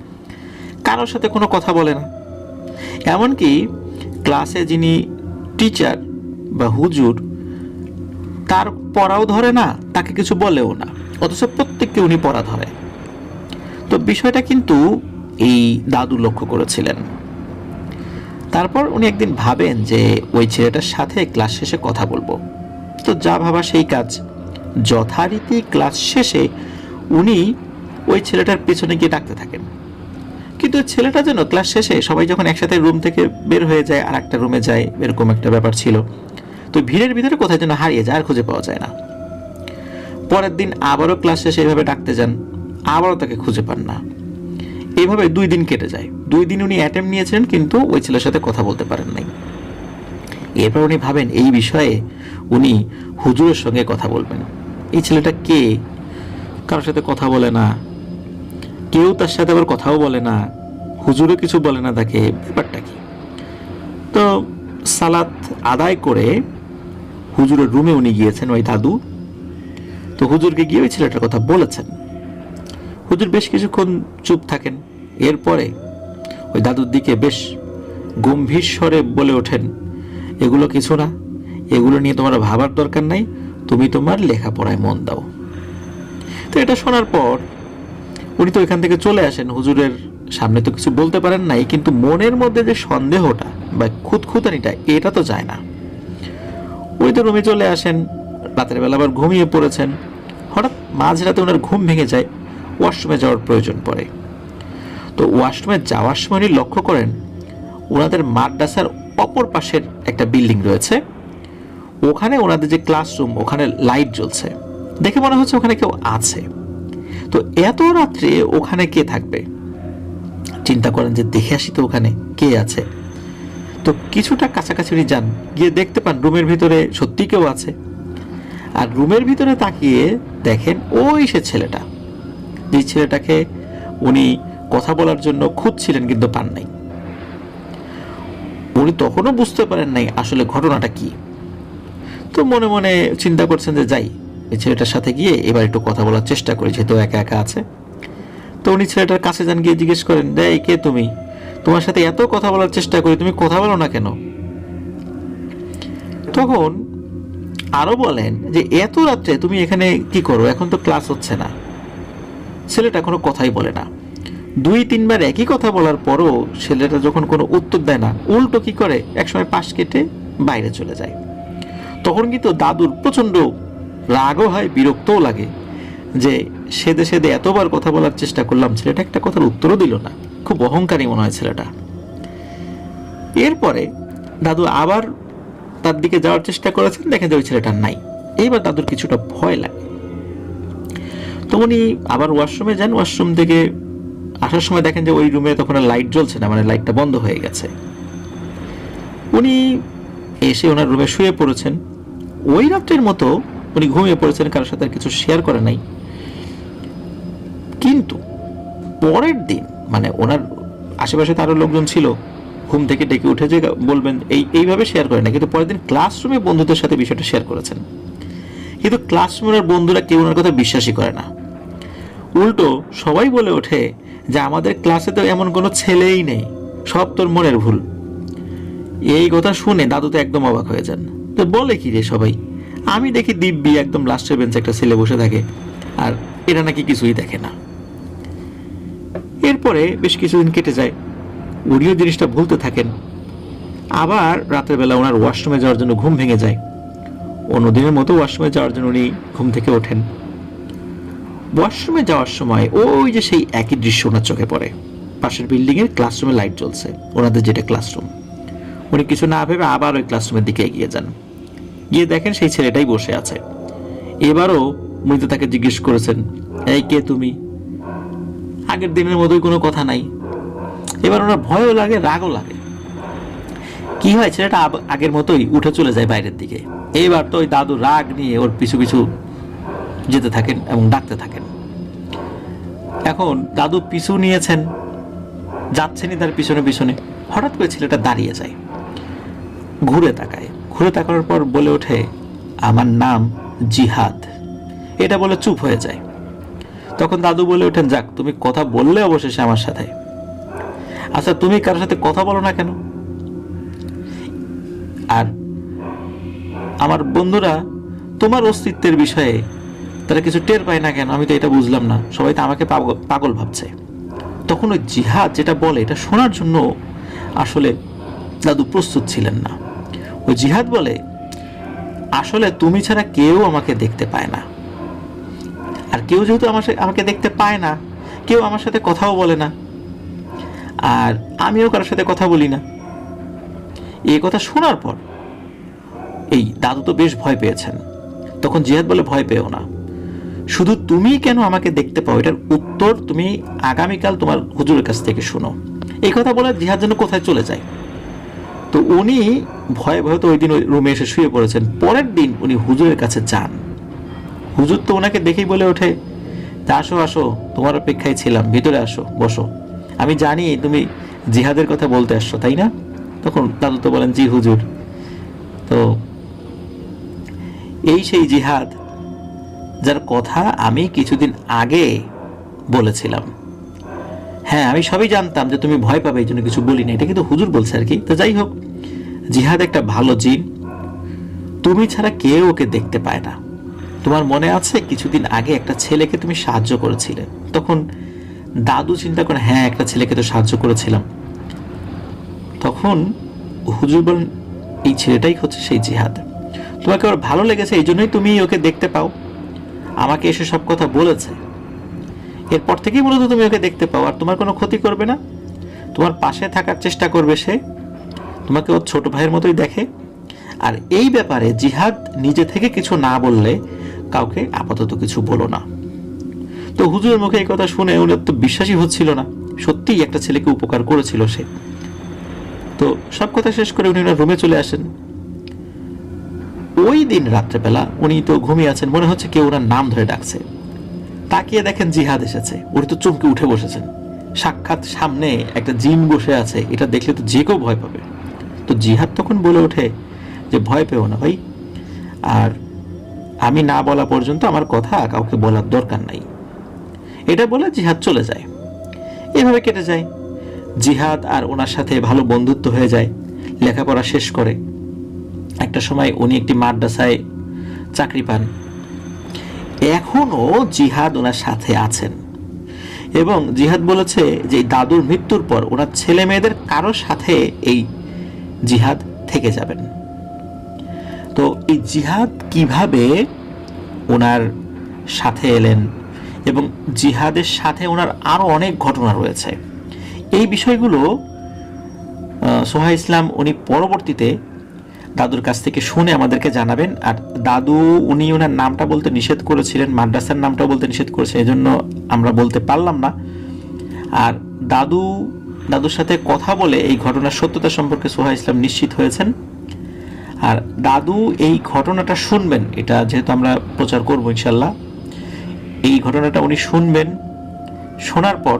কারোর সাথে কোনো কথা বলে না। এমনকি ক্লাসে যিনি টিচার বা হুজুর, তার পড়াও ধরে না, তাকে কিছু বলেও না, অথচ প্রত্যেককে উনি পড়া ধরে। তো বিষয়টা কিন্তু এই দাদু লক্ষ্য করেছিলেন। তারপর উনি একদিন ভাবেন যে ওই ছেলেটার সাথে ক্লাস শেষে কথা বলবো। তো যা ভাবা সেই কাজ। যথারীতি ক্লাস শেষে উনি ওই ছেলেটার পেছনে গিয়ে ডাকতে থাকেন। কিন্তু ছেলেটা যেন ক্লাস শেষে সবাই যখন একসাথে রুম থেকে বের হয়ে যায় আর একটা রুমে যায়, এরকম একটা ব্যাপার ছিল। তো ভিড়ের ভিতরে কোথায় যেন হারিয়ে যায়, আর খুঁজে পাওয়া যায় না। পরের দিন আবারও ক্লাস শেষে এইভাবে ডাকতে যান, আবারও তাকে খুঁজে পান না। এইভাবে 2 দিন কেটে যায়। 2 দিন উনি অ্যাটেম্প নিয়েছিলেন, কিন্তু ওই ছেলের সাথে কথা বলতে পারেন নাই। এরপর উনি ভাবেন এই বিষয়ে উনি হুজুরের সঙ্গে কথা বলবেন। এই ছেলেটা কে? কারোর সাথে কথা বলে না, কেউ তার সাথে আবার কথাও বলে না, হুজুরও কিছু বলে না তাকে, ব্যাপারটা কি? তো সালাত আদায় করে হুজুরের রুমে উনি গিয়েছেন, ওই দাদু। তো হুজুরকে গিয়ে ওই ছেলেটার কথা বলেছেন। হুজুর বেশ কিছুক্ষণ চুপ থাকেন। এরপরে ওই দাদুর দিকে বেশ গম্ভীর স্বরে বলে ওঠেন, এগুলো কিছু না, এগুলো নিয়ে তোমার ভাবার দরকার নাই, তুমি তোমার লেখাপড়ায় মন দাও। তো এটা শোনার পর উনি তো এখান থেকে চলে আসেন। হুজুরের সামনে তো কিছু বলতে পারেন নাই, কিন্তু মনের মধ্যে যে সন্দেহটা বা খুঁতখুঁতানিটা, এটা তো যায় না। উনি তো রুমে চলে আসেন, রাতের বেলা আবার ঘুমিয়ে পড়েছেন। হঠাৎ মাঝরাতে ওনার ঘুম ভেঙে যায়, ওয়াশরুমে যাওয়ার প্রয়োজন পড়ে। তো ওয়াশরুমে যাওয়ার সময় উনি লক্ষ্য করেন ওনাদের মাদ্রাসার অপর পাশের একটা বিল্ডিং রয়েছে, ওখানে ওনাদের যে ক্লাসরুম, ওখানে লাইট জ্বলছে। দেখে মনে হচ্ছে ওখানে কেউ আছে। তো এত রাত্রে ওখানে কে থাকবে? চিন্তা করেন যে দেখে আসি তো ওখানে কে আছে। তো কিছুটা কাছাকাছি উনি যান, গিয়ে দেখতে পান রুমের ভিতরে সত্যি কেউ আছে। আর রুমের ভিতরে তাকিয়ে দেখেন ওই সে ছেলেটা, যে ছেলেটাকে উনি কথা বলার জন্য খুঁজছিলেন কিন্তু পান নাই। উনি তখনও বুঝতে পারেন নাই আসলে ঘটনাটা কি। তো মনে মনে চিন্তা করছেন যে যাই, এই ছেলেটার সাথে গিয়ে এবার একটু কথা বলার চেষ্টা করি, যেহেতু একা একা আছে। তো উনি ছেলেটার কাছে যান, গিয়ে জিজ্ঞেস করেন, এই কে তুমি? তোমার সাথে এত কথা বলার চেষ্টা করি, তুমি কথা বলো না কেন? তখন আরো বলেন যে এত রাত্রে তুমি এখানে কি করো? এখন তো ক্লাস হচ্ছে না। ছেলেটা কোনো কথাই বলে না। 2-3 বার একই কথা বলার পরও ছেলেটা যখন কোনো উত্তর দেয় না, উল্টো কি করে একসময় পাশ কেটে বাইরে চলে যায়। তখন কিন্তু দাদুর প্রচন্ড রাগও হয়, বিরক্তও লাগে যে সেদে সেদে এতবার কথা বলার চেষ্টা করলাম, ছেলেটা একটা কথার উত্তরও দিল না। খুব অহংকারী মনে হয় ছেলেটা। এরপরে দাদু আবার তার দিকে যাওয়ার চেষ্টা করেছেন, দেখেন যে ওই ছেলেটা নাই। এইবার দাদুর কিছুটা ভয় লাগে। তো উনি আবার ওয়াশরুমে যান। ওয়াশরুম থেকে আসার সময় দেখেন যে ওই রুমে তখন আর লাইট জ্বলছে না, মানে লাইটটা বন্ধ হয়ে গেছে। উনি এসে ওনার রুমে শুয়ে পড়েছেন। ওই রাত্রের মতো উনি ঘুমিয়ে পড়েছেন, কারোর সাথে আর কিছু শেয়ার করে নাই। কিন্তু পরের দিন, মানে ওনার আশেপাশে তারও লোকজন ছিল, ঘুম থেকে ডেকে উঠে যে বলবেন এইভাবে শেয়ার করে না, কিন্তু পরের দিন ক্লাসরুমে বন্ধুদের সাথে বিষয়টা শেয়ার করেছেন। কিন্তু ক্লাসরুমের বন্ধুরা কেউ ওনার কথা বিশ্বাসই করে না। উল্টো সবাই বলে ওঠে যে আমাদের ক্লাসে তো এমন কোনো ছেলেই নেই, সব তোর মনের ভুল। এই কথা শুনে দাদু তো একদম অবাক হয়ে যান। তো বলে কি রে সবাই? আমি দেখি দিব্যি একদম লাস্টের বেঞ্চে একটা ছেলে বসে থাকে, আর এরা নাকি কিছুই দেখে না। এরপরে বেশ কিছুদিন কেটে যায়, উনিও জিনিসটা ভুলতে থাকেন। আবার রাতের বেলা ওনার ওয়াশরুমে যাওয়ার জন্য ঘুম ভেঙে যায়। অন্যদিনের মতো ওয়াশরুমে যাওয়ার জন্য উনি ঘুম থেকে ওঠেন। ওয়াশরুমে যাওয়ার সময় ওই যে সেই একই দৃশ্য ওনার চোখে পড়ে। পাশের বিল্ডিং এর ক্লাসরুমে লাইট জ্বলছে, ওনাদের যেটা ক্লাসরুম। উনি কিছু না ভেবে আবার ওই ক্লাসরুমের দিকে এগিয়ে যান। গিয়ে দেখেন সেই ছেলেটাই বসে আছে। এবারও উনি তো তাকে জিজ্ঞেস করেছেন, এই কে তুমি? আগের দিনের মতোই কোনো কথা নাই। এবার ওনার ভয়ও লাগে, রাগও লাগে। কি হয়, ছেলেটা আগের মতোই উঠে চলে যায় বাইরের দিকে। এইবার তো ওই দাদু রাগ নিয়ে ওর পিছু পিছু যেতে থাকেন এবং ডাকতে থাকেন। এখন দাদু পিছু নিয়েছেন, যাচ্ছেনই তার পিছনে পিছনে, হঠাৎ করে ছেলেটা দাঁড়িয়ে যায়, ঘুরে তাকায়। ঘুরে তাকানোর পর বলে ওঠে, আমার নাম জিহাদ। এটা বলে চুপ হয়ে যায়। তখন দাদু বলে ওঠেন, যাক, তুমি কথা বললে অবশেষে আমার সাথে। আচ্ছা, তুমি কারোর সাথে কথা বলো না কেন? আর আমার বন্ধুরা তোমার অস্তিত্বের বিষয়ে তারা কিছু টের পায় না কেন? আমি তো এটা বুঝলাম না, সবাই তো আমাকে পাগল ভাবছে। তখন ওই জিহাদ যেটা বলে এটা শোনার জন্য আসলে দাদু প্রস্তুত ছিলেন না। ওই জিহাদ বলে, আসলে তুমি ছাড়া কেউ আমাকে দেখতে পায় না, আর কেউ যেহেতু আমাকে দেখতে পায় না, কেউ আমার সাথে কথাও বলে না, আর আমিও কারোর সাথে কথা বলি না। এই কথা শোনার পর এই দাদু তো বেশ ভয় পেয়েছেন। তখন জিহাদ বলে, ভয় পেও না, শুধু তুমি কেন আমাকে দেখতে পাও এটার উত্তর তুমি আগামীকাল তোমার হুজুরের কাছ থেকে শুনো। এই কথা বলে জিহাদ যেন কোথায় চলে যায়। তো উনি ভয়ে ভয়ে তো ওই দিন ওই রুমে এসে শুয়ে পড়েছেন। পরের দিন উনি হুজুরের কাছে যান। হুজুর তো ওনাকে দেখেই বলে ওঠে, আসো আসো, তোমার অপেক্ষায় ছিলাম, ভিতরে আসো, বসো, আমি জানি তুমি জিহাদের কথা বলতে আসছো, তাই না? তখন দাদু তো বলেন, জি হুজুর। তো এই সেই জিহাদ যার কথা আমি কিছুদিন আগে বলেছিলাম। হ্যাঁ, আমি সবই জানতাম যে তুমি ভয় পাবে, এই জন্য কিছু বলি না, এটা কিন্তু হুজুর বলছে আর কি। তো যাই হোক, জিহাদ একটা ভালো জিন, তুমি ছাড়া কেউ ওকে দেখতে পায় না। তোমার মনে আছে কিছুদিন আগে একটা ছেলেকে তুমি সাহায্য করেছিলে? তখন দাদু চিন্তা করে, হ্যাঁ, একটা ছেলেকে তো সাহায্য করেছিলাম। তখন হুজুর বলেন, এই ছেলেটাই হচ্ছে সেই জিহাদ, তোমাকে ওর ভালো লেগেছে, এই জন্যই তুমি ওকে দেখতে পাও, আমাকে এসে সব কথা বলেছে। এরপর থেকেই মূলত তুমি ওকে দেখতে পাও, আর তোমার কোনো ক্ষতি করবে না, তোমার পাশে থাকার চেষ্টা করবে সে, তোমাকে ওর ছোট ভাইয়ের মতোই দেখে। আর এই ব্যাপারে জিহাদ নিজে থেকে কিছু না বললে কাউকে আপাতত কিছু বলো না। তো হুজুরের মুখে এই কথা শুনে উনি তো বিশ্বাসই হচ্ছিল না, সত্যিই একটা ছেলেকে উপকার করেছিল সে। তো সব কথা শেষ করে উনি ওনার রুমে চলে আসেন। ওই দিন রাত্রেবেলা উনি তো ঘুমিয়ে আছেন, মনে হচ্ছে কেউ ওনার নাম ধরে ডাকছে। তাকিয়ে দেখেন জিহাদ এসেছে। উনি তো চমকে উঠে বসেছেন, সাক্ষাৎ সামনে একটা জিন বসে আছে, এটা দেখলে তো যে কেউ ভয় পাবে। তো জিহাদ তখন বলে ওঠে যে, ভয় পেও না ভাই, আর আমি না বলা পর্যন্ত আমার কথা কাউকে বলার দরকার নাই। এটা বলে জিহাদ চলে যায়। এভাবে কেটে যায়। জিহাদ আর ওনার সাথে ভালো বন্ধুত্ব হয়ে যায়, লেখাপড়া শেষ করে। একটা সময় উনি একটি মাদ্রাসায় চাকরি পান। এখনো জিহাদ ওনার সাথে আছেন, এবং জিহাদ বলেছে যে দাদুর মৃত্যুর পর ওনার ছেলে মেয়েদের কারোর সাথে এই জিহাদ থেকে যাবেন। তো এই জিহাদ কিভাবে ওনার সাথে এলেন, এবং জিহাদের সাথে ওনার আরো অনেক ঘটনা রয়েছে, এই বিষয়গুলো সোহা ইসলাম উনি পরবর্তীতে দাদুর কাছ থেকে শুনে আমাদেরকে জানাবেন। আর দাদু উনি ওনার নামটা বলতে নিষেধ করেছিলেন, মাদ্রাসার নামটা বলতে নিষেধ করেছে, এই জন্য আমরা বলতে পারলাম না। আর দাদুর সাথে কথা বলে এই ঘটনার সত্যতা সম্পর্কে সোহা ইসলাম নিশ্চিত হয়েছেন। আর দাদু এই ঘটনাটা শুনবেন, এটা যেহেতু আমরা প্রচার করবো ইনশাল্লাহ, এই ঘটনাটা উনি শুনবেন। শোনার পর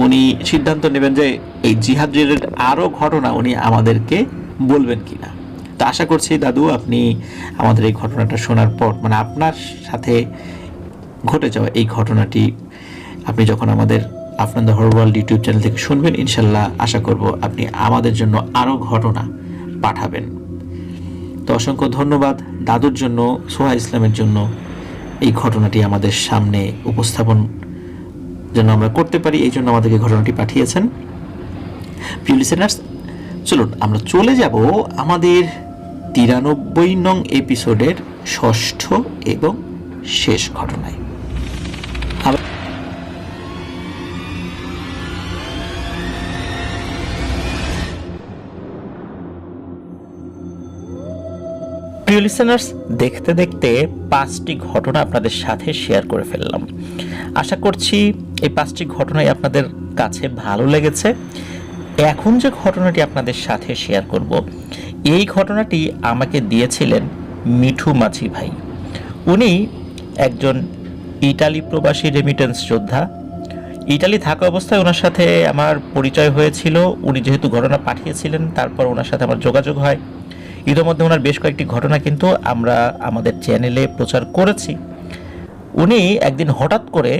উনি সিদ্ধান্ত নেবেন যে এই জিহাদ রিলেটেড আরো ঘটনা উনি আমাদেরকে বলবেন কিনা। তো আশা করছি দাদু আপনি আমাদের এই ঘটনাটা শোনার পর, মানে আপনার সাথে ঘটে যাওয়া এই ঘটনাটি আপনি যখন আমাদের Afnan the horror world YouTube channel থেকে শুনবেন, ইনশাল্লাহ আশা করব আপনি আমাদের জন্য আরো ঘটনা পাঠাবেন। তো অসংখ্য ধন্যবাদ দাদুর জন্য, সোহা ইসলামের জন্য এই ঘটনাটি আমাদের সামনে উপস্থাপন যেন আমরা করতে পারি, এই জন্য আমাদেরকে ঘটনাটি পাঠিয়েছেন। প্রিয় লিসেনার্স, চলুন আমরা চলে যাব আমাদের 93 নং এপিসোডের ষষ্ঠ এবং শেষ ঘটনায়। প্রিয় লিসেনার্স, দেখতে দেখতে 5টি ঘটনা আপনাদের সাথে শেয়ার করে ফেললাম। আশা করছি এই 5টি ঘটনাই আপনাদের কাছে ভালো লেগেছে। এখন যে ঘটনাটি আপনাদের সাথে শেয়ার করব, এই ঘটনাটি আমাকে দিয়েছিলেন মিঠু মাঝি ভাই। উনি একজন ইটালি প্রবাসী রেমিটেন্স যোদ্ধা। ইটালি থাকা অবস্থায় ওনার সাথে আমার পরিচয় হয়েছিল। উনি যেহেতু ঘটনা পাঠিয়েছিলেন, তারপর ওনার সাথে আমার যোগাযোগ হয়। ইতিমধ্যে ওনার বেশ কয়েকটি ঘটনা কিন্তু আমরা আমাদের চ্যানেলে প্রচার করেছি। উনি একদিন হঠাৎ করে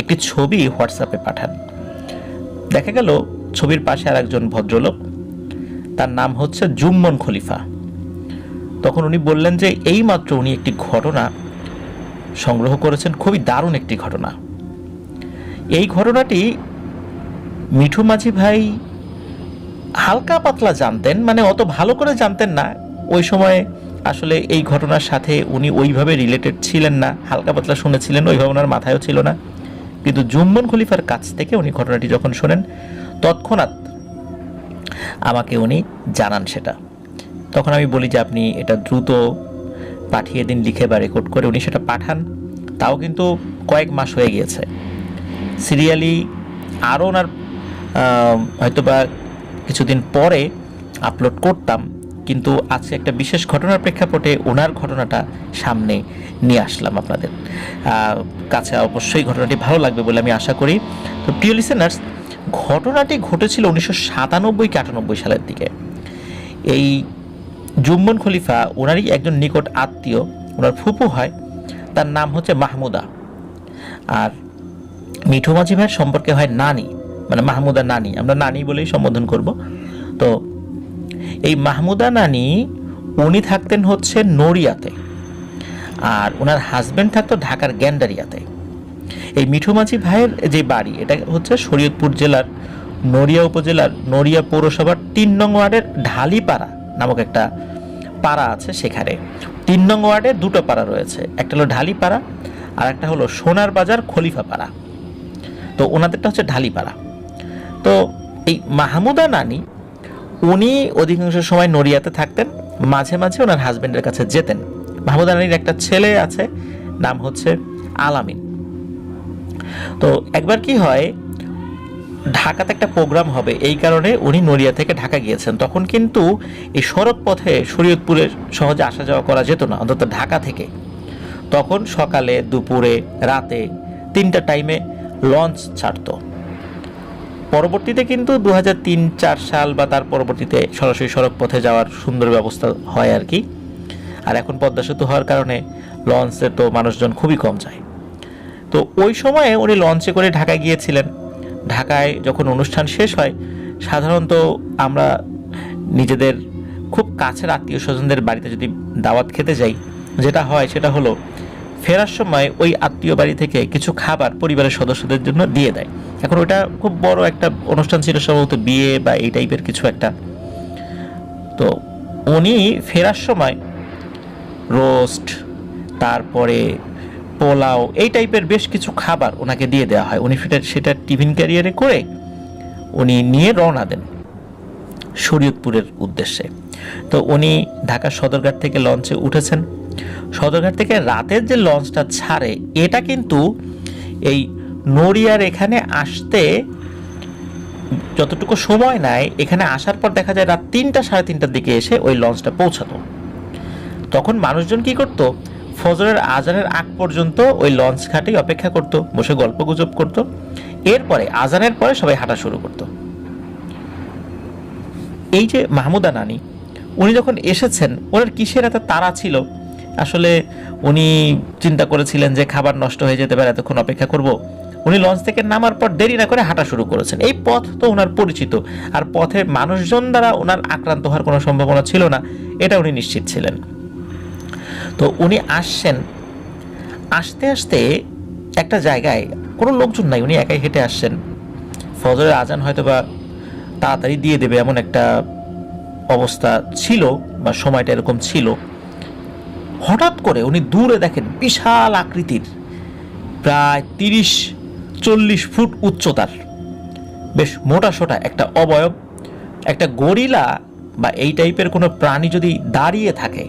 একটি ছবি হোয়াটসঅ্যাপে পাঠান। দেখা গেল ছবির পাশে আর একজন ভদ্রলোক, তার নাম হচ্ছে জুম্মন খলিফা। তখন উনি বললেন যে এইমাত্র উনি একটি ঘটনা সংগ্রহ করেছেন, খুবই দারুণ একটি ঘটনা। এই ঘটনাটি মিঠু মাঝি ভাই হালকা পাতলা জানতেন, মানে অত ভালো করে জানতেন না। ওই সময় আসলে এই ঘটনার সাথে উনি ওইভাবে রিলেটেড ছিলেন না, হালকা পাতলা শুনেছিলেন, ওইভাবে ওনার মাথায়ও ছিল না। কিন্তু জুম্মন খলিফার কাছ থেকে উনি ঘটনাটি যখন শোনেন, তৎক্ষণাৎ আমাকে উনি জানান সেটা। তখন আমি বলি যে আপনি এটা দ্রুত পাঠিয়ে দিন, লিখে বা রেকর্ড করে। উনি সেটা পাঠান। তাও কিন্তু কয়েক মাস হয়ে গিয়েছে। সিরিয়ালি আরও ওনার হয়তোবা কিছুদিন পরে আপলোড করতাম, কিন্তু আজকে একটা বিশেষ ঘটনার প্রেক্ষাপটে ওনার ঘটনাটা সামনে নিয়ে আসলাম আপনাদের কাছে। অবশ্যই ঘটনাটি ভালো লাগবে বলে আমি আশা করি। তো প্রিয় লিসেনার্স, ঘটনাটি ঘটেছিল 1997-98 সালের দিকে। এই জুম্মন খলিফা ওনারই একজন নিকট আত্মীয়, ওনার ফুপু হয়, তার নাম হচ্ছে মাহমুদা। আর মিঠু মাঝি ভাইয়ের সম্পর্কে হয় নানি, মানে মাহমুদা নানি, আমরা নানি বলেই সম্বোধন করব। তো এই মাহমুদা নানি উনি থাকতেন হচ্ছে নড়িয়াতে, আর ওনার হাজব্যান্ড থাকতো ঢাকার গ্যান্ডারিয়াতে। এই মিঠু মাঝি ভাইয়ের যে বাড়ি, এটা হচ্ছে শরীয়তপুর জেলার নড়িয়া উপজেলার নড়িয়া পৌরসভার 3 নং ওয়ার্ডের ঢালিপাড়া নামক একটা পাড়া আছে। সেখানে 3 নং ওয়ার্ডে 2টো পাড়া রয়েছে, একটা হলো ঢালিপাড়া আর একটা হলো সোনার বাজার খলিফা পাড়া। তো ওনাদেরটা হচ্ছে ঢালিপাড়া। তো এই মাহমুদা নানি উনি অধিকাংশ সময় নড়িয়াতে থাকতেন, মাঝে মাঝে ওনার হাজব্যান্ডের কাছে যেতেন। মাহমুদা নানির একটা ছেলে আছে, নাম হচ্ছে আলামিন। তো একবার কি হয়, ঢাকাতে একটা প্রোগ্রাম হবে, এই কারণে উনি নড়িয়া থেকে ঢাকা গিয়েছেন। তখন কিন্তু এই সড়ক পথে শরীয়তপুরে সহজে আসা যাওয়া করা যেত না, অন্তত ঢাকা থেকে। তখন সকালে, দুপুরে, রাতে 3টা টাইমে লঞ্চ ছাড়তো। পরবর্তীতে কিন্তু 2003-04 সাল বা তার পরবর্তীতে সরাসরি সড়ক পথে যাওয়ার সুন্দর ব্যবস্থা হয় আর কি। আর এখন পদ্মা সেতু হওয়ার কারণে লঞ্চে তো মানুষজন খুবই কম যায়। তো ওই সময়ে উনি লঞ্চে করে ঢাকায় গিয়েছিলেন। ঢাকায় যখন অনুষ্ঠান শেষ হয়, সাধারণত আমরা নিজেদের খুব কাছের আত্মীয় স্বজনদের বাড়িতে যদি দাওয়াত খেতে যাই, যেটা হয় সেটা হলো ফেরার সময় ওই আত্মীয় বাড়ি থেকে কিছু খাবার পরিবারের সদস্যদের জন্য দিয়ে দেয়। এখন ওটা খুব বড় একটা অনুষ্ঠান ছিল, সম্ভবত বিয়ে বা এই টাইপের কিছু একটা। তো উনি ফেরার সময় রোস্ট, তারপরে পোলাও, এই টাইপের বেশ কিছু খাবার ওনাকে দিয়ে দেওয়া হয়। উনি সেটা টিফিন ক্যারিয়ারে করে উনি নিয়ে রওনা দেন শরীয়তপুরের উদ্দেশ্যে। তো উনি ঢাকা সদরঘাট থেকে লঞ্চে উঠেছেন। সদরঘাট থেকে রাতের যে লঞ্চটা ছাড়ে, এটা কিন্তু এই নড়িয়ার এখানে আসতে যতটুকু সময় নেয়, এখানে আসার পর দেখা যায় রাত 3টা, 3:30টার দিকে এসে ওই লঞ্চটা পৌঁছাতো। তখন মানুষজন কি করতো, ফজরের আজানের আগ পর্যন্ত ওই লঞ্চ ঘাটেই অপেক্ষা করত, বসে গল্প গুজব করত। এরপরে আজানের পরে সবাই হাঁটা শুরু করত। এই যে মাহমুদা নানি, উনি যখন এসেছেন, ওনার কিসের এত তাড়া ছিল, আসলে উনি চিন্তা করেছিলেন যে খাবার নষ্ট হয়ে যেতে পারে, এতক্ষণ অপেক্ষা করব। উনি লঞ্চ থেকে নামার পর দেরি না করে হাঁটা শুরু করেছেন। এই পথ তো ওনার পরিচিত, আর পথে মানুষজন দ্বারা ওনার আক্রান্ত হওয়ার কোনো সম্ভাবনা ছিল না, এটা উনি নিশ্চিত ছিলেন। তো উনি আসছেন, আসতে আসতে একটা জায়গায় কোনো লোকজন নাই, উনি একাই হেঁটে আসছেন। ফজরের আজান হয়তো বা তাড়াতাড়ি দিয়ে দেবে এমন একটা অবস্থা ছিল, বা সময়টা এরকম ছিল। হঠাৎ করে উনি দূরে দেখেন বিশাল আকৃতির, প্রায় 30-40 ফুট উচ্চতার, বেশ মোটা সোটা একটা অবয়ব, একটা গরিলা বা এই টাইপের কোনো প্রাণী যদি দাঁড়িয়ে থাকে,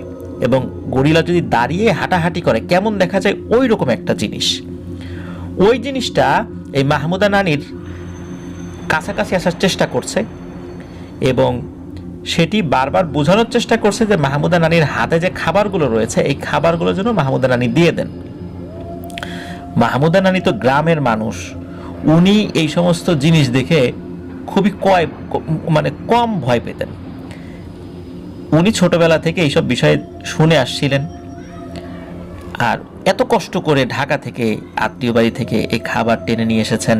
এবং গরিলা যদি দাঁড়িয়ে হাঁটাহাঁটি করে কেমন দেখা যায়, ওই রকম একটা জিনিস। ওই জিনিসটা এই মাহমুদা নানির কাছাকাছি আসার চেষ্টা করছে, এবং সেটি বারবার বোঝানোর চেষ্টা করছে যে মাহমুদা নানির হাতে যে খাবারগুলো রয়েছে এই খাবারগুলো যেন মাহমুদা নানি দিয়ে দেন। মাহমুদা নানি তো গ্রামের মানুষ, উনি এই সমস্ত জিনিস দেখে খুবই কম ভয় পেতেন। উনি ছোটবেলা থেকে এইসব বিষয়ে শুনে আসছিলেন, আর এত কষ্ট করে ঢাকা থেকে আত্মীয় বাড়ি থেকে এই খাবার টেনে নিয়ে এসেছেন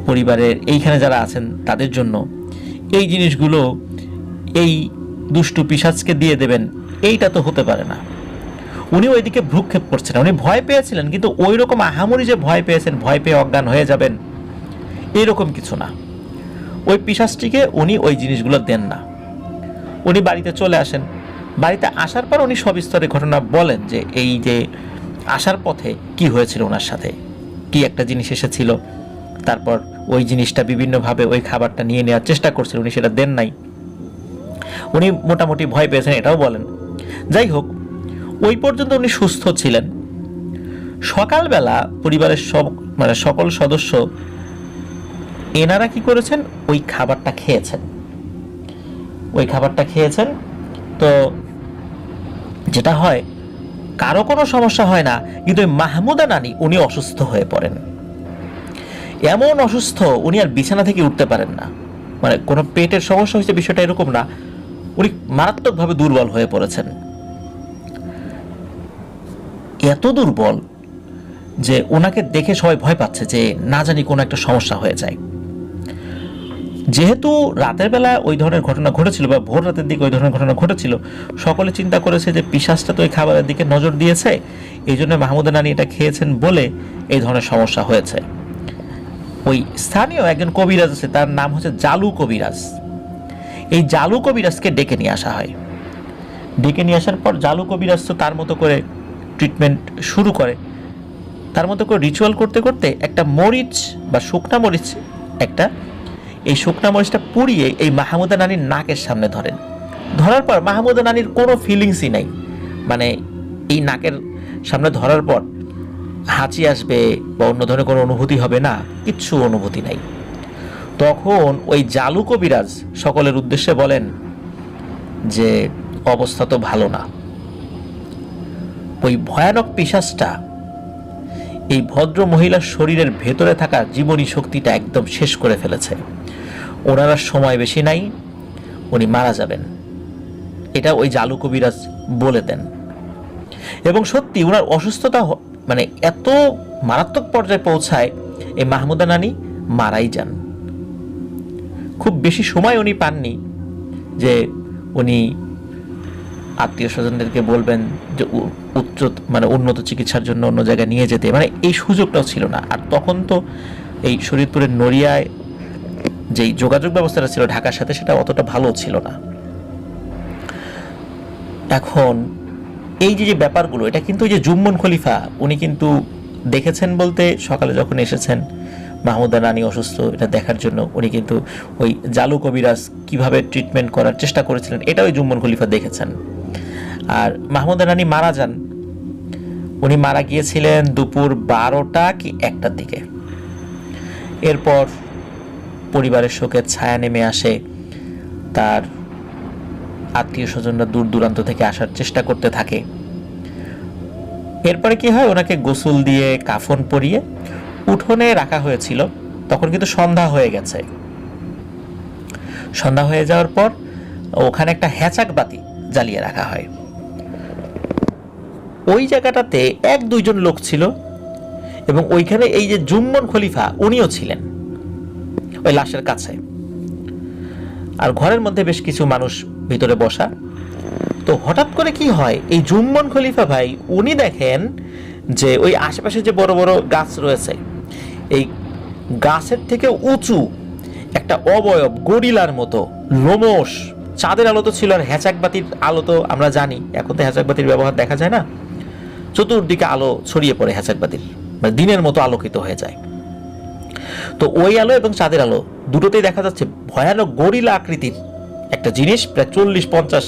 পরিবারের এইখানে যারা আছেন তাদের জন্য। এই জিনিসগুলো এই দুষ্টু পিশাচকে দিয়ে দেবেন, এইটা তো হতে পারে না। উনি ওইদিকে ভ্রুক্ষেপ করছেন, উনি ভয় পেয়েছিলেন, কিন্তু ওই রকম আহামরি যে ভয় পেয়েছেন, ভয় পেয়ে অজ্ঞান হয়ে যাবেন এরকম কিছু না। ওই পিশাচটিকে উনি ওই জিনিসগুলো দেন না। উনি বাড়িতে চলে আসেন, বাড়িতে আসার পর উনি সবিস্তরে ঘটনা বলেন যে এই যে আসার পথে কি হয়েছিল ওনার সাথে, কি একটা জিনিস এসেছিল, তারপর ওই জিনিসটা বিভিন্নভাবে ওই খাবারটা নিয়ে নেওয়ার চেষ্টা করছিল, উনি সেটা দেন নাই, উনি মোটামুটি ভয় পেয়েছেন এটাও বলেন। যাই হোক, ওই পর্যন্ত উনি সুস্থ ছিলেন। সকালবেলা পরিবারের সকল সদস্য এনারা কি করেছেন, ওই খাবারটা খেয়েছেন। তো যেটা হয়, কারো কোনো সমস্যা হয় না, কিন্তু ওই মাহমুদা নানি উনি অসুস্থ হয়ে পড়েন। এমন অসুস্থ, উনি আর বিছানা থেকে উঠতে পারেন না। মানে কোনো পেটের সমস্যা হয়েছে বিষয়টা এরকম না, উনি মারাত্মকভাবে দুর্বল হয়ে পড়েছেন। এত দুর্বল যে ওনাকে দেখে সবাই ভয় পাচ্ছে যে না জানি কোনো একটা সমস্যা হয়ে যায়। যেহেতু রাতের বেলা ওই ধরনের ঘটনা ঘটেছিল বা ভোর রাতের দিকে ওই ধরনের ঘটনা ঘটেছিল, সকলে চিন্তা করেছে যে পিশাচটা তো ওই খাবারের দিকে নজর দিয়েছে, এই জন্য মাহমুদা নানি এটা খেয়েছেন বলে এই ধরনের সমস্যা হয়েছে। ওই স্থানীয় একজন কবিরাজ আছে, তার নাম হচ্ছে জালু কবিরাজ। এই জালু কবিরাজকে ডেকে নিয়ে আসা হয়। ডেকে নিয়ে আসার পর জালু কবিরাজ তো তার মতো করে ট্রিটমেন্ট শুরু করে। তার মতো করে রিচুয়াল করতে করতে একটা মরিচ বা শুকনা মরিচ, এই শুকনা মরিচটা পুড়িয়ে এই মাহমুদা নানির নাকের সামনে ধরেন। ধরার পর মাহমুদা নানির কোনো ফিলিংসই নাই, মানে এই নাকের সামনে ধরার পর হাঁচি আসবে বা অন্য ধরনের কোনো অনুভূতি হবে না, কিচ্ছু অনুভূতি নাই। তখন ওই জালু কবিরাজ সকলের উদ্দেশ্যে বলেন যে অবস্থা তো ভালো না, ওই ভয়ানক পিশাচটা এই ভদ্র মহিলার শরীরের ভেতরে থাকা জীবনী শক্তিটা একদম শেষ করে ফেলেছে, ওনার আর সময় বেশি নাই, উনি মারা যাবেন। এটা ওই জালু কবিরাজ বলে দেন। এবং সত্যি ওনার অসুস্থতা মানে এত মারাত্মক পর্যায়ে পৌঁছায়, এই মাহমুদা নানি মারাই যান। খুব বেশি সময় উনি পাননি যে উনি আত্মীয় স্বজনদেরকে বলবেন যে উন্নত চিকিৎসার জন্য অন্য জায়গায় নিয়ে যেতে, মানে এই সুযোগটাও ছিল না। আর তখন তো এই শরীয়তপুরের নড়িয়ায় যেই যোগাযোগ ব্যবস্থাটা ছিল ঢাকার সাথে, সেটা অতটা ভালো ছিল না। এখন এই যে ব্যাপারগুলো, এটা কিন্তু ওই যে জুম্মন খলিফা উনি কিন্তু দেখেছেন, বলতে সকালে যখন এসেছেন মাহমুদা নানি অসুস্থ এটা দেখার জন্য, উনি কিন্তু ওই জালু কবিরাজ কিভাবে ট্রিটমেন্ট করার চেষ্টা করেছিলেন এটা ওই জুম্মন খলিফা দেখেছেন। আর মাহমুদা নানি মারা যান, উনি মারা গিয়েছিলেন দুপুর 12টা কি 1টার দিকে। এরপর পরিবারের শোকের ছায়া নেমে আসে, তার আত্মীয় স্বজনরা দূর দূরান্ত থেকে আসার চেষ্টা করতে থাকে। এরপরে কি হয়, ওনাকে গোসল দিয়ে কাফন পরিয়ে উঠোনে রাখা হয়েছিল। তখন কিন্তু সন্ধ্যা হয়ে গেছে। সন্ধ্যা হয়ে যাওয়ার পর ওখানে একটা হ্যাচাক বাতি জ্বালিয়ে রাখা হয়। ওই জায়গাটাতে 1-2 জন লোক ছিল, এবং ওইখানে এই যে জুম্মন খলিফা উনিও ছিলেন ওই লাশের কাছে। আর ঘরের মধ্যে বেশ কিছু মানুষ ভিতরে বসা। তো হঠাৎ করে কি হয়, এই জুম্মন খলিফা ভাই উনি দেখেন যে ওই আশেপাশে যে বড় বড় গাছ রয়েছে, এই গাছের থেকে উঁচু একটা অবয়ব গরিলার মতো লোমশ, চাঁদের আলো তো ছিল, আর হ্যাচাক বাতির আলো তো আমরা জানি, এখন তো হ্যাচাক বাতির ব্যবহার দেখা যায় না, চতুর্দিকে আলো ছড়িয়ে পড়ে হ্যাচাক বাতির, মানে দিনের মতো আলোকিত হয়ে যায়। তো ওই আলো এবং চাঁদের আলো দুটোতেই দেখা যাচ্ছে ভয়ানক গরিলা আকৃতির একটা জিনিস, প্রায় 40-50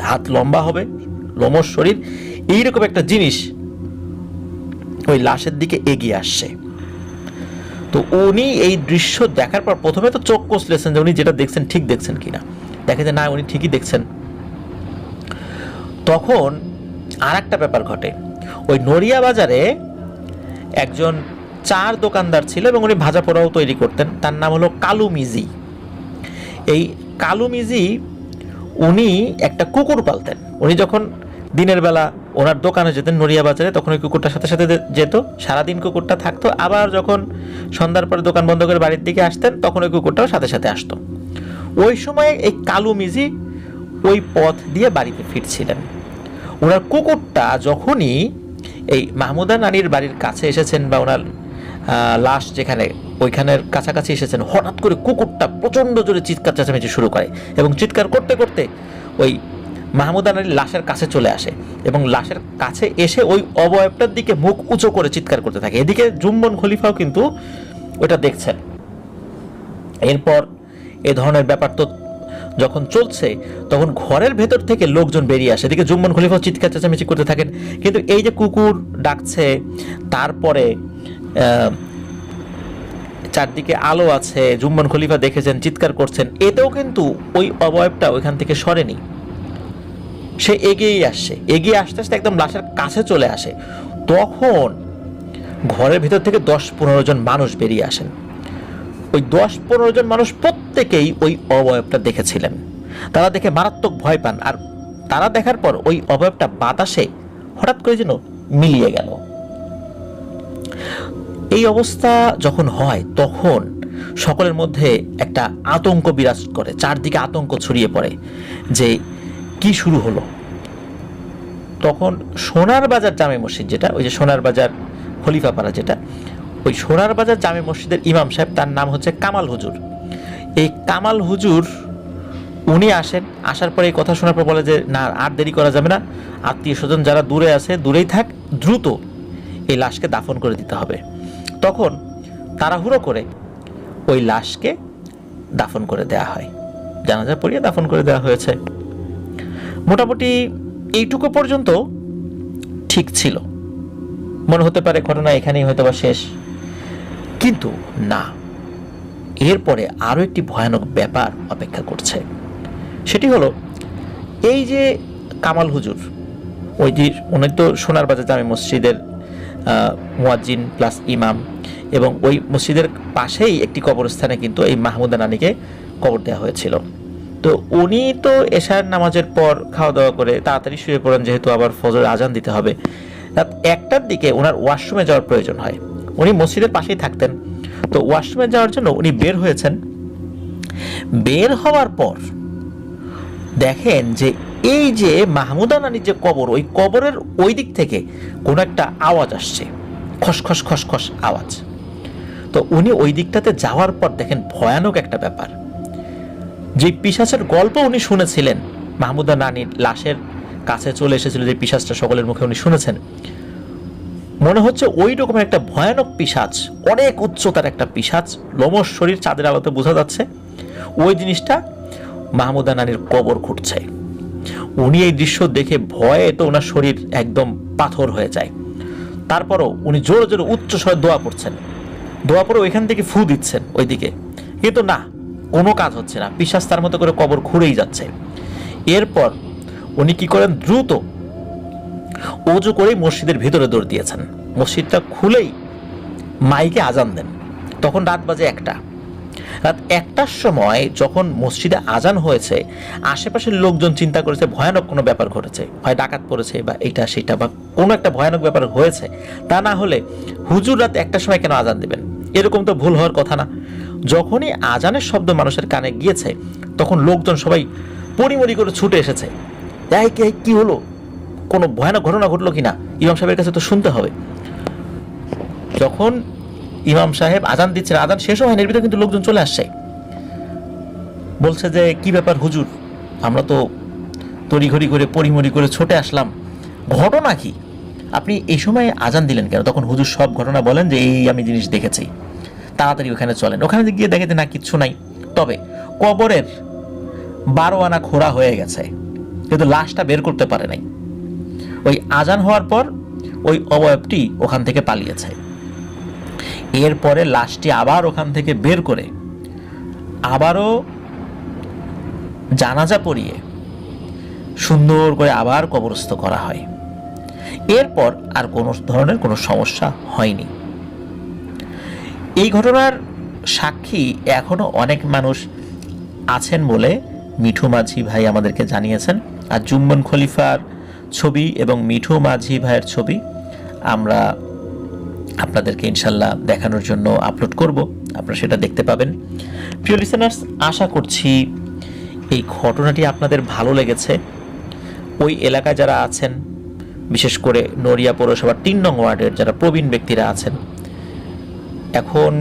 হাত লম্বা হবে, লোমশ শরীর, এইরকম একটা জিনিস ওই লাশের দিকে এগিয়ে আসছে। তো তো উনি এই দৃশ্য দেখার পর প্রথমে তো চোখ কষলেছেন যে উনি যেটা দেখছেন ঠিক দেখছেন কিনা, দেখে যে না উনি ঠিকই দেখছেন। তখন আর একটা ব্যাপার ঘটে, ওই নড়িয়া বাজারে একজন চার দোকানদার ছিল এবং উনি ভাজা পোড়াও তৈরি করতেন, তার নাম হলো কালু মিজি। এই কালু মিজি উনি একটা কুকুর পালতেন। উনি যখন দিনের বেলা ওনার দোকানে যেতেন নড়িয়া বাজারে, তখন ওই কুকুরটার সাথে সাথে যেত, সারাদিন কুকুরটা থাকতো, আবার যখন সন্ধ্যার পরে দোকান বন্ধ করে বাড়ির দিকে আসতেন তখন ওই কুকুরটাও সাথে সাথে আসতো। ওই সময় এই কালু মিজি ওই পথ দিয়ে বাড়িতে ফিরছিলেন। ওনার কুকুরটা যখনই এই মাহমুদা নানির বাড়ির কাছে এসেছেন বা ওনার লাশ যেখানে ওইখানের কাছাকাছি এসেছেন, হঠাৎ করে কুকুরটা প্রচণ্ড জোরে চিৎকার চেঁচামেচি শুরু করে এবং চিৎকার করতে করতে ওই মাহমুদা নানির লাশের কাছে চলে আসে এবং লাশের কাছে এসে ওই অবয়বটার দিকে মুখ উঁচু করে চিৎকার করতে থাকে। এদিকে জুম্মন খলিফাও কিন্তু ওটা দেখছেন। এরপর এ ধরনের ব্যাপার তো যখন চলছে তখন ঘরের ভেতর থেকে লোকজন বেরিয়ে আসে, এদিকে জুম্মন খলিফাও চিৎকার চেঁচামেচি করতে থাকেন। কিন্তু এই যে কুকুর ডাকছে, তারপরে চারদিকে আলো আছে, জুম্মন খলিফা দেখেছেন চিৎকার করছেন, এতেও কিন্তু ওই অবয়বটা ওইখান থেকে সরেনি, সে এগিয়েই আসছে। এগিয়ে আসতে আসতে একদম লাশের কাছে চলে আসে। তখন ঘরের ভিতর থেকে 10-15 জন মানুষ বেরিয়ে আসেন। ওই 10-15 জন মানুষ প্রত্যেকেই ওই অবয়বটা দেখেছিলেন। তারা দেখে মারাত্মক ভয় পান, আর তারা দেখার পর ওই অবয়বটা বাতাসে হঠাৎ করে যেন মিলিয়ে গেল। এই অবস্থা যখন হয় তখন সকলের মধ্যে একটা আতঙ্ক বিরাজ করে, চারদিকে আতঙ্ক ছড়িয়ে পড়ে যে কি শুরু হলো। তখন সোনার বাজার জামে মসজিদ, যেটা ওই যে সোনার বাজার খলিফাপাড়া, যেটা ওই সোনার বাজার জামে মসজিদের ইমাম সাহেব, তার নাম হচ্ছে কামাল হুজুর। এই কামাল হুজুর উনি আসেন, আসার পরে এই কথা শোনার পর বলে যে না আর দেরি করা যাবে না, আত্মীয় স্বজন যারা দূরে আছে দূরেই থাক, দ্রুত এই লাশকে দাফন করে দিতে হবে। তখন তাড়াহুড়ো করে ওই লাশকে দাফন করে দেওয়া হয়, জানাজা পড়িয়ে দাফন করে দেওয়া হয়েছে। মোটামুটি এইটুকু পর্যন্ত ঠিক ছিল, মনে হতে পারে ঘটনা এখানেই হয়তো বা শেষ, কিন্তু না, এরপরে আরো একটি ভয়ানক ব্যাপার অপেক্ষা করছে। সেটি হলো এই যে কামাল হুজুর, ওই যে উনি তো সোনার বাজার জামে মসজিদের মুয়াজ্জিন প্লাস ইমাম, এবং ওই মসজিদের পাশেই একটি কবরস্থানে কিন্তু এই মাহমুদা নানিকে কবর দেওয়া হয়েছিল। তো উনি তো এশার নামাজের পর খাওয়া দাওয়া করে তাড়াতাড়ি শুয়ে পড়েন, যেহেতু আবার ফজর আজান দিতে হবে। রাত 1টার দিকে ওনার ওয়াশরুমে যাওয়ার প্রয়োজন হয়। উনি মসজিদের পাশেই থাকতেন, তো ওয়াশরুমে যাওয়ার জন্য উনি বের হয়েছেন। বের হওয়ার পর দেখেন যে এই যে মাহমুদা নানির যে কবর, ওই কবরের ওই দিক থেকে কোনো একটা আওয়াজ আসছে, খসখস খসখস আওয়াজ। তো উনি ওই দিকটাতে যাওয়ার পর দেখেন ভয়ানক একটা ব্যাপার, যে পিশাচের গল্প উনি শুনেছিলেন, মাহমুদা নানির লাশের কাছে চলে এসেছিল যে পিশাচটা, সকলের মুখে উনি শুনেছেন, মনে হচ্ছে ওই রকমের একটা ভয়ানক পিশাচ, অনেক উচ্চতার একটা পিশাচ, লোমশ শরীর, চাঁদের আলোতে বোঝা যাচ্ছে ওই জিনিসটা মাহমুদা নানির কবর খুঁড়ছে। উনি এই দৃশ্য দেখে ভয়ে তো ওনার শরীর একদম পাথর হয়ে যায়। তারপরও উনি জোরে জোরে উচ্চ স্বরে দোয়া পড়ছেন, দোয়া পরে ওইখান থেকে ফু দিচ্ছেন ওইদিকে, কিন্তু না, কোনো কাজ হচ্ছে না, পিশাচ তার মতো করে কবর খুঁড়েই যাচ্ছে। এরপর উনি কি করেন, দ্রুত ওযু করেই মসজিদের ভিতরে দৌড় দিয়েছেন। মসজিদটা খুলেই মাইকে আজান দেন। তখন রাত বাজে 1টা। রাত 1টার সময় যখন মসজিদে আজান হয়েছে, আশেপাশের লোকজন চিন্তা করেছে ভয়ানক কোনো ব্যাপার ঘটেছে, হয় ডাকাত পড়েছে বা এটা সেটা বা কোনো একটা ভয়ানক ব্যাপার হয়েছে। তা না হলে হুজুর রাত 1টার সময় কেন আজান দেবেন, এরকম তো ভুল হওয়ার কথা না। যখনই আজানের শব্দ মানুষের কানে গিয়েছে তখন লোকজন সবাই পরিমরি করে ছুটে এসেছে, কি হলো, কোনো ভয়ানক ঘটনা ঘটলো কিনা, ইমাম সাহেবের কাছে তো শুনতে হবে। যখন ইমাম সাহেব আজান দিচ্ছেন, আজান শেষ হয়নি, এর ভিতরে কিন্তু লোকজন চলে আসছে, বলছে যে কি ব্যাপার হুজুর, আমরা তো তড়িঘড়ি করে পরিমরি করে ছুটে আসলাম, ঘটনা কি, আপনি এই সময় আজান দিলেন কেন? তখন হুজুর সব ঘটনা বলেন যে এই আমি জিনিস দেখেছি, তাড়াতাড়ি ওখানে চলেন। ওখানে গিয়ে দেখে যে না, কিচ্ছু নাই, তবে কবরের 12 আনা খোঁড়া হয়ে গেছে, কিন্তু লাশটা বের করতে পারে নাই। ওই আজান হওয়ার পর ওই অবয়বটি ওখান থেকে পালিয়েছে। এরপরে লাশটি আবার ওখান থেকে বের করে আবারও জানাজা পড়িয়ে সুন্দর করে আবার কবরস্থ করা হয়। এরপর আর কোনো ধরনের কোনো সমস্যা হয়নি। এই ঘটনার সাক্ষী এখনো অনেক মানুষ আছেন বলে মিঠু মাঝি ভাই আমাদেরকে জানিয়েছেন। আর জুম্মন খলিফার ছবি এবং মিঠু মাঝি ভাইয়ের ছবি আমরা আপনাদেরকে ইনশাল্লাহ দেখানোর জন্য আপলোড করব, আপনারা সেটা দেখতে পাবেন। প্রিয় লিসেনার্স, আশা করছি এই ঘটনাটি আপনাদের ভালো লেগেছে। ওই এলাকায় যারা আছেন, বিশেষ করে নড়িয়া পৌরসভার ৩ নং ওয়ার্ডের যারা প্রবীণ ব্যক্তিরা আছেন, এখন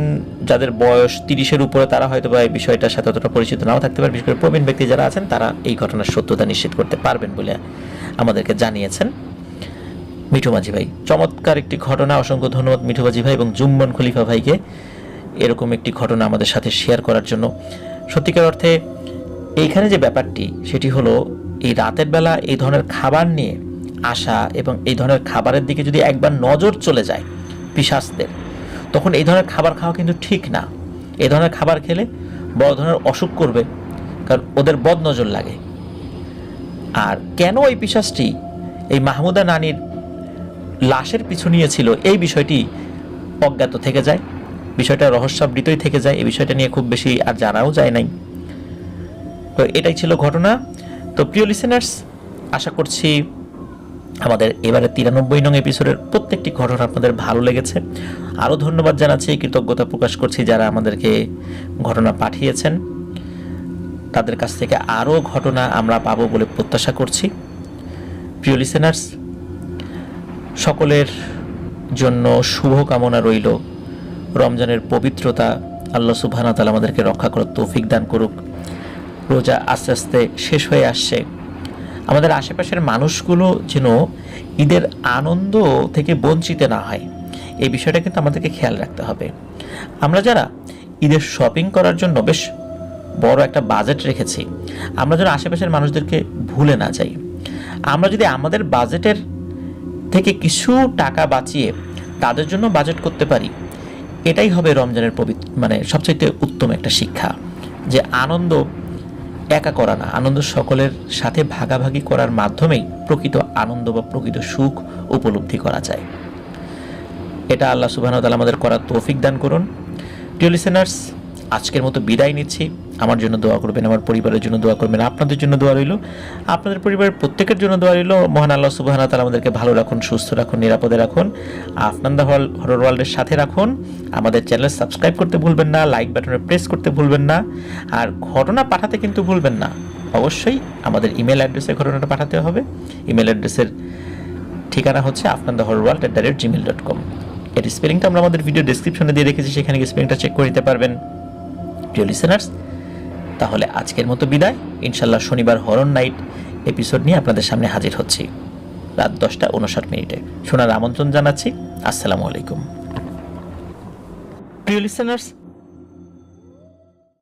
যাদের বয়স 30-এর উপরে, তারা হয়তো বা এই বিষয়টার সাথে অতটা পরিচিত নাও থাকতে পারে। বিশেষ করে প্রবীণ ব্যক্তি যারা আছেন তারা এই ঘটনার সত্যতা নিশ্চিত করতে পারবেন বলে আমাদেরকে জানিয়েছেন মিঠু মাঝি ভাই। চমৎকার একটি ঘটনা, অসংখ্য ধন্যবাদ মিঠু মাঝি ভাই এবং জুম্মন খলিফা ভাইকে এরকম একটি ঘটনা আমাদের সাথে শেয়ার করার জন্য। সত্যিকার অর্থে এইখানে যে ব্যাপারটি সেটি হলো, এই রাতের বেলা এই ধরনের খাবার নিয়ে আসা এবং এই ধরনের খাবারের দিকে যদি একবার নজর চলে যায় পিশাচদের, তখন এই ধরনের খাবার খাওয়া কিন্তু ঠিক না। এই ধরনের খাবার খেলে বড় ধরনের অসুখ করবে, কারণ ওদের বদ নজর লাগে। আর কেন এই পিশাচটি এই মাহমুদা নানির লাশের পিছু নিয়েছিল, এই বিষয়টি অজ্ঞাত থেকে যায়, বিষয়টা রহস্যাবৃতই থেকে যায়। এই বিষয়টা নিয়ে খুব বেশি আর জানাও যায় নাই। তো এটাই ছিল ঘটনা। তো প্রিয় লিসেনার্স, আশা করছি আমাদের এবারে 93 নং এপিসোডের প্রত্যেকটি ঘটনা আপনাদের ভালো লেগেছে। আরও ধন্যবাদ জানাচ্ছি, কৃতজ্ঞতা প্রকাশ করছি যারা আমাদেরকে ঘটনা পাঠিয়েছেন। তাদের কাছ থেকে আরও ঘটনা আমরা পাবো বলে প্রত্যাশা করছি। প্রিয় লিসেনার্স, সকলের জন্য শুভ কামনা রইল। রমজানের পবিত্রতা আল্লাহ সুবহানাহু ওয়া তাআলা আমাদেরকে রক্ষা করার তৌফিক দান করুক। রোজা আস্তে আস্তে শেষ হয়ে আসছে। আমাদের আশেপাশের মানুষগুলো যেন ঈদের আনন্দ থেকে বঞ্চিত না হয়, এই বিষয়টা কিন্তু আমাদেরকে খেয়াল রাখতে হবে। আমরা যারা ঈদের শপিং করার জন্য বেশ বড় একটা বাজেট রেখেছি, আমরা যেন আশেপাশের মানুষদেরকে ভুলে না যাই। আমরা যদি আমাদের বাজেটের থেকে কিছু টাকা বাঁচিয়ে তাদের জন্য বাজেট করতে পারি, এটাই হবে রমজানের সবচেয়ে উত্তম একটা শিক্ষা, যে আনন্দ একা করা না, আনন্দ সকলের সাথে ভাগাভাগি করার মাধ্যমেই প্রকৃত আনন্দ বা প্রকৃত সুখ উপলব্ধি করা যায়। এটা আল্লাহ সুবহানাহু ওয়া তাআলা আমাদের করার তৌফিক দান করুন। প্রিয় লিসেনার্স, আজকের মতো বিদায় নিচ্ছি। আমার জন্য দোয়া করবেন, আমার পরিবারের জন্য দোয়া করবেন, আপনাদের জন্য দোয়া রইল, আপনাদের পরিবারের প্রত্যেকের জন্য দোয়া রইল। মহান আল্লাহ সুবহানাহু ওয়া তাআলা আমাদেরকে ভালো রাখুন, সুস্থ রাখুন, নিরাপদে রাখুন, আফনান দ্য হরর ওয়ার্ল্ডের সাথে রাখুন। আমাদের চ্যানেল সাবস্ক্রাইব করতে ভুলবেন না, লাইক বাটনে প্রেস করতে ভুলবেন না, আর ঘটনা পাঠাতে কিন্তু ভুলবেন না। অবশ্যই আমাদের ইমেল অ্যাড্রেসে ঘটনাটা পাঠাতে হবে। ইমেল অ্যাড্রেসের ঠিকানা হচ্ছে afnandahorrorworld@gmail.com। এর স্পেলিংটা আমরা আমাদের ভিডিও ডেসক্রিপশনে দিয়ে রেখেছি, সেখানে গিয়ে স্পেলিংটা চেক করে নিতে পারবেন। প্রিয় লিসেনার্স, তাহলে আজকের মতো বিদায়। ইনশাল্লাহ শনিবার হরর নাইট এপিসোড নিয়ে আপনাদের সামনে হাজির হচ্ছি রাত 10:59 শোনার আমন্ত্রণ জানাচ্ছি। আসসালামু আলাইকুম। প্রিয় লিসেনার্স,